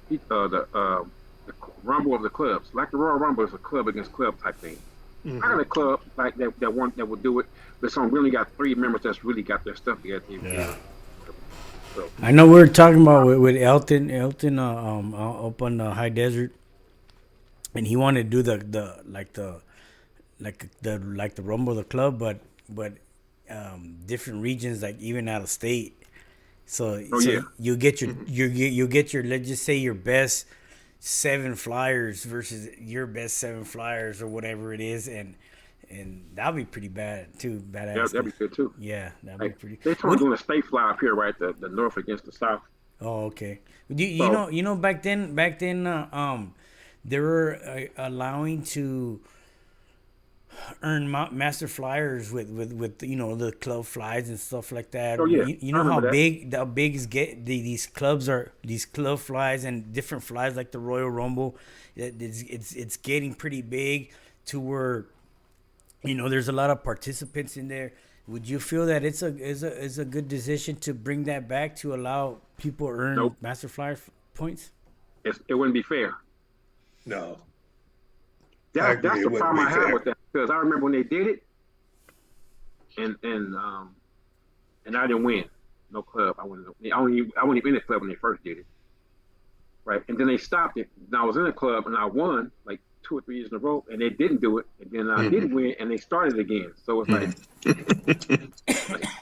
The Rumble of the Clubs. Like the Royal Rumble is a club against club type thing. I got a club like that will do it, but some really got 3 members that's really got their stuff together. Yeah. So I know we were talking about with Elton, up on the high desert, and he wanted to do the rumble of the club, but different regions, like even out of state. So yeah. you get you get your, let's just say, your best 7 flyers versus your best 7 flyers or whatever it is, and that'll be pretty bad too. Badass. Yeah, that'd be good too. Yeah, that'd be pretty. They trying to do a state fly up here, right? The north against the south. Oh, okay. You know back then they were allowing to earn master flyers with the club flies and stuff like that. Oh yeah, you know how big is these club flies and different flies like the Royal Rumble. It's getting pretty big to where there's a lot of participants in there. Would you feel that it's a good decision to bring that back to allow people earn master flyer points? It wouldn't be fair. No. That's the problem I have with that, because I remember when they did it, and I didn't win no club. I wasn't even in the club when they first did it, right? And then they stopped it. And I was in the club and I won like 2 or 3 years in a row, and they didn't do it. And then I didn't win, and they started again. So it's like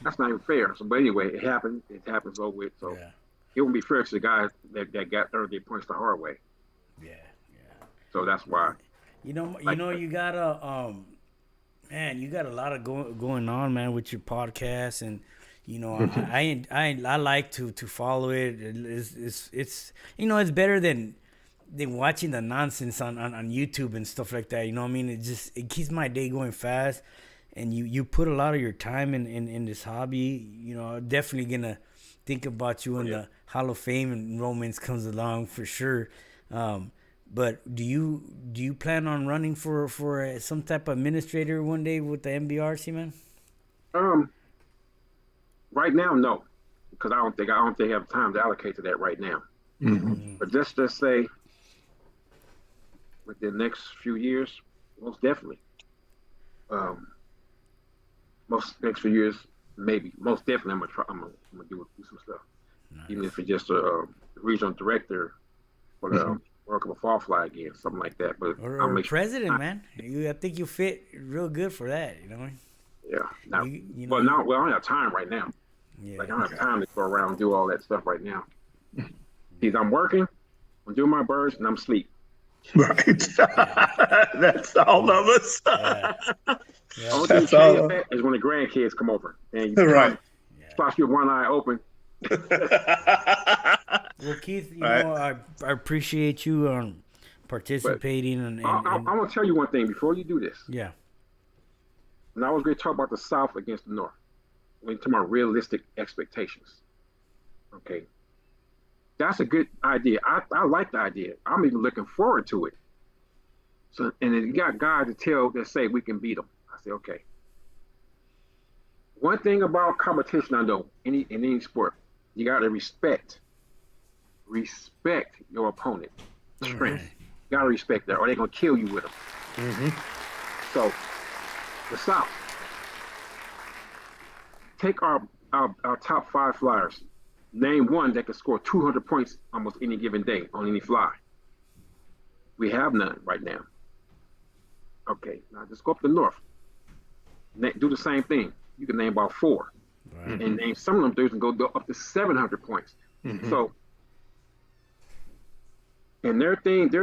that's not even fair. So, but anyway, it happened. It happens over with. So it wouldn't be fair to the guys that got 30 points the hard way. Yeah. So that's why. You gotta, man, you got a lot of going on, man, with your podcast, and I like to follow it. It's it's better than watching the nonsense on YouTube and stuff like that. You know what I mean? It keeps my day going fast, and you put a lot of your time in this hobby. Definitely gonna think about you when the Hall of Fame enrollments comes along for sure. But do you plan on running for some type of administrator one day with the MBRC, man? Right now, no, because I don't think I have time to allocate to that right now. But just say within the next few years, most definitely. Most next few years, maybe. Most definitely, I'm gonna do some stuff, even if it's just a regional director for the World Cup of Fall Fly again, something like that. But or president, man. I think you fit real good for that. You know what I mean? Yeah. But now, I don't have time right now. Yeah. Like I don't have time to go around and do all that stuff right now. Because I'm working, I'm doing my birds, and I'm asleep. Right. That's all of us. Only thing is when the grandkids come over and you spot you with one eye open. Well, Keith, I appreciate you participating. I'm gonna tell you one thing before you do this. Yeah. And I was going to talk about the South against the North. When you talk about realistic expectations. Okay. That's a good idea. I like the idea. I'm even looking forward to it. So, and then you got guys that say we can beat them. I say, okay. One thing about competition, I know, in any sport, you got to respect your opponent. Strength. You got to respect that, or they're going to kill you with them. So, the South. Take our top 5 flyers. Name one that can score 200 points almost any given day on any fly. We have none right now. Okay, now just go up the North. Do the same thing. You can name about 4. Right. And name some of them dudes and go up to 700 points. So, and their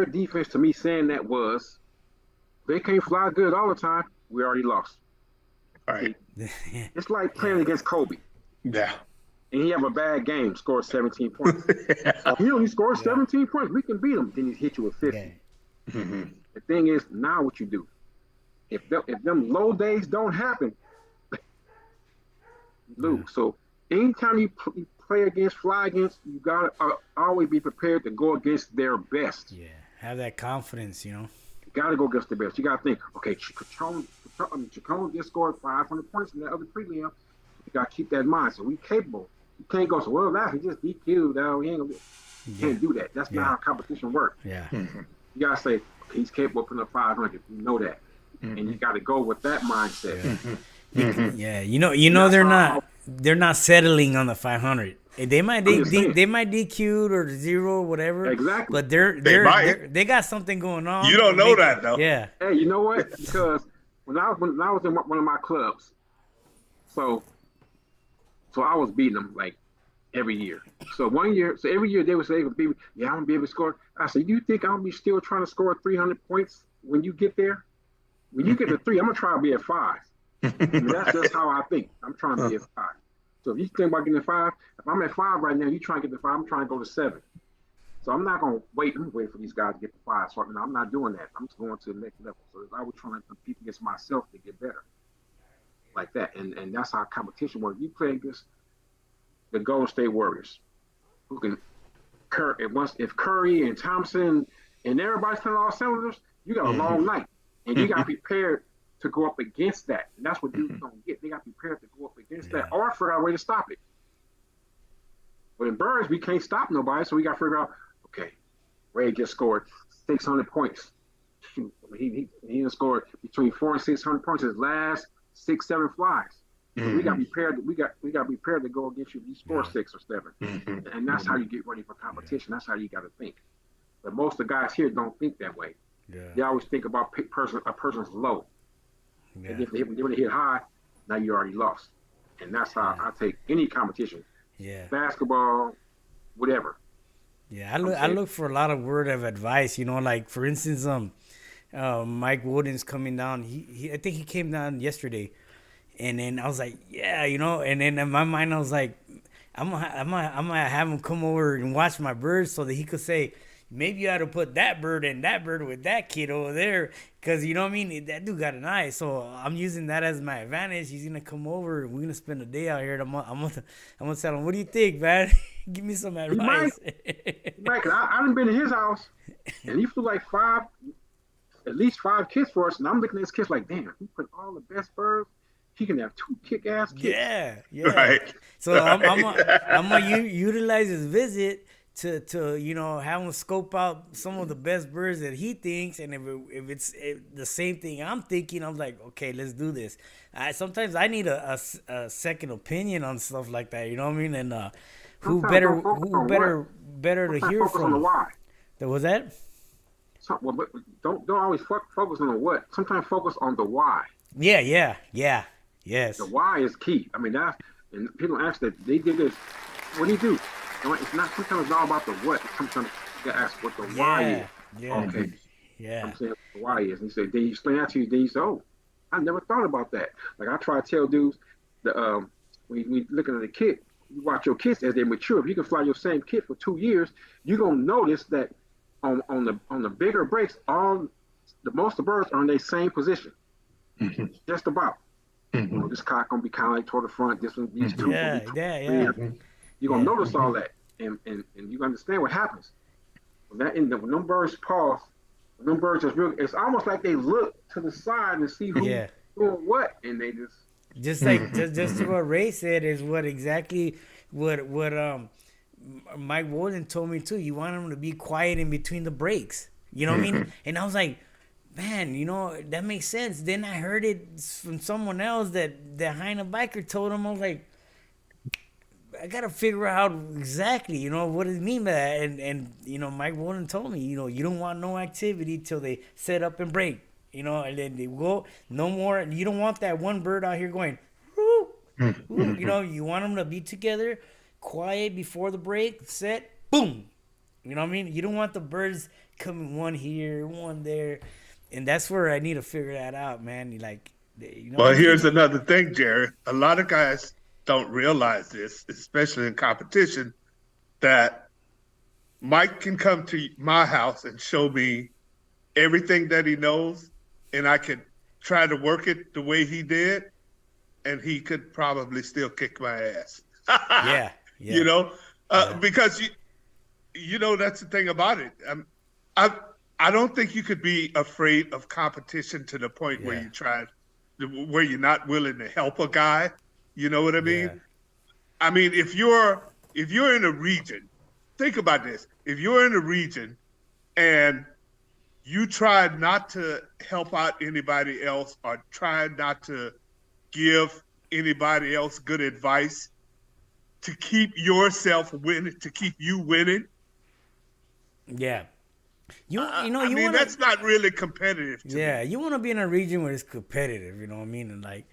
defense to me saying that was, they can't fly good all the time. We already lost. All right. It's like playing against Kobe. Yeah. And he have a bad game, scored 17 points. He scored 17 points. We can beat him. Then he hit you with 50. The thing is, now what you do? If them low days don't happen, you lose. So anytime you fly against, you gotta always be prepared to go against their best. Yeah, have that confidence, You gotta go against the best. You gotta think, okay, Chacon just scored 500 points in that other prelim. You gotta keep that in mind. So we capable. You can't go, he just DQ'd. He ain't gonna can't do that. That's not how competition works. Yeah. You gotta say, okay, he's capable of putting up 500. You know that. and you got to go with that mindset. Yeah, they're not settling on the 500. They might DQ or 0 or whatever. Exactly. But they got something going on. You don't know that though. Yeah. Hey, you know what? Because when I was in one of my clubs, so I was beating them like every year. So every year they would say, "Yeah, I'm gonna be able to score." I said, "You think I'm gonna be still trying to score 300 points when you get there? When you get to 3, I'm gonna try to be at 5." That's just how I think. I'm trying to be at 5. So if you think about getting to 5, if I'm at 5 right now, you trying to get to 5, I'm trying to go to 7. So I'm not gonna wait. I'm waiting for these guys to get to 5. So I'm not doing that. I'm just going to the next level. So I was trying to compete against myself to get better, like that. And that's how competition works. You play against the Golden State Warriors, who can if Curry and Thompson and everybody's playing all cylinders, you got a long night, and you got prepared to go up against that. And that's what dudes don't get. They got prepared to go up against that or figure out a way to stop it. But in Birds, we can't stop nobody, so we got to figure out, okay, Ray just scored 600 points. Shoot, he scored between 400 and 600 points his last 6-7 flies. So we got prepared. We got prepared to go against you if you score 6 or 7, and that's how you get ready for competition. That's how you got to think. But most of the guys here don't think that way. They always think about a person's low. And if they hit high, now you already lost. And that's how I take any competition. Basketball, whatever. Yeah, I look for a lot of word of advice. Like for instance, Mike Wooden's coming down. I think he came down yesterday, and then I was like, and then in my mind I was like, I'm gonna have him come over and watch my birds so that he could say, maybe you ought to put that bird with that kid over there, because you know what I mean. That dude got an eye, so I'm using that as my advantage. He's gonna come over, and we're gonna spend a day out here. I'm gonna tell him, "What do you think, man? Give me some advice." Mike, I done been to his house, and he flew like at least 5 kids for us, and I'm looking at his kids like, damn, he put all the best birds. He can have 2 kick-ass kids. Yeah. Right. So I'm gonna utilize his visit to have him scope out some of the best birds that he thinks, and if it's the same thing I'm thinking, I'm like, okay, let's do this. Sometimes I need a second opinion on stuff like that, you know what I mean? And who better to hear from? On the why. Was that? But don't always focus on the what. Sometimes focus on the why. Yeah. Yes. The why is key. I mean, and people ask that they did this. What do you do? It's not sometimes it's all about the what. Sometimes you gotta ask what the why is. Yeah. Okay. Yeah. I'm saying what the why is. And he said, then you explain that to you, then you say, oh, I never thought about that. Like I try to tell dudes when you looking at a kid, you watch your kids as they mature. If you can fly your same kid for 2 years, you're gonna notice that on the bigger breaks, most of the birds are in their same position. Just about. This cock gonna be kind of like toward the front. This one, these two. Yeah. You're gonna notice all that, and you understand what happens. When them birds pause, when them birds it's almost like they look to the side and see who's doing what, and they just what Ray said is what Mike Warden told me too. You want him to be quiet in between the breaks. You know what I mean? And I was like, man, that makes sense. Then I heard it from someone else that Heine Biker told him. I was like, I gotta figure out exactly, what does it mean by that? And Mike Warden told me, you don't want no activity till they set up and break, and then they go no more. You don't want that one bird out here going, woo, woo, you want them to be together, quiet before the break, set, boom. You know what I mean? You don't want the birds coming one here, one there, and that's where I need to figure that out, man. Well, here's another thing, Jerry. A lot of guys don't realize this, especially in competition, that Mike can come to my house and show me everything that he knows, and I could try to work it the way he did, and he could probably still kick my ass. Yeah. Because that's the thing about it. I don't think you could be afraid of competition to the point where where you're not willing to help a guy. You know what I mean? Yeah. I mean, if you're in a region, think about this. If you're in a region and you try not to help out anybody else or try not to give anybody else good advice to keep yourself winning, to keep you winning. Yeah. You I you mean, wanna, that's not really competitive to me. you want to be in a region where it's competitive. You know what I mean? And like,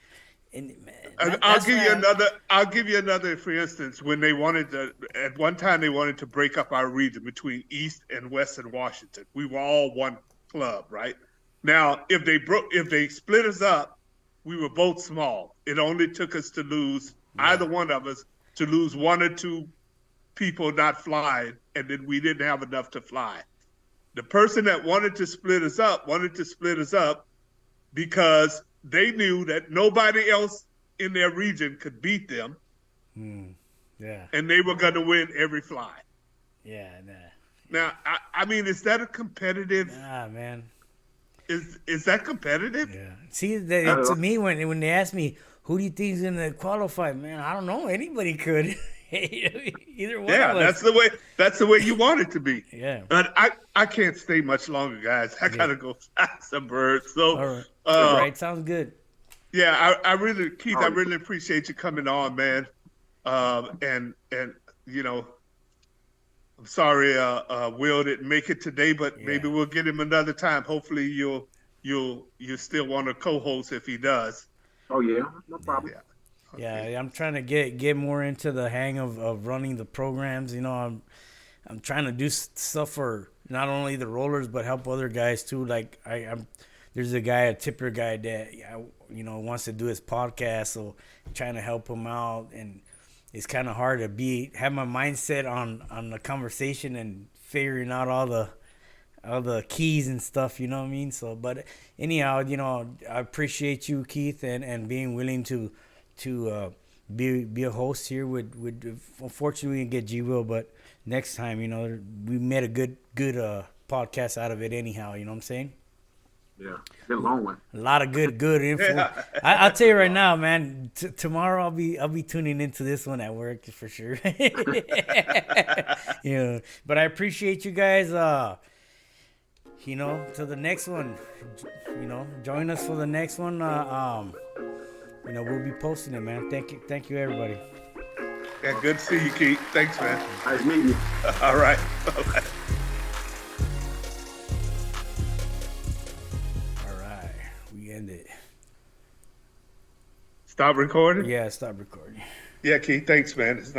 and man, And that's why I'll give you another. For instance, when they wanted to, at one time they wanted to break up our region between East and Western Washington. We were all one club, right? Now, if they split us up, we were both small. It only took us to lose either one of us to lose one or two people not flying, and then we didn't have enough to fly. The person that wanted to split us up because they knew that nobody else in their region could beat them, yeah, and they were going to win every fly. yeah, nah. Now, I mean, is that a competitive? Nah, man. Is that competitive? Yeah. See, to me, when they ask me who do you think is gonna qualify, man, I don't know. Anybody could. Either one of us. That's the way you want it to be. Yeah. But I can't stay much longer, guys. I gotta go fly some birds. So, All right. All right. Sounds good. yeah, I really, Keith, I really appreciate you coming on, man. And you know, I'm sorry, Will didn't make it today, but maybe we'll get him another time. Hopefully, you still want to co-host if he does. Oh yeah, no problem. Yeah. Yeah, I'm trying to get more into the hang of running the programs. You know, I'm trying to do stuff for not only the rollers but help other guys too. Like there's a tipper guy that wants to do his podcast, so I'm trying to help him out. And it's kind of hard to have my mindset on the conversation and figuring out all the keys and stuff. You know what I mean? So, but anyhow, I appreciate you, Keith, and being willing to be a host here with unfortunately we didn't get G Will, but next time, we made a good podcast out of it anyhow, you know what I'm saying? Yeah, it's been a long one. A lot of good info. I'll tell you right now, man, tomorrow I'll be tuning into this one at work for sure. But I appreciate you guys, to the next one, join us for the next one. We'll be posting it, man. Thank you, everybody. Yeah, good to see you, Keith. Thanks, man. Nice meeting you. All right. Bye-bye. All right, we end it. Stop recording? Yeah, stop recording. Yeah, Keith. Thanks, man. It's